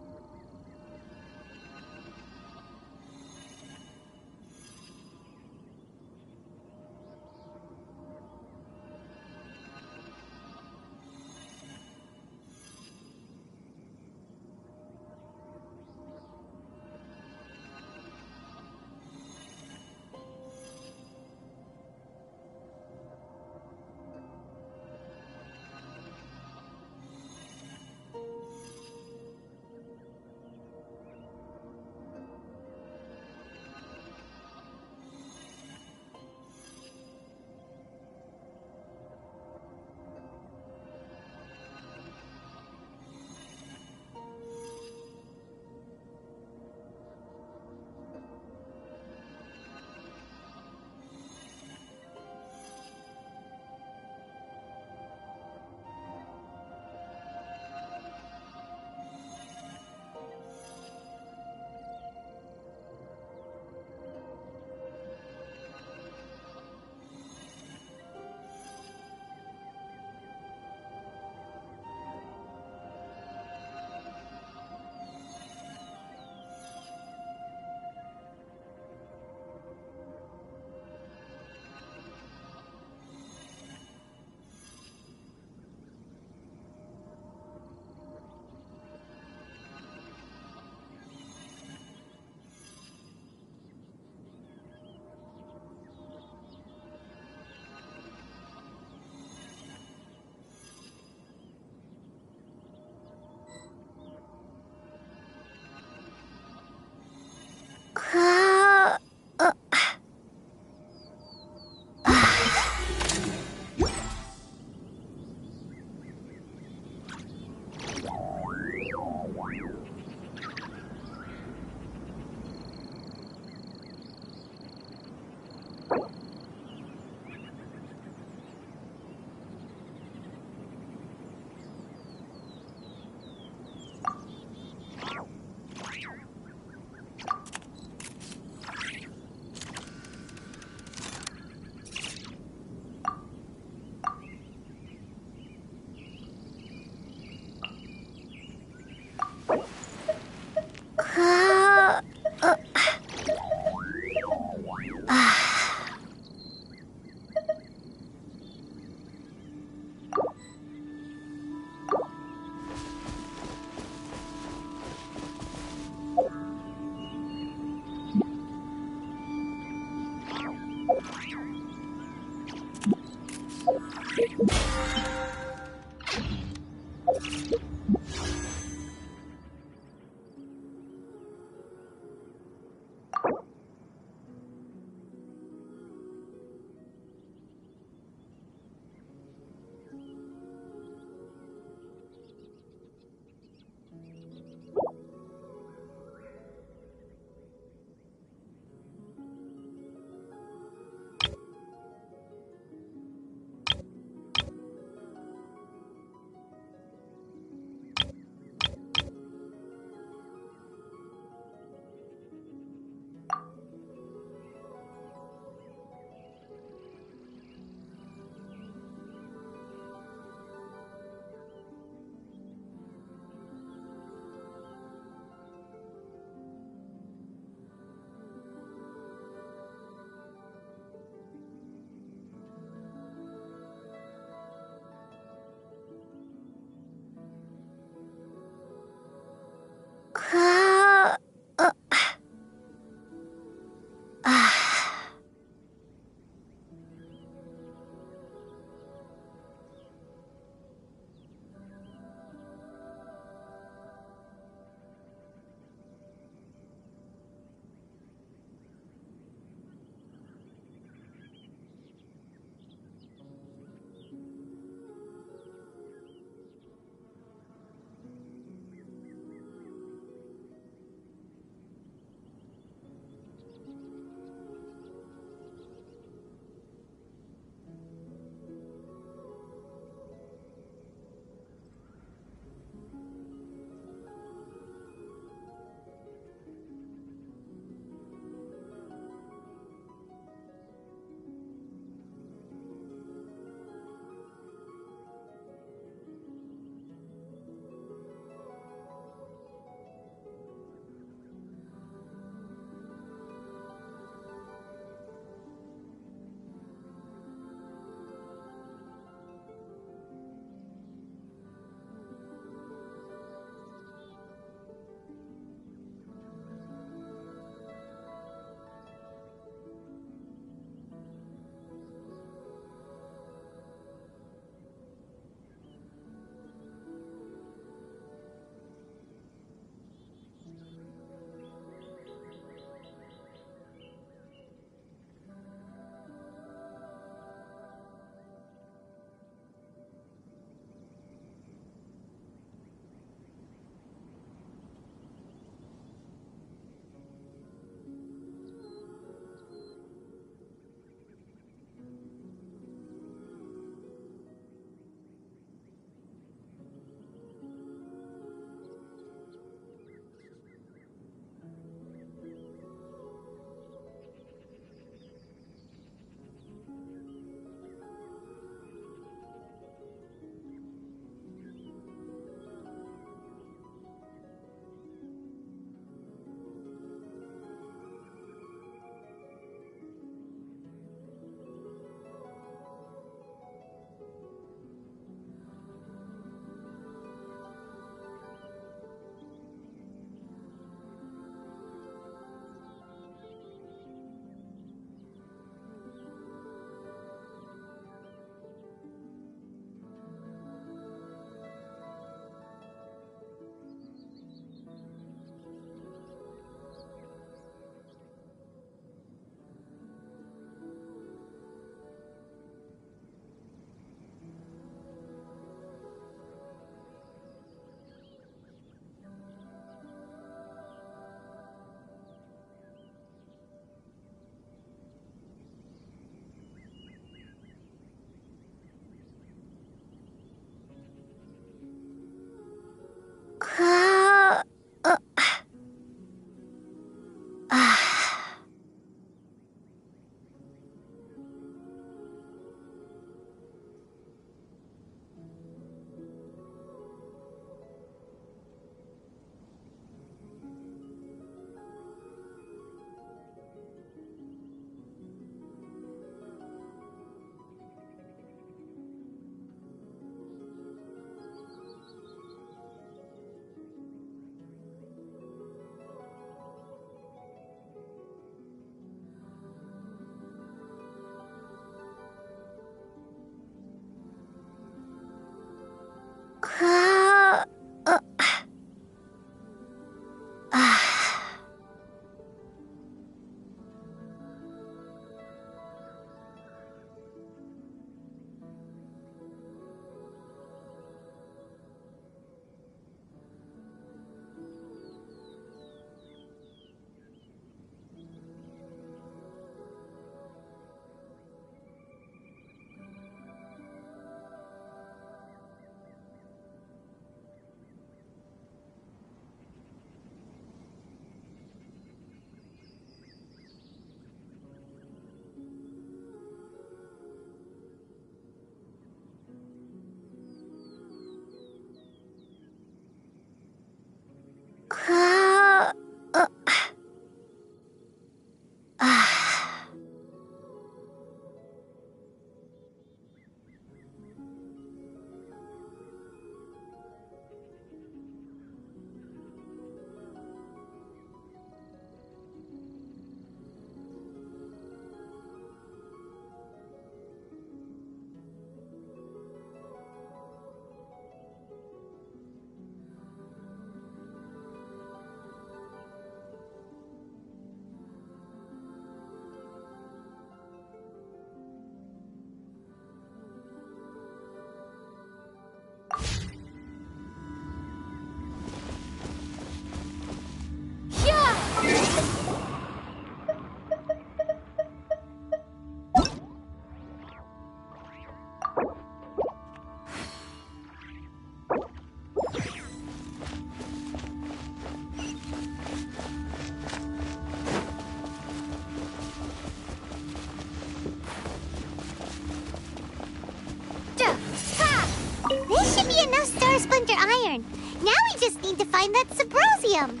This should be enough Star Splinter Iron. Now we just need to find that Subrosium.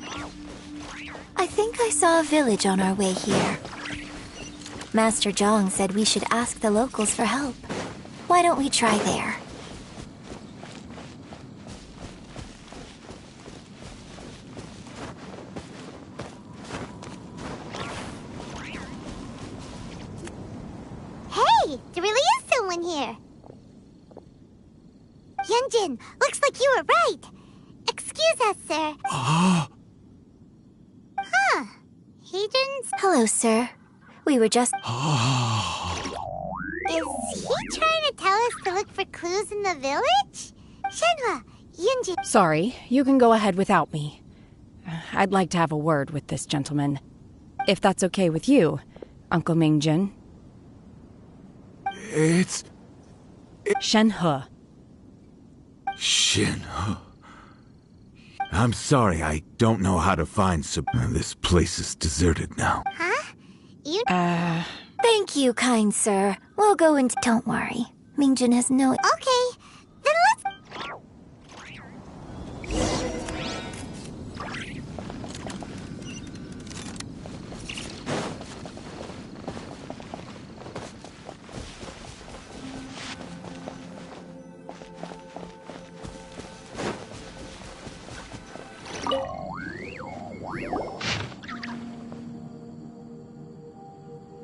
I think I saw a village on our way here. Master Zhang said we should ask the locals for help. Why don't we try there? Hey, there really is someone here. Yunjin, looks like you were right. Excuse us, sir. Huh. He didn't... Hello, sir. We were just... Is he trying to tell us to look for clues in the village? Shenhua, Yunjin... Sorry, you can go ahead without me. I'd like to have a word with this gentleman. If that's okay with you, Uncle Mingjin. It's... Shenhe. Shenhe. I'm sorry, I don't know how to find this place is deserted now. Huh? You... Thank you, kind sir. We'll go and... Don't worry. Mingjin has no... Okay, then let's...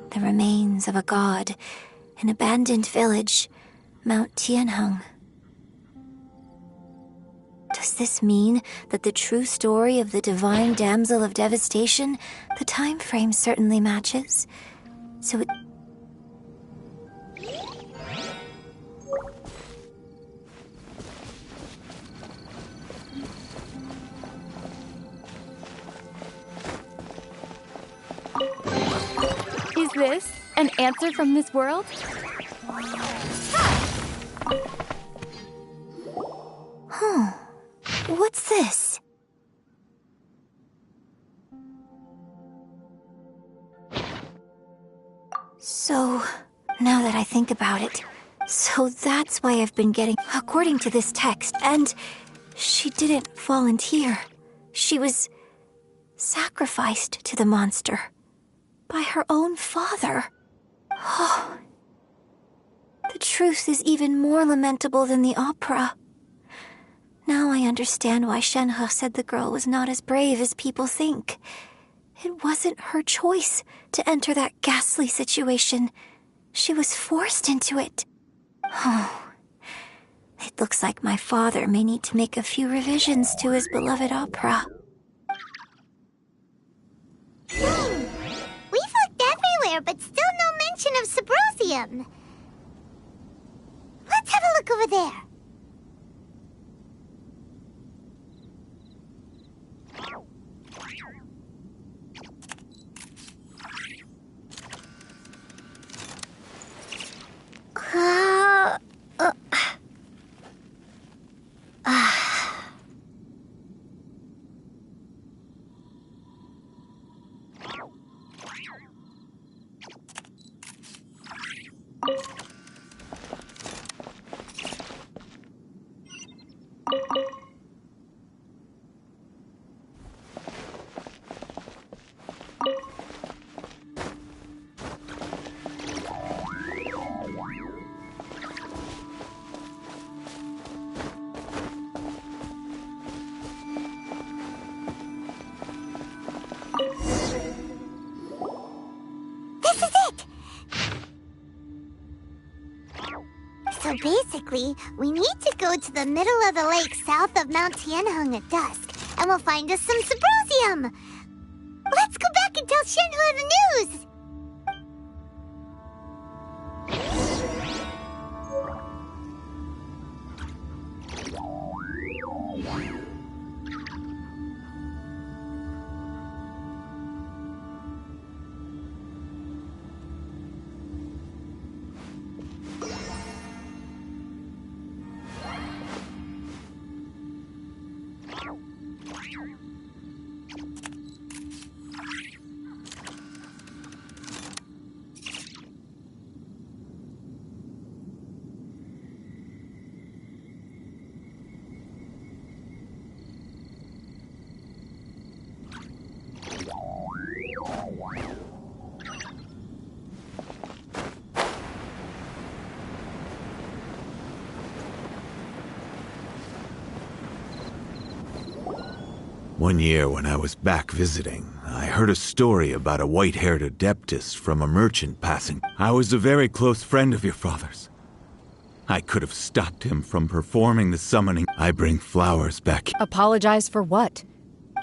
The remains of a god, an abandoned village, Mount Tianheng. Does this mean that the true story of the divine damsel of devastation, the time frame certainly matches? So it... Is this an answer from this world? What's this? So, now that I think about it, so that's why I've been getting, according to this text, and she didn't volunteer. She was sacrificed to the monster by her own father. Oh, the truth is even more lamentable than the opera. Now I understand why Shenhe said the girl was not as brave as people think. It wasn't her choice to enter that ghastly situation. She was forced into it. Oh, it looks like my father may need to make a few revisions to his beloved opera. We've looked everywhere, but still no mention of Sabrosium. Let's have a look over there. So basically, we need to go to the middle of the lake south of Mount Tianheng at dusk, and we'll find us some Sabrosium! Let's go back and tell Shenhe the news! One year when I was back visiting, I heard a story about a white-haired adeptus from a merchant passing. I was a very close friend of your father's. I could have stopped him from performing the summoning. I bring flowers back. Apologize for what?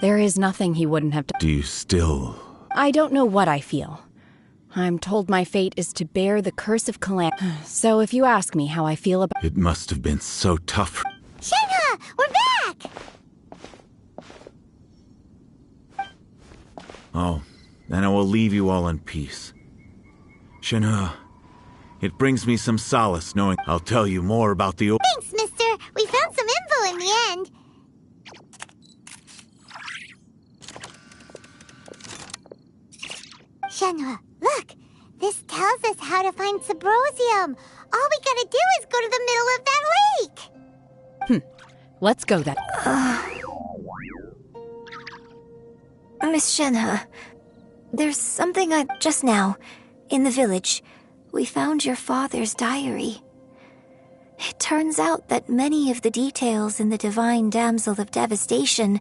There is nothing he wouldn't have done. Do you still... I don't know what I feel. I'm told my fate is to bear the curse of calamity. So if you ask me how I feel about... It must have been so tough. Shenhe! We're back! Oh, then I will leave you all in peace. Shenhe, it brings me some solace knowing I'll tell you more about the... Thanks, mister! We found some info in the end. Shenhe, look! This tells us how to find Sabrosium. All we gotta do is go to the middle of that lake! Let's go then. Miss Shenhe, there's something just now, in the village, we found your father's diary. It turns out that many of the details in the Divine Damsel of Devastation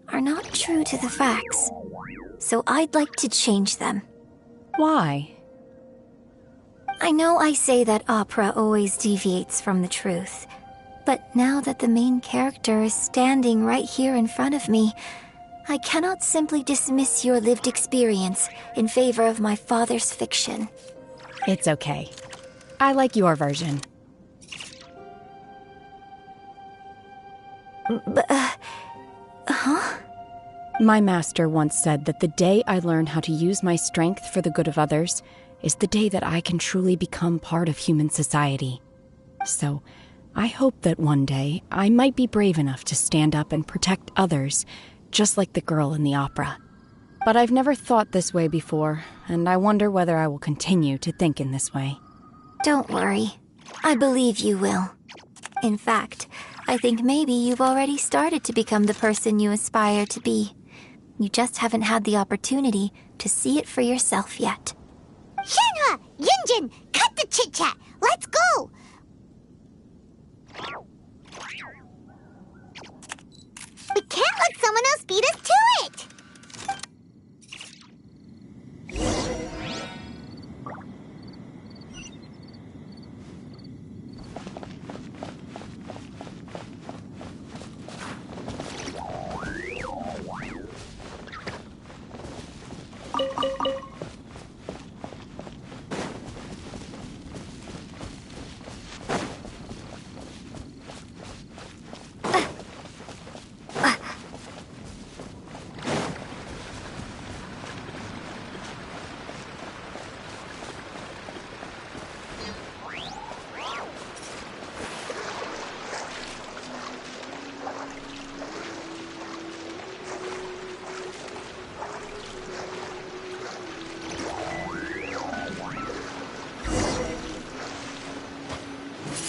are not true to the facts, so I'd like to change them. Why? I know I say that opera always deviates from the truth, but now that the main character is standing right here in front of me, I cannot simply dismiss your lived experience in favor of my father's fiction. It's okay. I like your version. Huh? My master once said that the day I learn how to use my strength for the good of others is the day that I can truly become part of human society. So, I hope that one day I might be brave enough to stand up and protect others, just like the girl in the opera. But I've never thought this way before, and I wonder whether I will continue to think in this way. Don't worry. I believe you will. In fact, I think maybe you've already started to become the person you aspire to be. You just haven't had the opportunity to see it for yourself yet. Shenhua! Yunjin! Cut the chit-chat! Let's go! We can't let someone else beat us to it!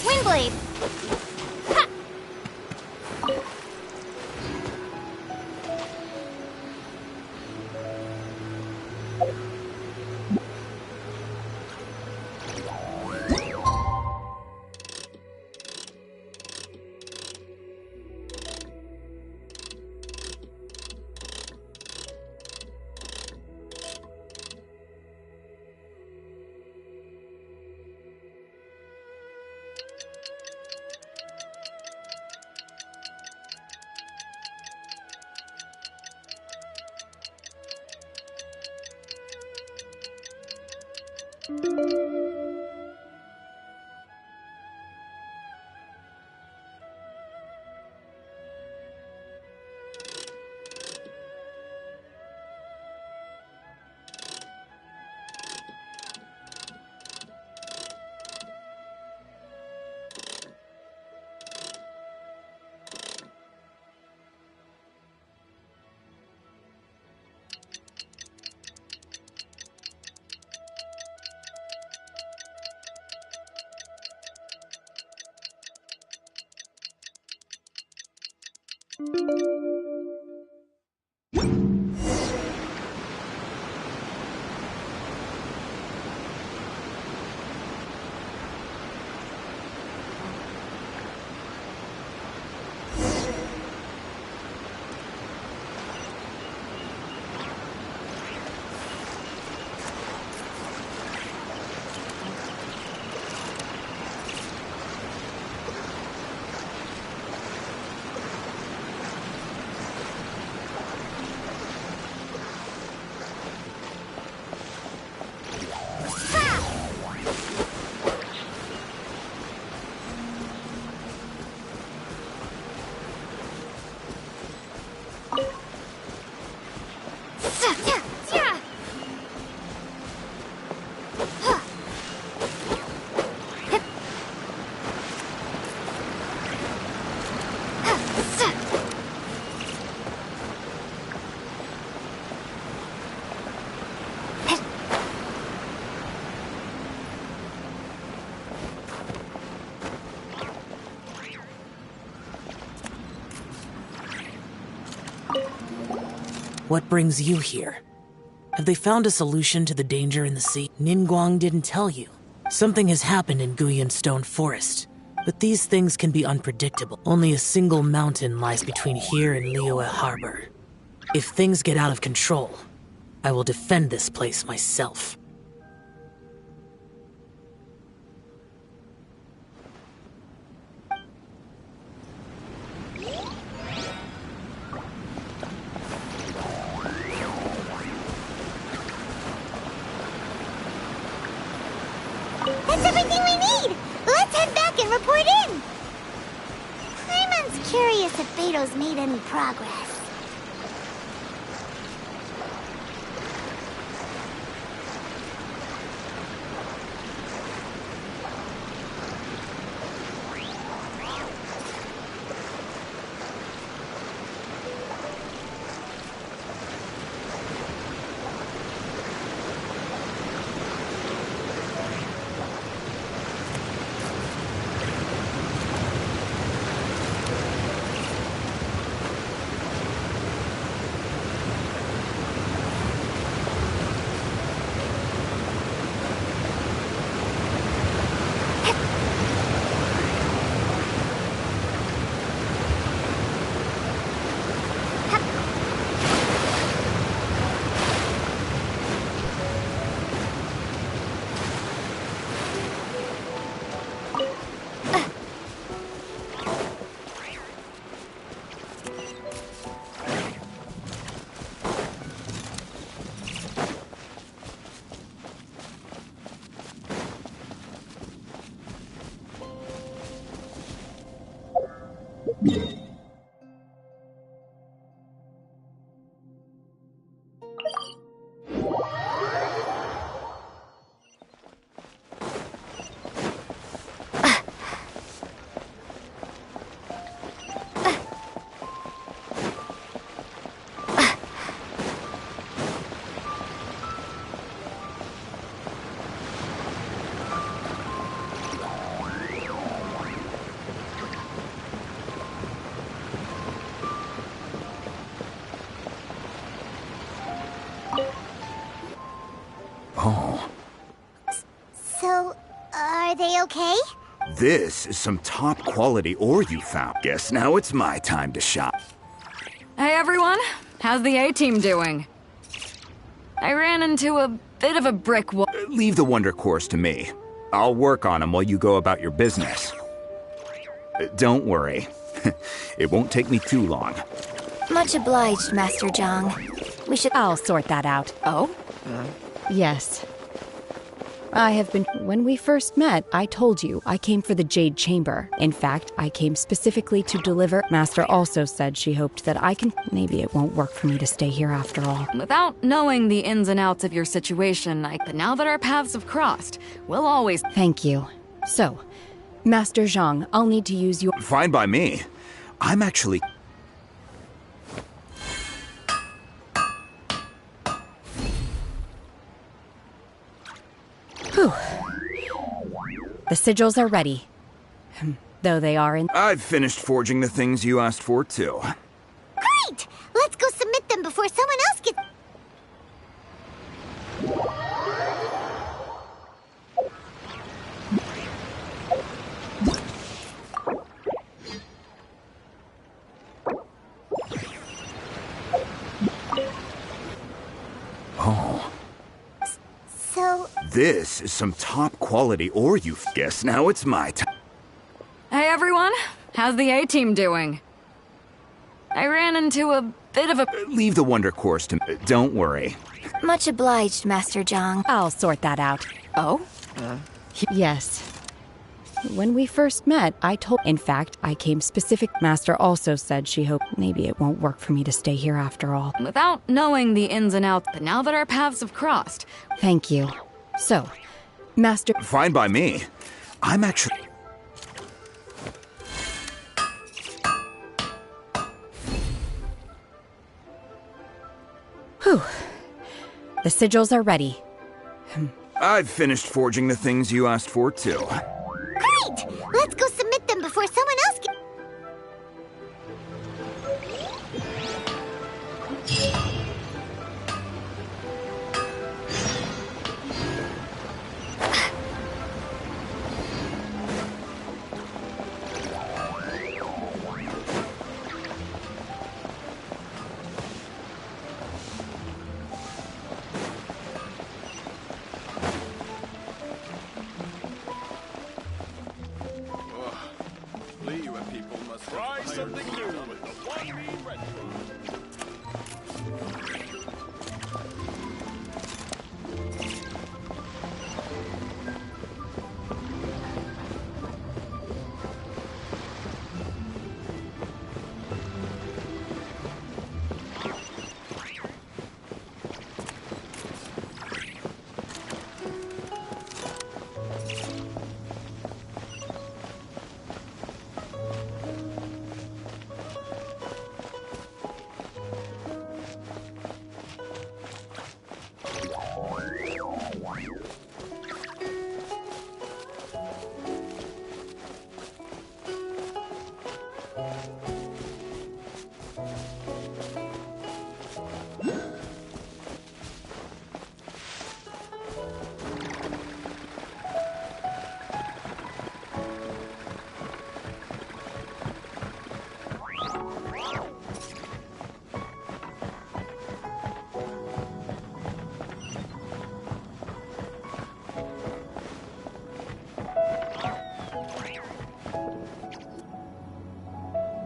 Windblade! Ha! What brings you here? Have they found a solution to the danger in the sea? Ningguang didn't tell you. Something has happened in Guyan Stone Forest, but these things can be unpredictable. Only a single mountain lies between here and Liyue Harbor. If things get out of control, I will defend this place myself. That's everything we need! Let's head back and report in! Paimon's curious if Beto's made any progress. Oh, So, are they okay? this is some top quality ore you found. Guess now it's my time to shop. Hey everyone, how's the A-team doing? I ran into a bit of a brick wall. Leave the wonder cores to me. I'll work on them while you go about your business. Don't worry. It won't take me too long. Much obliged, Master Zhang. We should... I'll sort that out. Oh? Yes. I have been... When we first met, I told you I came for the Jade Chamber. In fact, I came specifically to deliver. Master also said she hoped that I can... Maybe it won't work for me to stay here after all. Without knowing the ins and outs of your situation, but now that our paths have crossed, we'll always... Thank you. So, Master Zhang, I'll need to use your... Fine by me. I'm actually... Whew. The sigils are ready. Though they are in... I've finished forging the things you asked for, too. Great! Let's go submit them before someone else gets... Oh. So... This is some top quality ore you've... Guess now it's my time. Hey everyone, how's the A-team doing? I ran into a bit of a... Leave the wonder cores to me. Don't worry. Much obliged, Master Zhang. I'll sort that out. Oh? Yes. When we first met, I told... In fact, I came specific... Master also said she hoped maybe it won't work for me to stay here after all. Without knowing the ins and outs, but now that our paths have crossed... Thank you. So, Master... Fine by me. I'm actually... Whew. The sigils are ready. I've finished forging the things you asked for, too. Great! Let's go submit them before someone else gets... People must try something new with the One Bean Restaurant.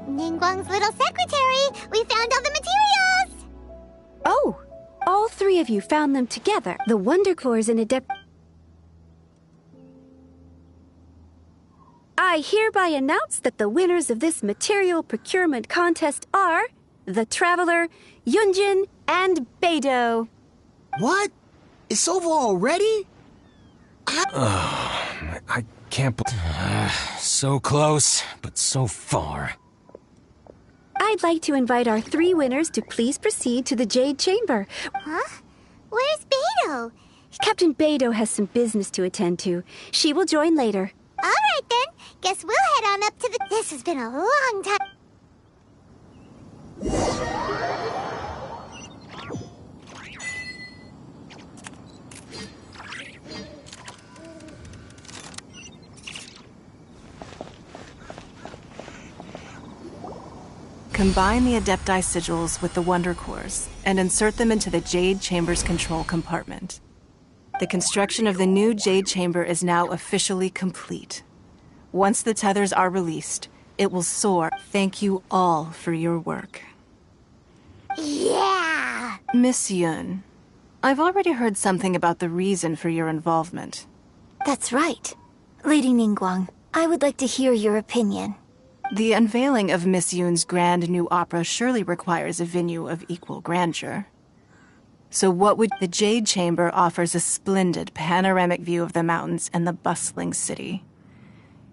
Ningguang's little secretary! We found all the materials! Oh, all three of you found them together. The Wonder Cores and Adept... I hereby announce that the winners of this material procurement contest are the Traveler, Yunjin, and Beidou. What? It's over already? I can't so close, but so far. I'd like to invite our 3 winners to please proceed to the Jade Chamber. Huh? Where's Beidou? Captain Beidou has some business to attend to. She will join later. All right, then. Guess we'll head on up to the... This has been a long time. Combine the Adepti sigils with the Wonder Cores and insert them into the Jade Chamber's control compartment. The construction of the new Jade Chamber is now officially complete. Once the tethers are released, it will soar. Thank you all for your work. Yeah! Miss Yun, I've already heard something about the reason for your involvement. That's right. Lady Ningguang, I would like to hear your opinion. The unveiling of Miss Yun's grand new opera surely requires a venue of equal grandeur. So what would... The Jade Chamber offers a splendid panoramic view of the mountains and the bustling city.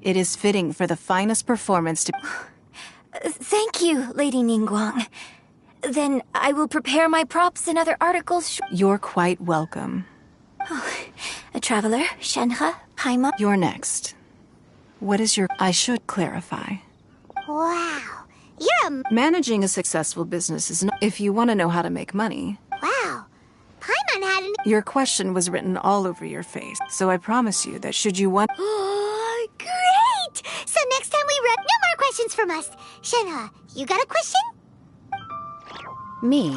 It is fitting for the finest performance to... Thank you, Lady Ningguang. Then I will prepare my props and other articles. You're quite welcome. A traveler, Shenhe, Paimon. You're next. What is your... I should clarify. Wow. You're a... Managing a successful business is not... If you want to know how to make money... Wow. Paimon had an... Your question was written all over your face, so I promise you that should you want... Oh, great! So next time we no more questions from us. Shenhe, you got a question? Me?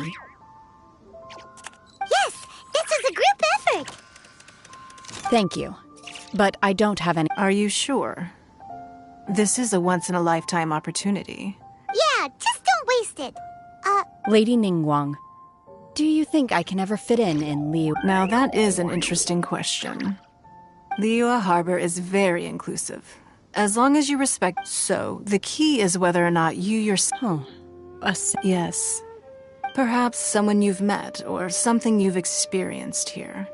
Yes, this is a group effort. Thank you. But I don't have any... Are you sure? This is a once-in-a-lifetime opportunity. Yeah, just don't waste it. Lady Ningguang, do you think I can ever fit in Liu? Now that is an interesting question. Liyue Harbor is very inclusive. As long as you respect... So, the key is whether or not you yourself... Yes. Perhaps someone you've met, or something you've experienced here.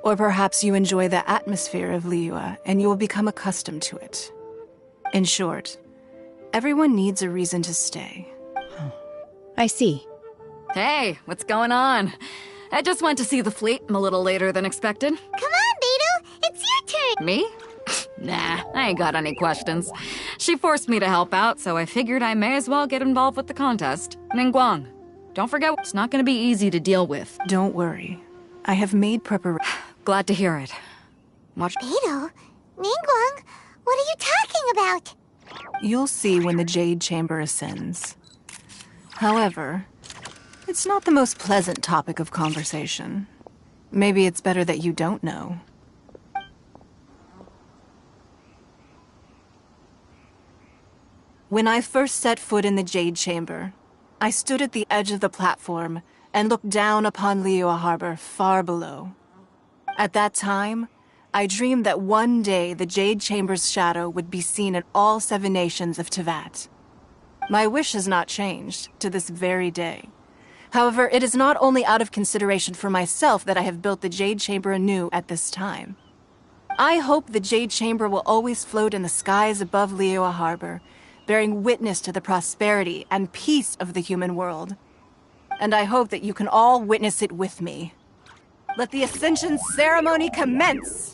Or perhaps you enjoy the atmosphere of Liyue, and you will become accustomed to it. In short, everyone needs a reason to stay. I see. Hey, what's going on? I just went to see the fleet. I'm a little later than expected. Come on, Beidou. It's your turn. Me? Nah, I ain't got any questions. She forced me to help out, so I figured I may as well get involved with the contest. Ningguang, don't forget, it's not going to be easy to deal with. Don't worry. I have made preparation. Glad to hear it. Watch. Beidou? Ningguang? What are you talking about? You'll see when the Jade Chamber ascends. However, it's not the most pleasant topic of conversation. Maybe it's better that you don't know. When I first set foot in the Jade Chamber, I stood at the edge of the platform and looked down upon Liyue Harbor far below. At that time, I dreamed that one day the Jade Chamber's shadow would be seen in all 7 nations of Teyvat. My wish has not changed to this very day. However, it is not only out of consideration for myself that I have built the Jade Chamber anew at this time. I hope the Jade Chamber will always float in the skies above Liyue Harbor, bearing witness to the prosperity and peace of the human world. And I hope that you can all witness it with me. Let the Ascension ceremony commence!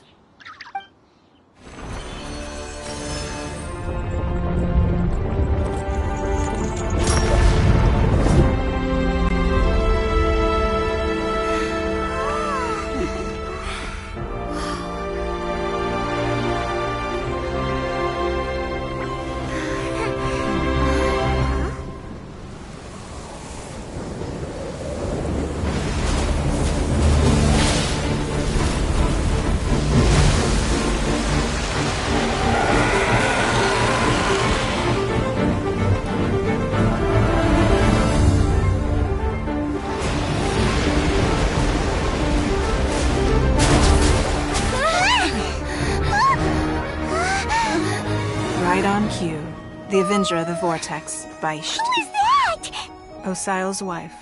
Messenger of the Vortex, Beisht. Who is that? Osial's wife.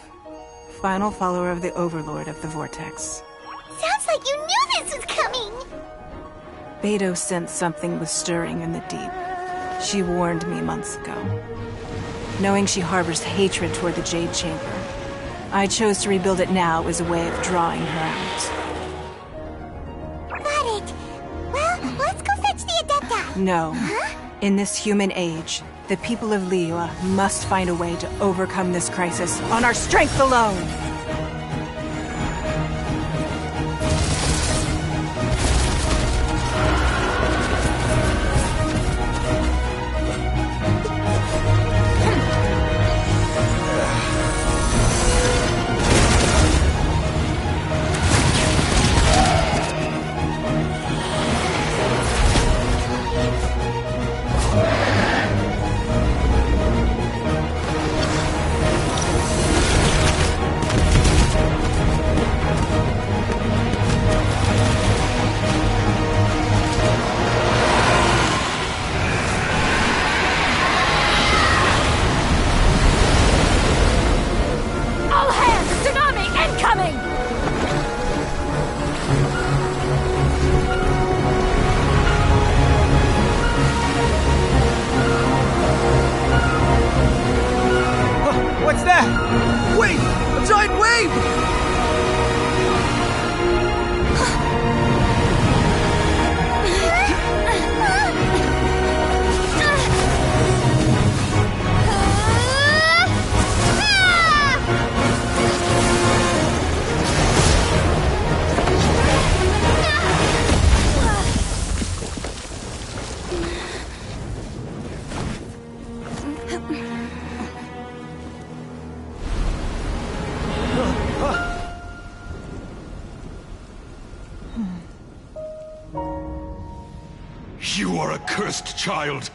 Final follower of the Overlord of the Vortex. Sounds like you knew this was coming! Beidou sensed something was stirring in the deep. She warned me months ago. Knowing she harbors hatred toward the Jade Chamber, I chose to rebuild it now as a way of drawing her out. Got it. Well, let's go fetch the Adepta. No. Huh? In this human age, the people of Liyue must find a way to overcome this crisis on our strength alone! What's that? Wait! A giant wave! You are a cursed child.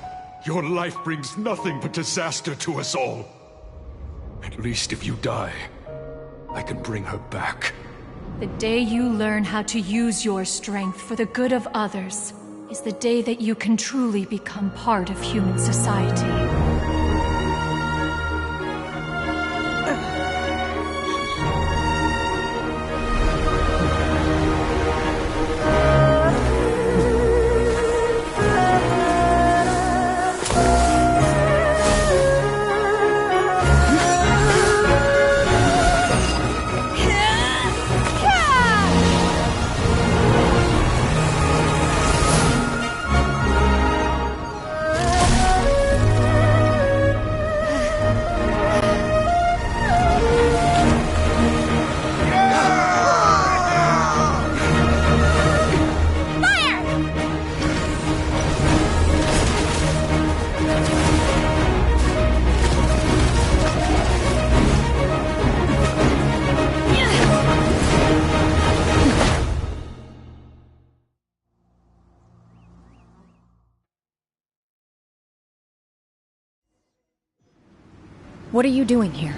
Your life brings nothing but disaster to us all. At least if you die, I can bring her back. The day you learn how to use your strength for the good of others is the day that you can truly become part of human society. What are you doing here?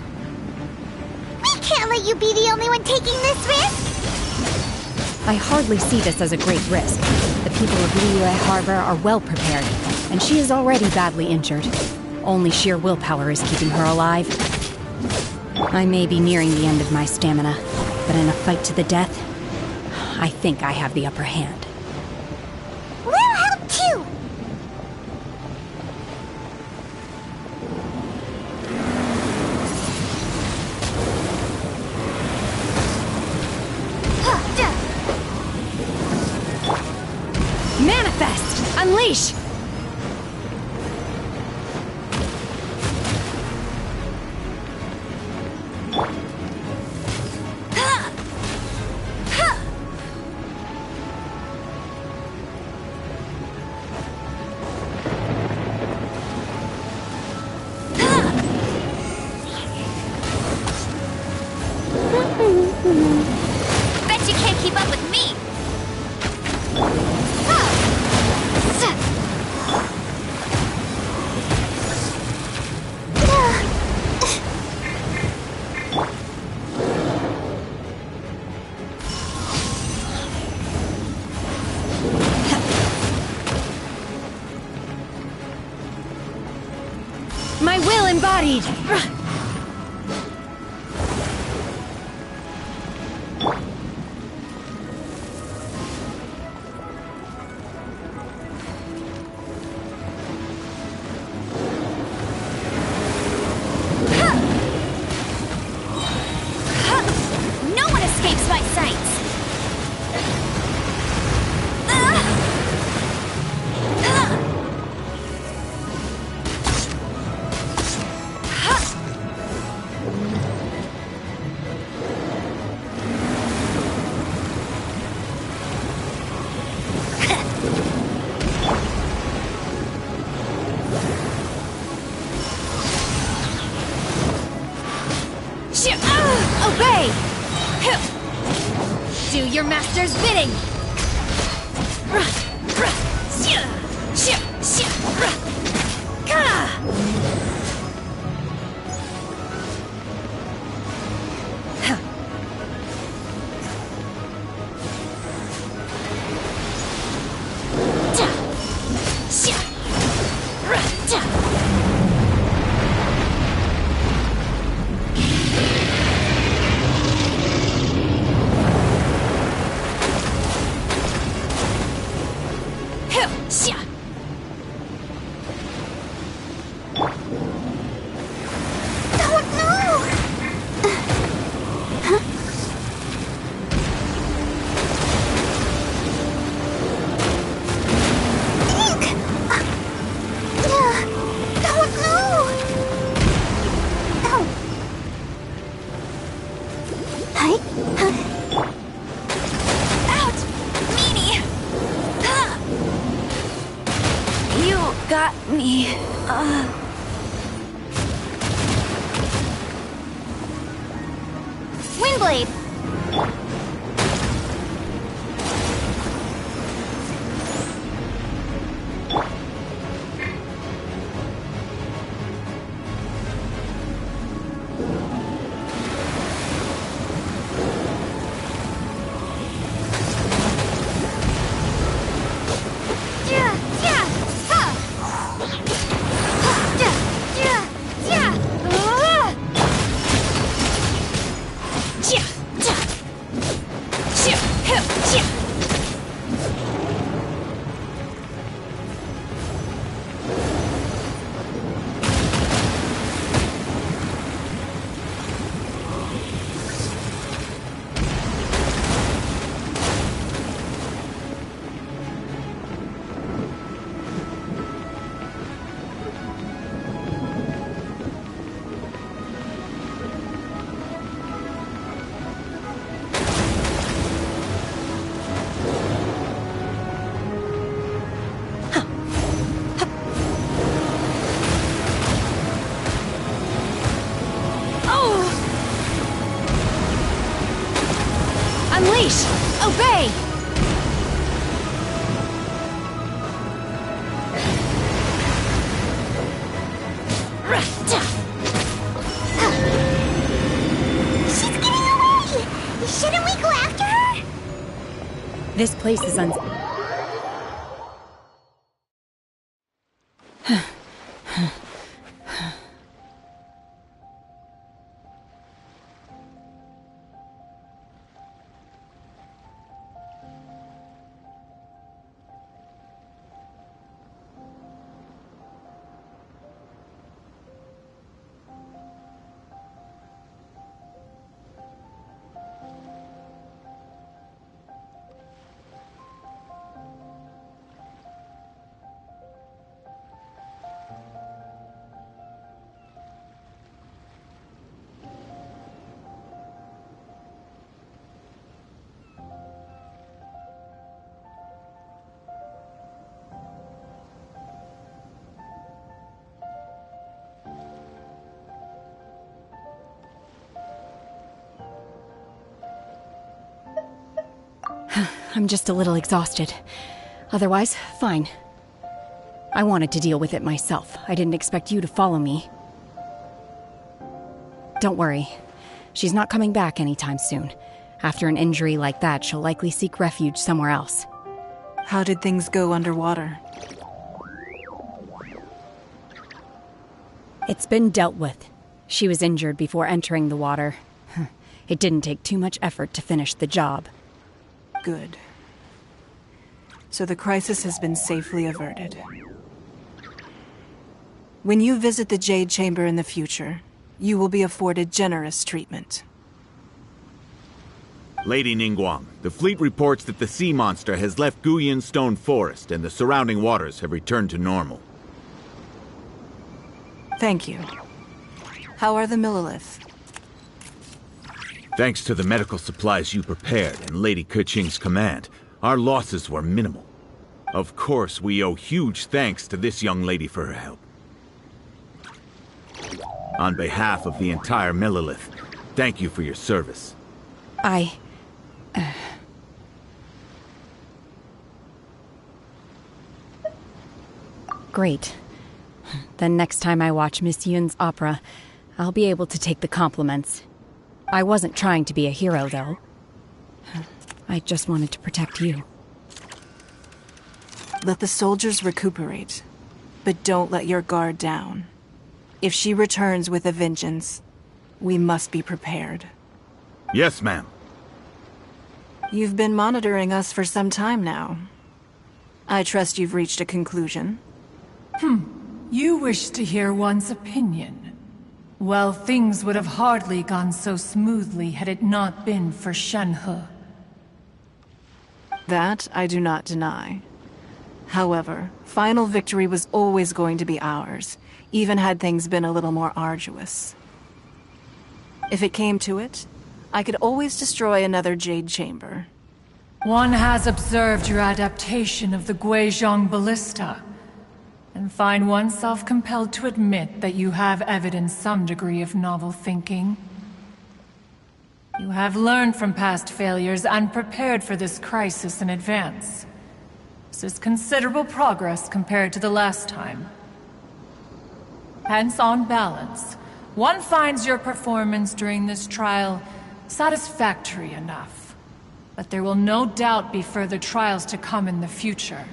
We can't let you be the only one taking this risk! I hardly see this as a great risk. The people of Liyue Harbor are well prepared, and she is already badly injured. Only sheer willpower is keeping her alive. I may be nearing the end of my stamina, but in a fight to the death, I think I have the upper hand. We'll help too! Manifest! Unleash! Bet you can't keep up with me! Speed! No one escapes my sights! Obey! Do your master's bidding! Got me. Windblade! Unleash! Obey! She's getting away! Shouldn't we go after her? This place is I'm just a little exhausted. Otherwise, fine. I wanted to deal with it myself. I didn't expect you to follow me. Don't worry. She's not coming back anytime soon. After an injury like that, she'll likely seek refuge somewhere else. How did things go underwater? It's been dealt with. She was injured before entering the water. It didn't take too much effort to finish the job. Good. So the crisis has been safely averted. When you visit the Jade Chamber in the future, you will be afforded generous treatment. Lady Ningguang, the fleet reports that the sea monster has left Guyun Stone Forest and the surrounding waters have returned to normal. Thank you. How are the Millilith? Thanks to the medical supplies you prepared and Lady Keqing's command, our losses were minimal. Of course, we owe huge thanks to this young lady for her help. On behalf of the entire Millilith, thank you for your service. Great. Then next time I watch Miss Yun's opera, I'll be able to take the compliments. I wasn't trying to be a hero, though. I just wanted to protect you. Let the soldiers recuperate, but don't let your guard down. If she returns with a vengeance, we must be prepared. Yes, ma'am. You've been monitoring us for some time now. I trust you've reached a conclusion. You wish to hear one's opinion. Well, things would have hardly gone so smoothly had it not been for Shenhe. That I do not deny. However, final victory was always going to be ours, even had things been a little more arduous. If it came to it, I could always destroy another Jade Chamber. One has observed your adaptation of the Guizhong Ballista, and find oneself compelled to admit that you have evidenced some degree of novel thinking. You have learned from past failures and prepared for this crisis in advance. This is considerable progress compared to the last time. Hence, on balance, one finds your performance during this trial satisfactory enough. But there will no doubt be further trials to come in the future.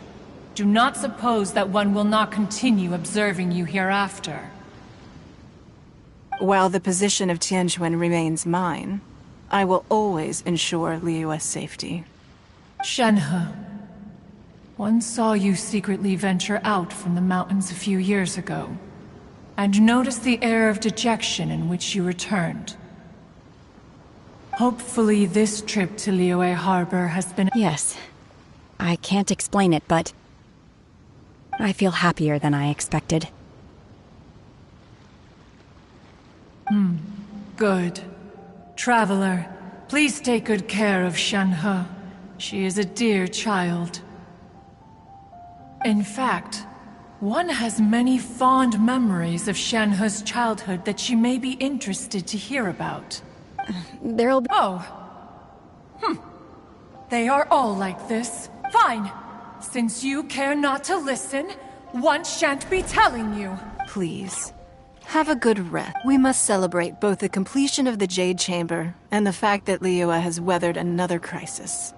Do not suppose that one will not continue observing you hereafter. While the position of Tianquan remains mine, I will always ensure Liyue's safety. Shenhe, one saw you secretly venture out from the mountains a few years ago, and noticed the air of dejection in which you returned. Hopefully this trip to Liyue Harbor has been— Yes. I can't explain it, but I feel happier than I expected. Good. Traveler, please take good care of Shenhe. She is a dear child. In fact, one has many fond memories of Shenhe's childhood that she may be interested to hear about. There'll be— They are all like this. Fine. Since you care not to listen, one shan't be telling you. Please, have a good rest. We must celebrate both the completion of the Jade Chamber and the fact that Liyue has weathered another crisis.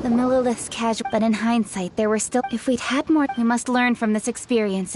The Millilith's casual, but in hindsight, there were still— If we'd had more, we must learn from this experience.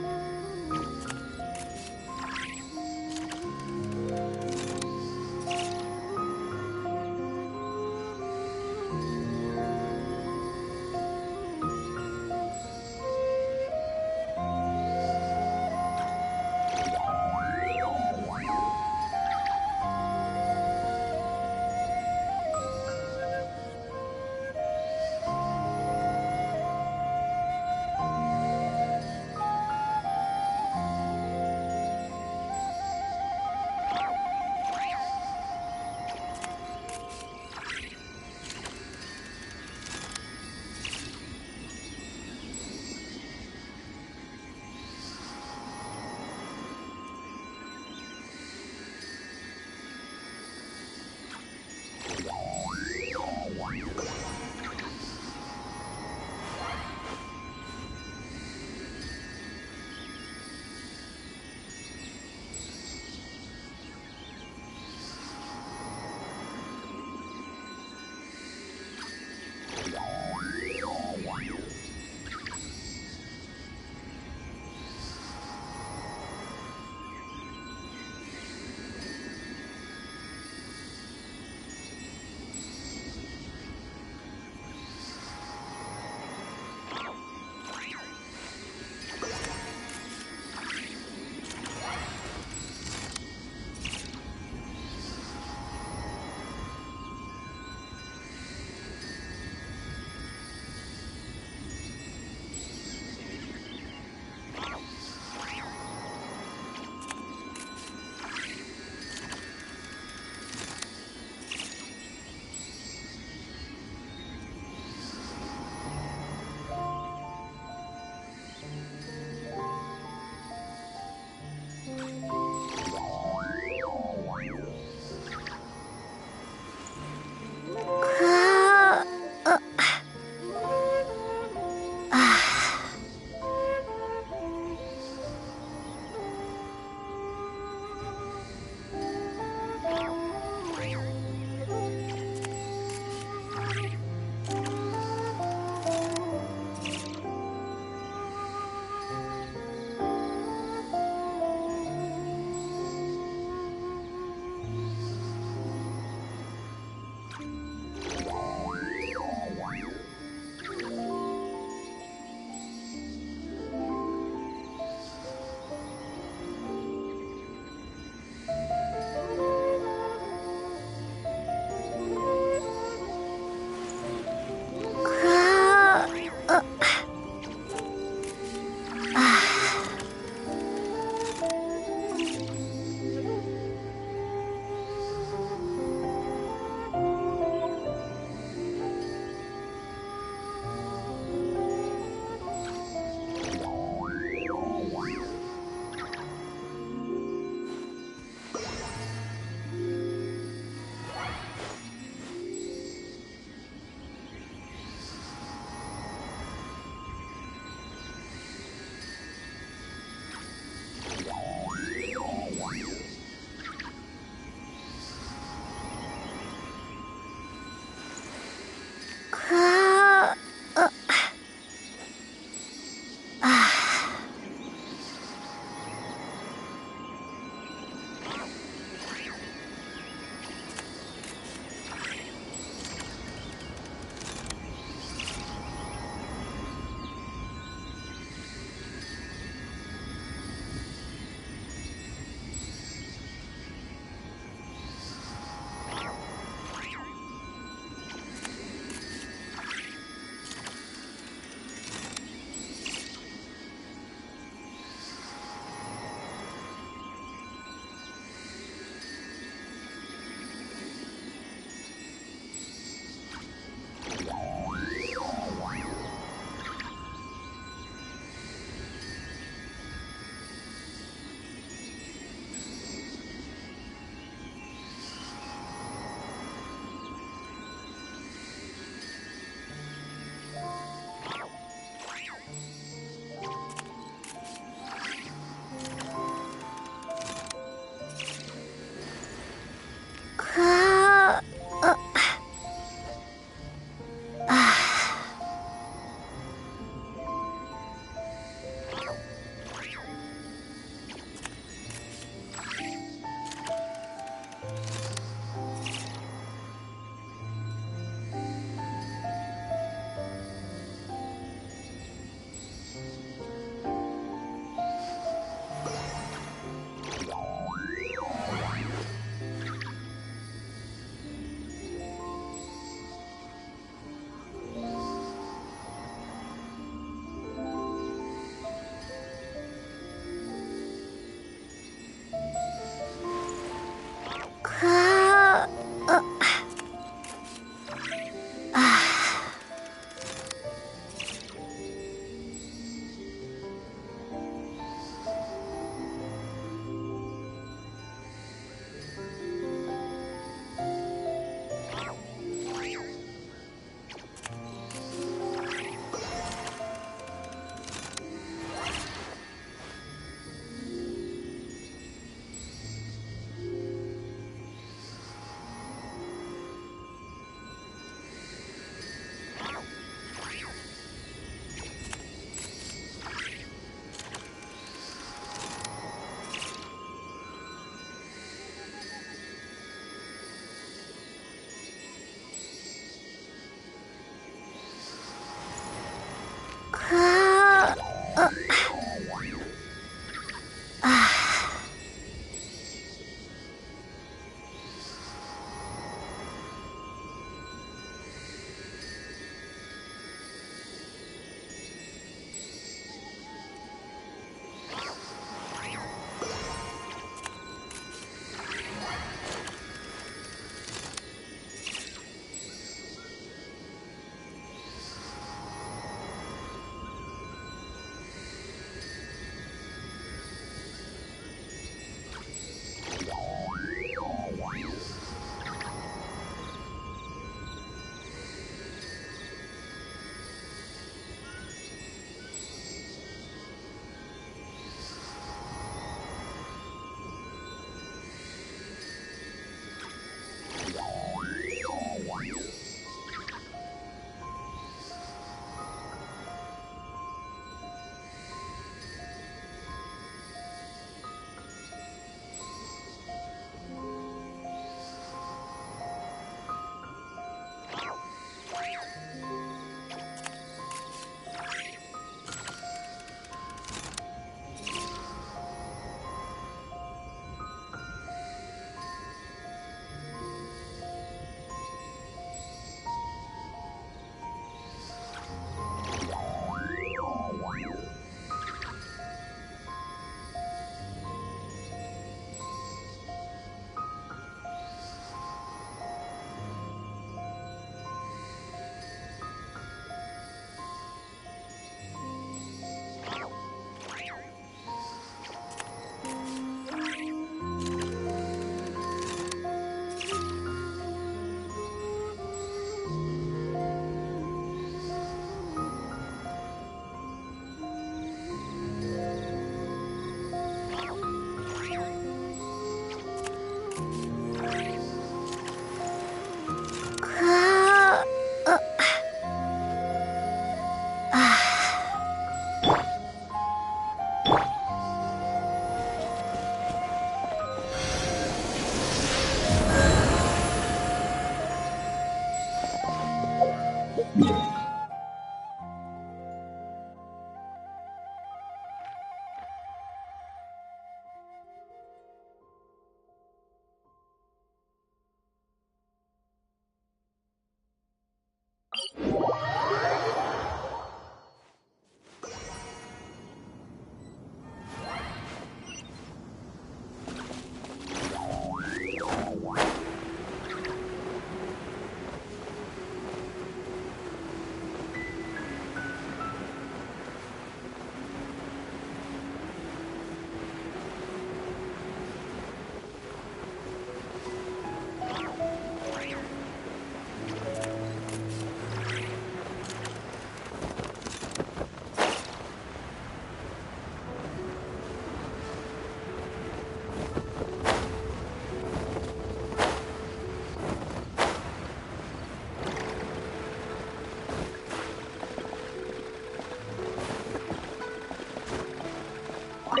Wow!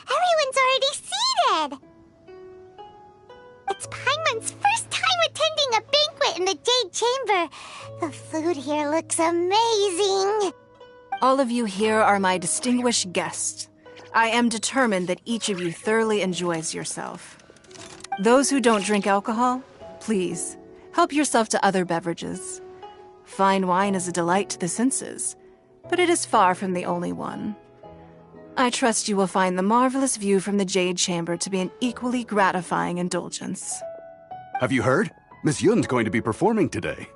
Everyone's already seated! It's Paimon's first time attending a banquet in the Jade Chamber. The food here looks amazing. All of you here are my distinguished guests. I am determined that each of you thoroughly enjoys yourself. Those who don't drink alcohol, please, help yourself to other beverages. Fine wine is a delight to the senses, but it is far from the only one. I trust you will find the marvelous view from the Jade Chamber to be an equally gratifying indulgence. Have you heard? Miss Yun's going to be performing today.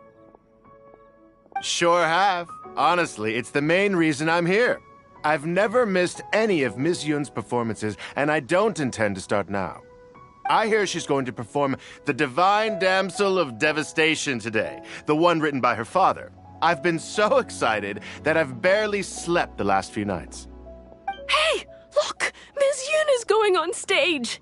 Sure have. Honestly, it's the main reason I'm here. I've never missed any of Miss Yun's performances, and I don't intend to start now. I hear she's going to perform The Divine Damsel of Devastation today, the one written by her father. I've been so excited that I've barely slept the last few nights. Hey, look! Miss Yun is going on stage!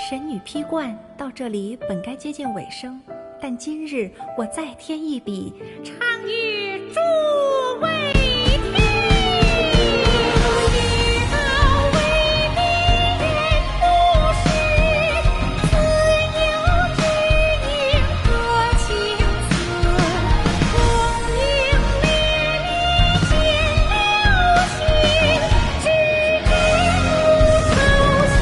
神女劈冠到这里本该接近尾声，但今日我再添一笔，唱与诸位听。知道为敌人不是，自有知音和情思。功名烈烈见了心，只知不操心。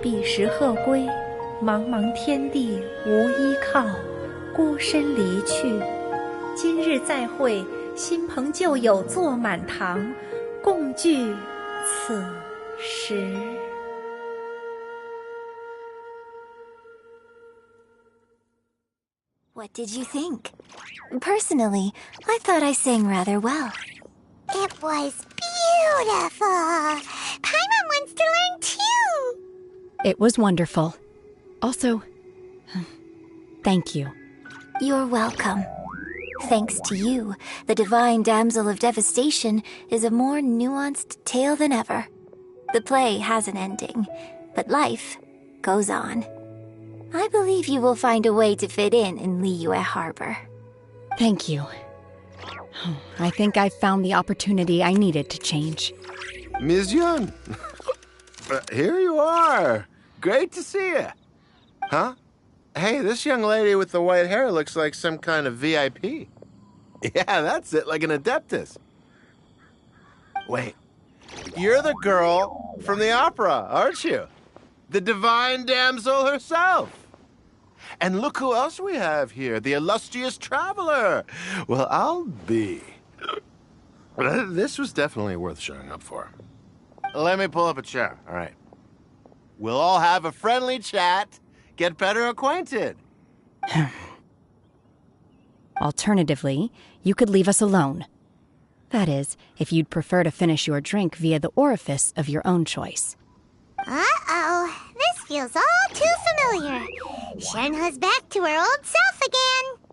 彼时鹤归，茫茫天地无依靠，孤身离去。今日再会，新朋旧友坐满堂，共聚此时。What did you think? Personally, I thought I sang rather well. It was beautiful. Paimon wants to learn too. It was wonderful. Also, thank you. You're welcome. Thanks to you, the Divine Damsel of Devastation is a more nuanced tale than ever. The play has an ending, but life goes on. I believe you will find a way to fit in Liyue Harbor. Thank you. I think I've found the opportunity I needed to change. Ms. Yun, here you are. Great to see you. Huh? Hey, this young lady with the white hair looks like some kind of VIP. Yeah, that's it, like an Adeptus. Wait, you're the girl from the opera, aren't you? The divine damsel herself. And look who else we have here, the illustrious traveler. Well, I'll be. This was definitely worth showing up for. Let me pull up a chair, all right? We'll all have a friendly chat, get better acquainted. Alternatively, you could leave us alone. That is, if you'd prefer to finish your drink via the orifice of your own choice. Uh-oh, this feels all too familiar. Shenhe's back to her old self again.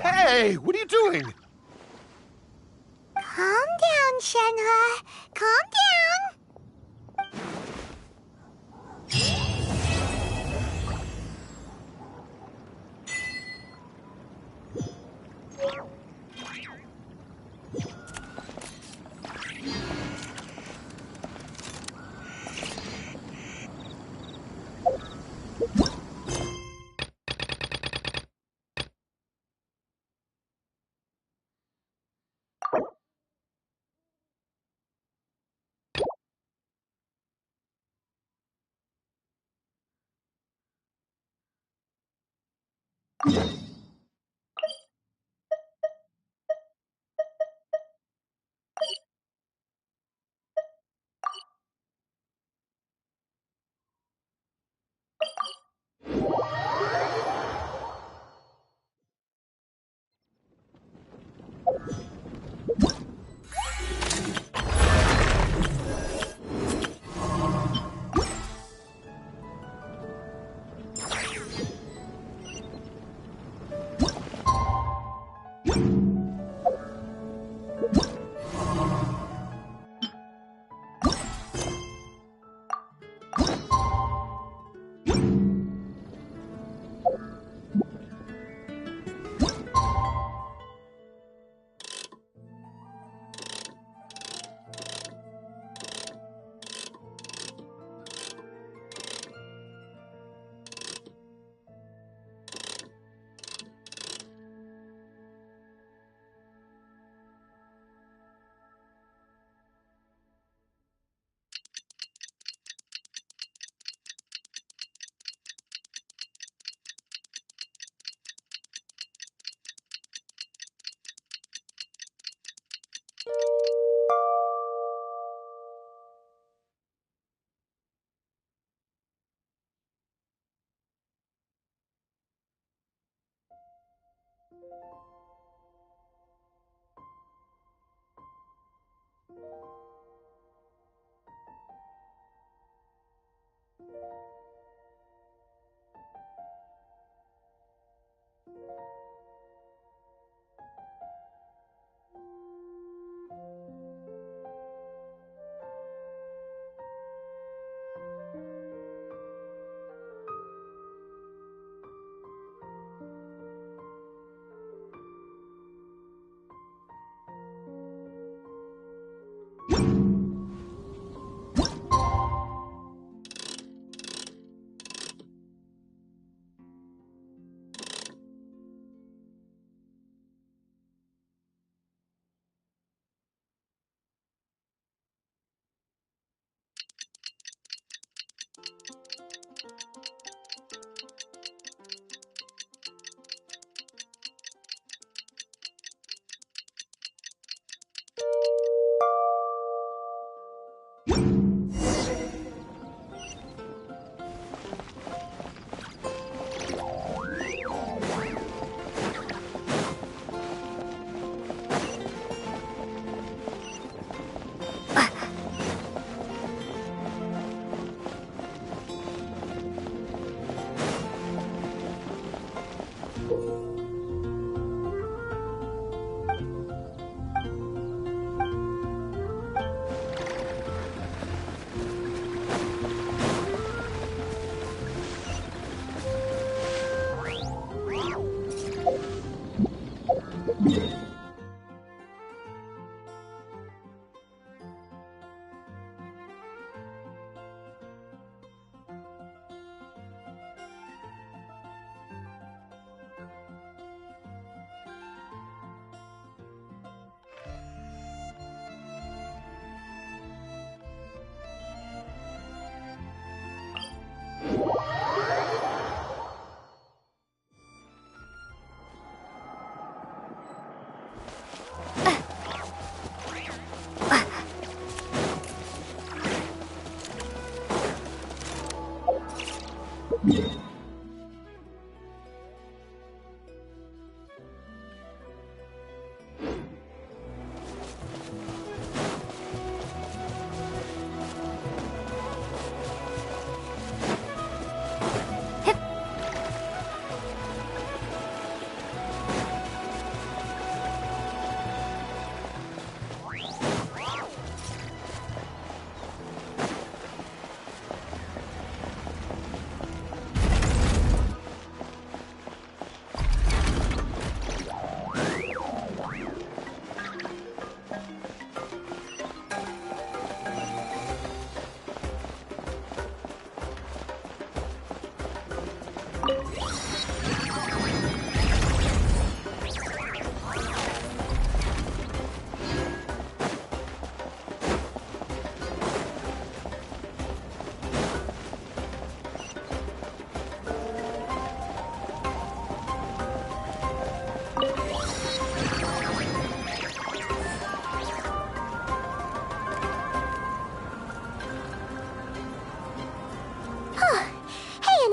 Hey, what are you doing? Calm down, Shenhe. Calm down.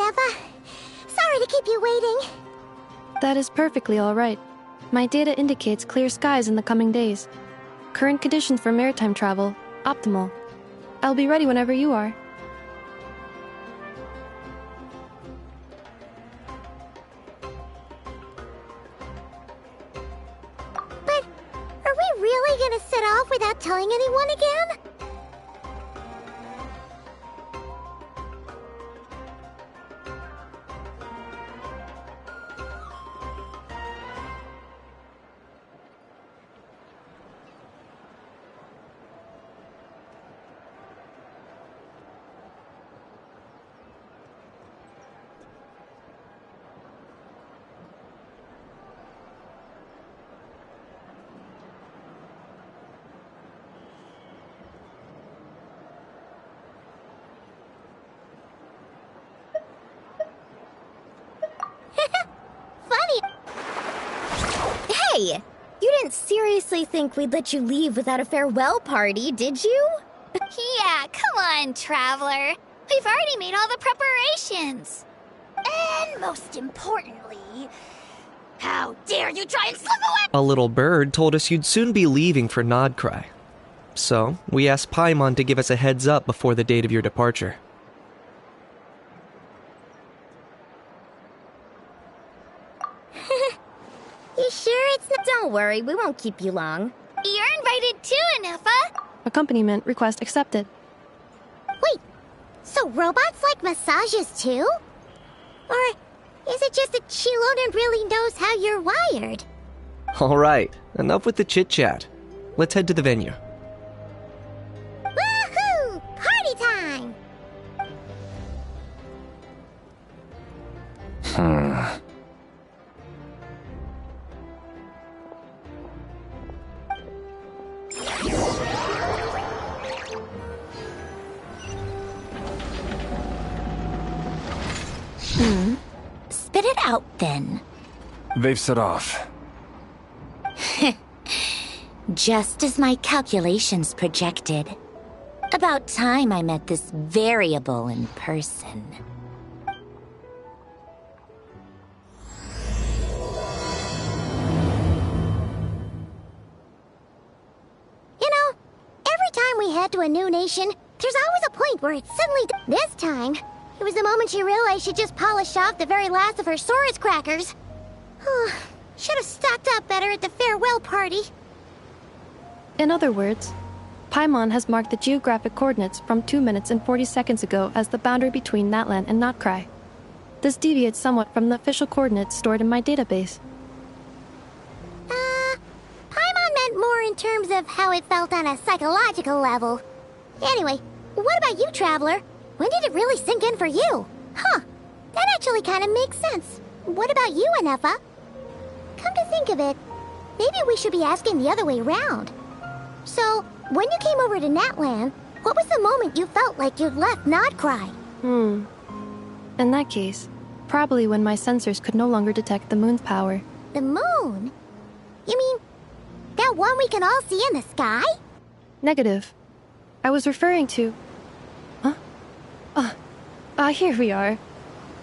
Neffa. Sorry to keep you waiting. That is perfectly all right. My data indicates clear skies in the coming days. Current conditions for maritime travel, optimal. I'll be ready whenever you are. But are we really gonna set off without telling anyone again? Hey! You didn't seriously think we'd let you leave without a farewell party, did you? Yeah, come on, Traveler. We've already made all the preparations. And most importantly, how dare you try and slip away? A little bird told us you'd soon be leaving for Nodcry. So, we asked Paimon to give us a heads up before the date of your departure. You sure it's not? Don't worry, we won't keep you long. You're invited too, Anefa. Accompaniment request accepted. Wait, so robots like massages too? Or is it just that Chilona really knows how you're wired? Alright, enough with the chit-chat. Let's head to the venue. Woohoo! Party time! Spit it out, then. They've set off. Just as my calculations projected. About time I met this variable in person. You know, every time we head to a new nation, there's always a point where it's suddenly... This time, it was the moment she realized she just polished off the very last of her Saurus crackers. Should have stocked up better at the farewell party. In other words, Paimon has marked the geographic coordinates from 2 minutes and 40 seconds ago as the boundary between Natlan and Notcry. This deviates somewhat from the official coordinates stored in my database. Paimon meant more in terms of how it felt on a psychological level. Anyway, what about you, Traveler? When did it really sink in for you? Huh, that actually kind of makes sense. What about you, Anefa? Come to think of it, maybe we should be asking the other way round. So, when you came over to Natlan, what was the moment you felt like you'd left Nodcry? In that case, probably when my sensors could no longer detect the moon's power. The moon? You mean, that one we can all see in the sky? Negative. I was referring to... Here we are.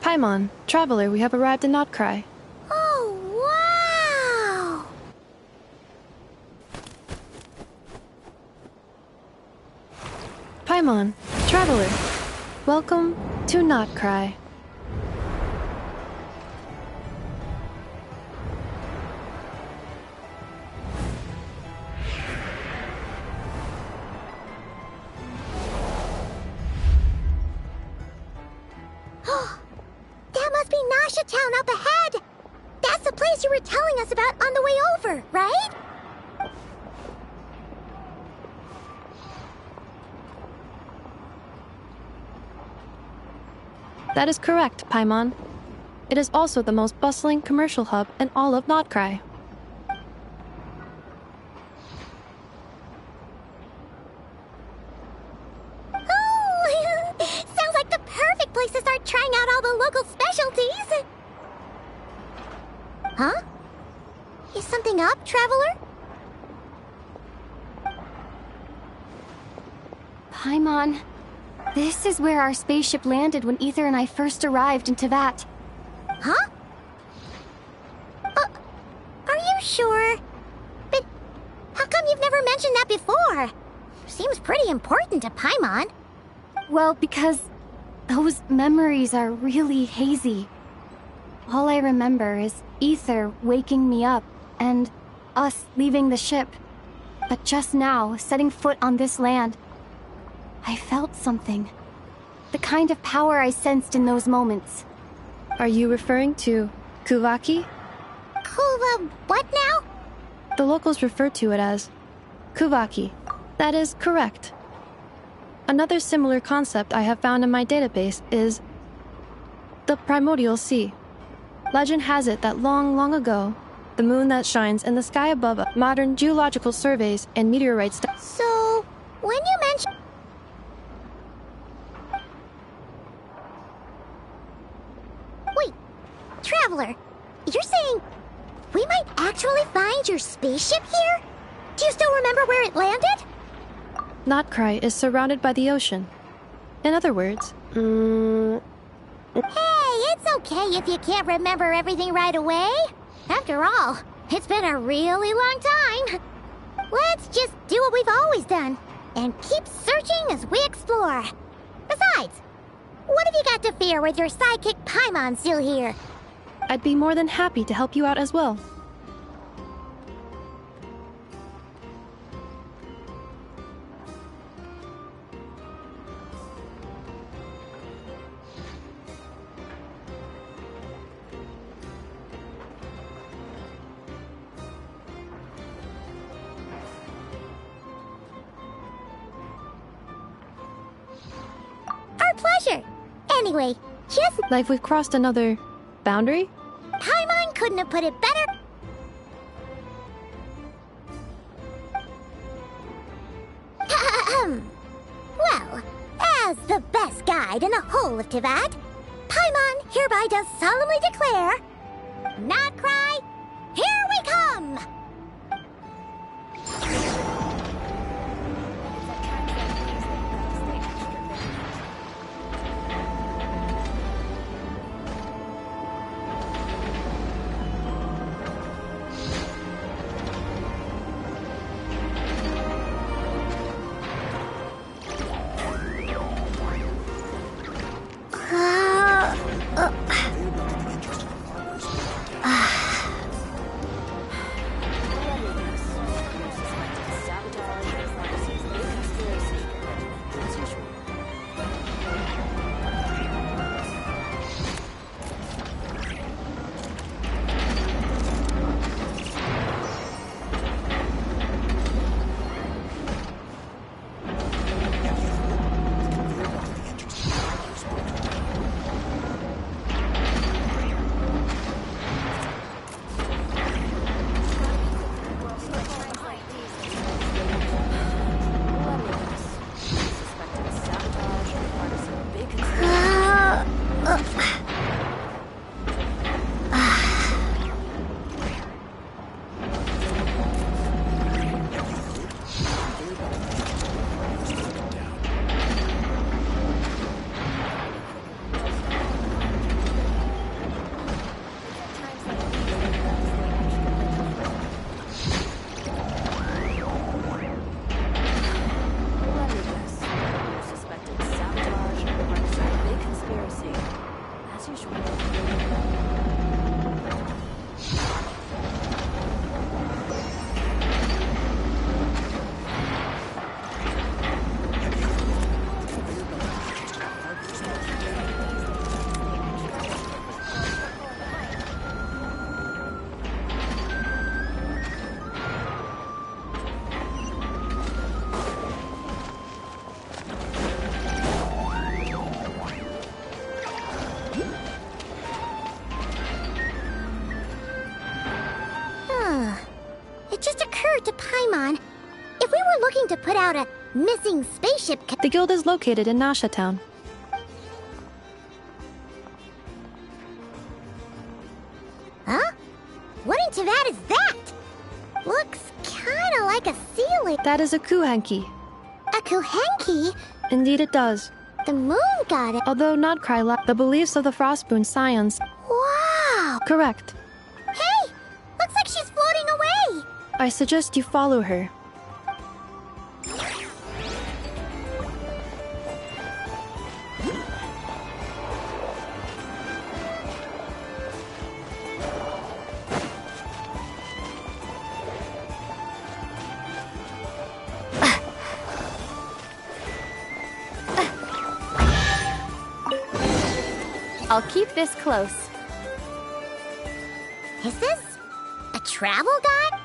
Paimon, Traveler, we have arrived in Notcry. Oh, wow! Paimon, Traveler, welcome to Notcry. That must be Nasha Town up ahead! That's the place you were telling us about on the way over, right? That is correct, Paimon. It is also the most bustling commercial hub in all of Notcry. Oh, sounds like the perfect place to start trying out all the local specialties. Huh? Is something up, Traveler? Paimon, This is where our spaceship landed when Ether and I first arrived in Tevat. Huh? Are you sure? But how come you've never mentioned that before? Seems pretty important to Paimon. Well, because those memories are really hazy. All I remember is Ether waking me up and us leaving the ship. But just now, setting foot on this land, I felt something. The kind of power I sensed in those moments. Are you referring to Kuvaki? What now? The locals refer to it as Kuvaki. That is correct. Another similar concept I have found in my database is the primordial sea. Legend has it that long, long ago, the moon that shines in the sky above modern geological surveys and meteorites. So, when you mention... Wait, Traveler, you're saying we might actually find your spaceship here? Do you still remember where it landed? Notcry is surrounded by the ocean. In other words, Hey, it's okay if you can't remember everything right away. After all, it's been a really long time. Let's just do what we've always done and keep searching as we explore. Besides, what have you got to fear with your sidekick Paimon still here? I'd be more than happy to help you out as well. Our pleasure. Anyway, just... Like we've crossed another boundary? Paimon couldn't have put it better. Well, as the best guide in the whole of Tevat, Paimon hereby does solemnly declare, Not cry, here we come! It just occurred to Paimon, if we were looking to put out a missing spaceship... The guild is located in Nasha Town. Huh? What in Tevat is that? Looks kinda like a ceiling. That is a kuhenki. A kuhenki? Indeed it does. The moon got it. Although Nodcry lacked the beliefs of the Frostmoon Scions. Wow! Correct. Hey! Looks like she's floating away! I suggest you follow her. I'll keep this close. Is this a travel guide?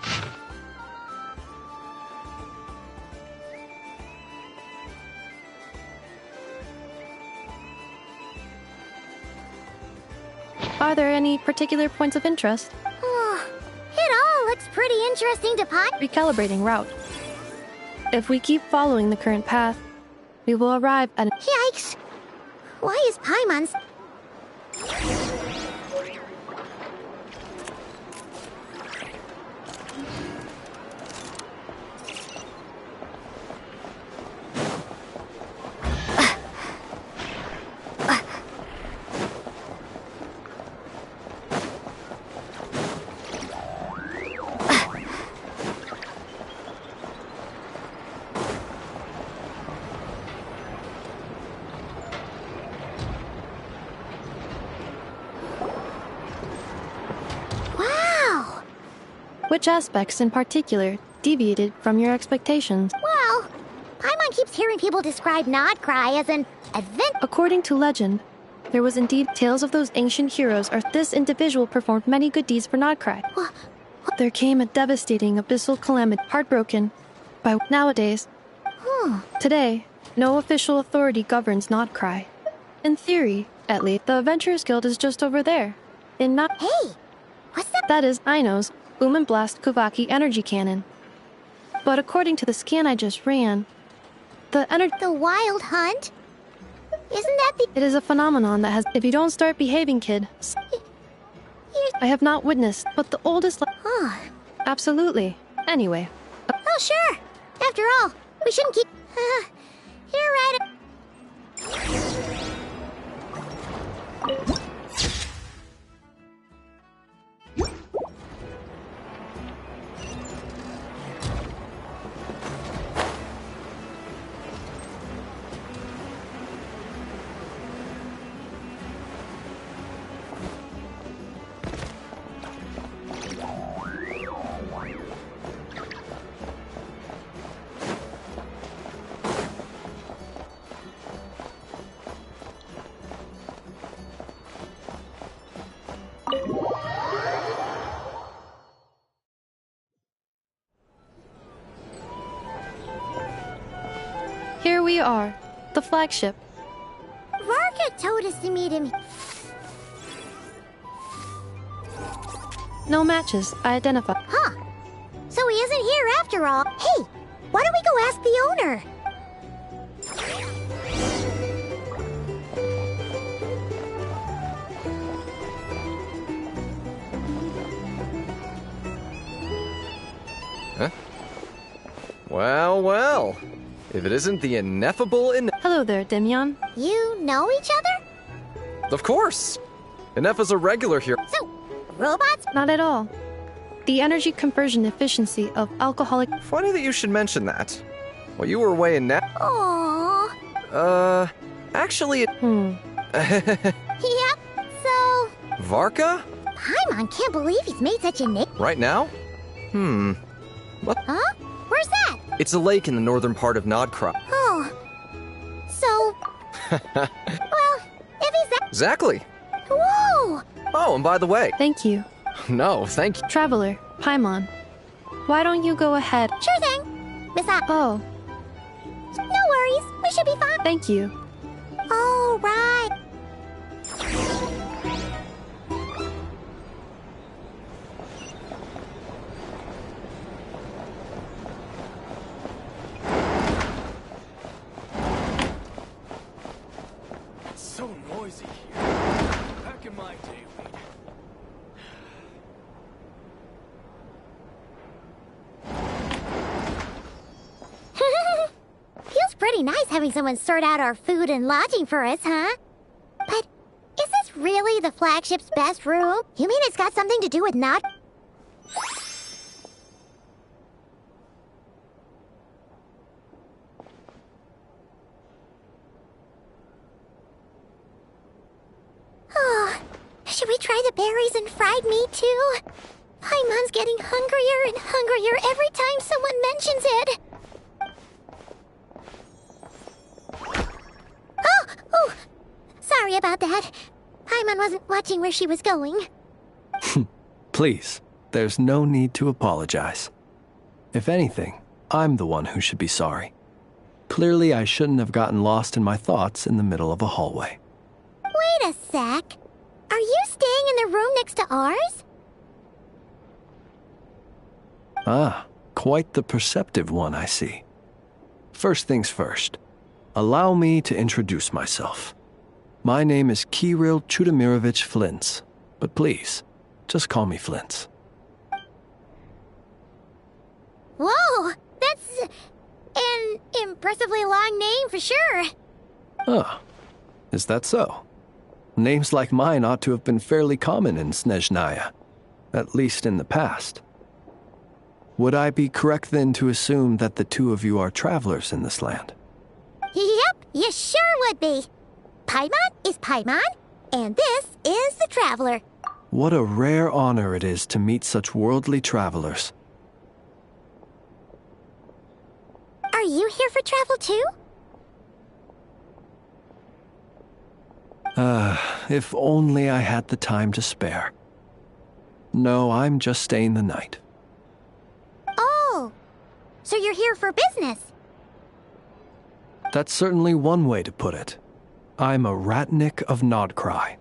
Are there any particular points of interest? Oh, it all looks pretty interesting to Pi. Recalibrating route. If we keep following the current path, we will arrive at an— Yikes! Why is Paimon's... Which aspects in particular deviated from your expectations? Well, Paimon keeps hearing people describe Nodcry as an event. According to legend, there was indeed tales of those ancient heroes, or this individual performed many good deeds for Nodcry. There came a devastating abyssal calamity, heartbroken by nowadays. Today, no official authority governs Nodcry. In theory, at least, the Adventurers Guild is just over there. In Nod— Hey! What's that? That is Aino's Boom and Blast Kuvaki energy cannon. But according to the scan I just ran, the Wild Hunt? Isn't that the— It is a phenomenon that has— If you don't start behaving, kid. I have not witnessed, but the oldest— Absolutely. Anyway. Oh, sure. After all, we shouldn't keep... You're right. Here we are, the flagship. Varka told us to meet him. No matches, I identify. Huh. So he isn't here after all. Hey, why don't we go ask the owner? Huh? Well, well. If it isn't the ineffable Hello there, Demyon. You know each other? Of course! Inef is a regular here. So, robots? Not at all. The energy conversion efficiency of alcoholic— Funny that you should mention that. Well, you were away in that. Aww. Actually it... Yep, so... Varka? Paimon can't believe he's made such a name. Right now? What? Huh? Where's that? It's a lake in the northern part of Nodcry. Oh. So... well, if he's that... Exactly. Whoa! Oh, and by the way... Thank you. No, thank you. Traveler, Paimon. Why don't you go ahead? Sure thing. Besides... Oh. No worries. We should be fine. Thank you. All right. It's so noisy here. Back in my day, Feels pretty pretty nice having someone sort out our food and lodging for us, huh? But is this really the flagship's best room? You mean it's got something to do with not... Oh, should we try the berries and fried meat too? Paimon's getting hungrier and hungrier every time someone mentions it. Oh! Sorry about that. Paimon wasn't watching where she was going. Please, there's no need to apologize. If anything, I'm the one who should be sorry. Clearly, I shouldn't have gotten lost in my thoughts in the middle of a hallway. Wait a sec. Are you staying in the room next to ours? Ah, quite the perceptive one, I see. First things first, allow me to introduce myself. My name is Kirill Chudamirovich Flintz, but please, just call me Flintz. Whoa, that's an impressively long name for sure. Ah, is that so? Names like mine ought to have been fairly common in Snezhnaya, at least in the past. Would I be correct then to assume that the two of you are travelers in this land? Yep, you sure would be. Paimon is Paimon, and this is the Traveler. What a rare honor it is to meet such worldly travelers. Are you here for travel too? If only I had the time to spare. No, I'm just staying the night. Oh, so you're here for business? That's certainly one way to put it. I'm a ratnik of Nodcry,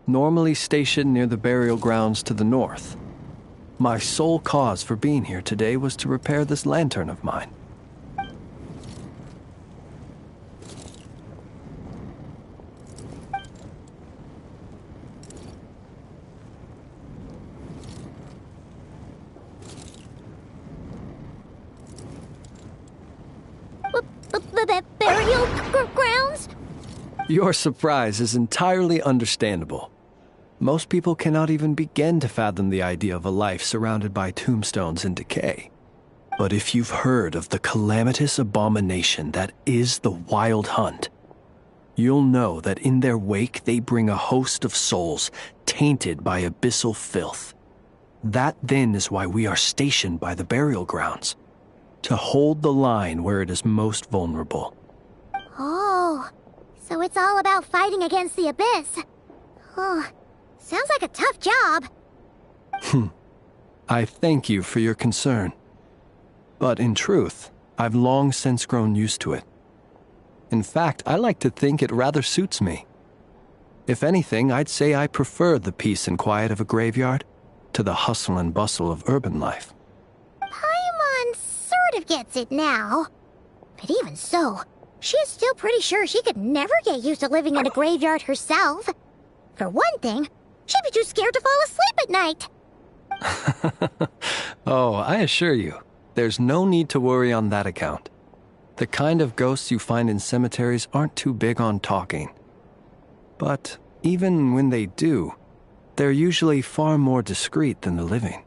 normally stationed near the burial grounds to the north. My sole cause for being here today was to repair this lantern of mine. Burial grounds? Your surprise is entirely understandable. Most people cannot even begin to fathom the idea of a life surrounded by tombstones and decay. But if you've heard of the calamitous abomination that is the Wild Hunt, you'll know that in their wake they bring a host of souls tainted by abyssal filth. That then is why we are stationed by the burial grounds, to hold the line where it is most vulnerable. Oh, so it's all about fighting against the abyss. Oh, sounds like a tough job. I thank you for your concern. But in truth, I've long since grown used to it. In fact, I like to think it rather suits me. If anything, I'd say I prefer the peace and quiet of a graveyard to the hustle and bustle of urban life. Paimon sort of gets it now. But even so, she is still pretty sure she could never get used to living in a graveyard herself. For one thing, she'd be too scared to fall asleep at night. Oh, I assure you, there's no need to worry on that account. The kind of ghosts you find in cemeteries aren't too big on talking. But even when they do, they're usually far more discreet than the living.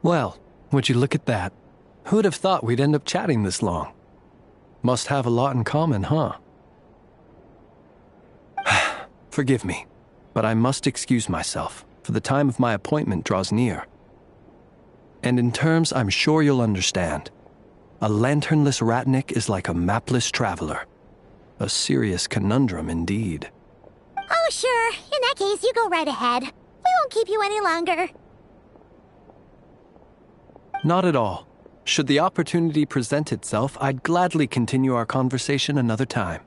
Well, would you look at that? Who'd have thought we'd end up chatting this long? Must have a lot in common, huh? Forgive me, but I must excuse myself, for the time of my appointment draws near. And in terms I'm sure you'll understand, a lanternless ratnik is like a mapless traveler. A serious conundrum indeed. Oh, sure. In that case, you go right ahead. We won't keep you any longer. Not at all. Should the opportunity present itself, I'd gladly continue our conversation another time.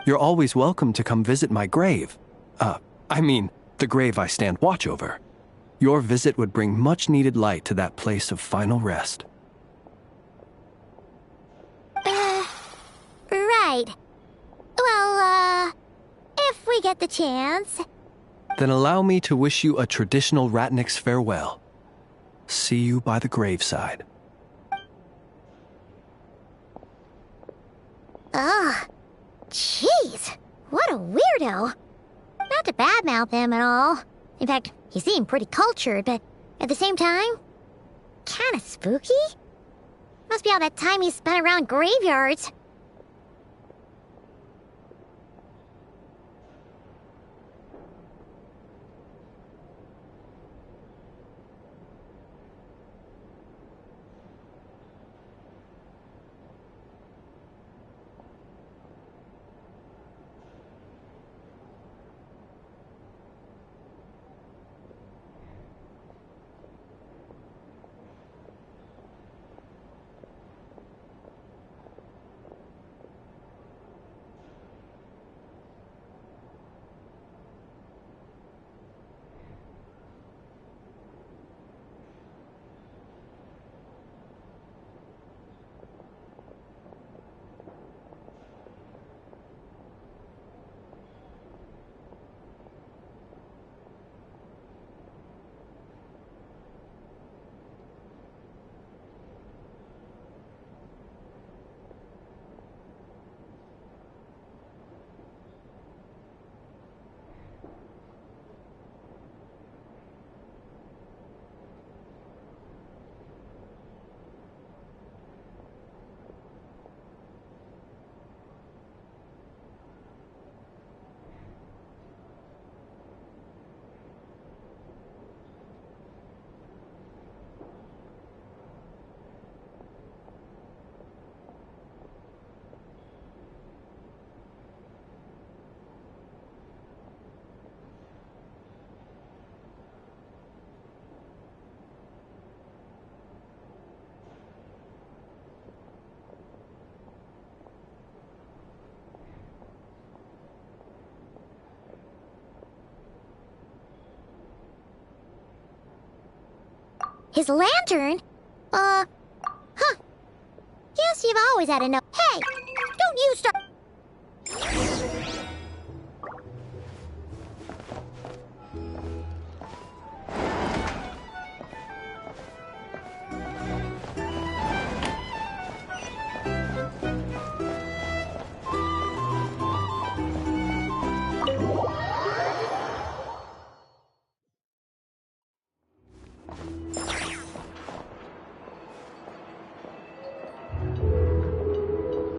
You're always welcome to come visit my grave. I mean, the grave I stand watch over. Your visit would bring much-needed light to that place of final rest. Right. Well, if we get the chance. Then allow me to wish you a traditional ratnik's farewell. See you by the graveside. Ugh. Jeez. What a weirdo. Not to badmouth him at all. In fact, he seemed pretty cultured, but at the same time, kinda spooky? Must be all that time he spent around graveyards. His lantern? Huh. Guess you've always had a no- Hey! Don't you start-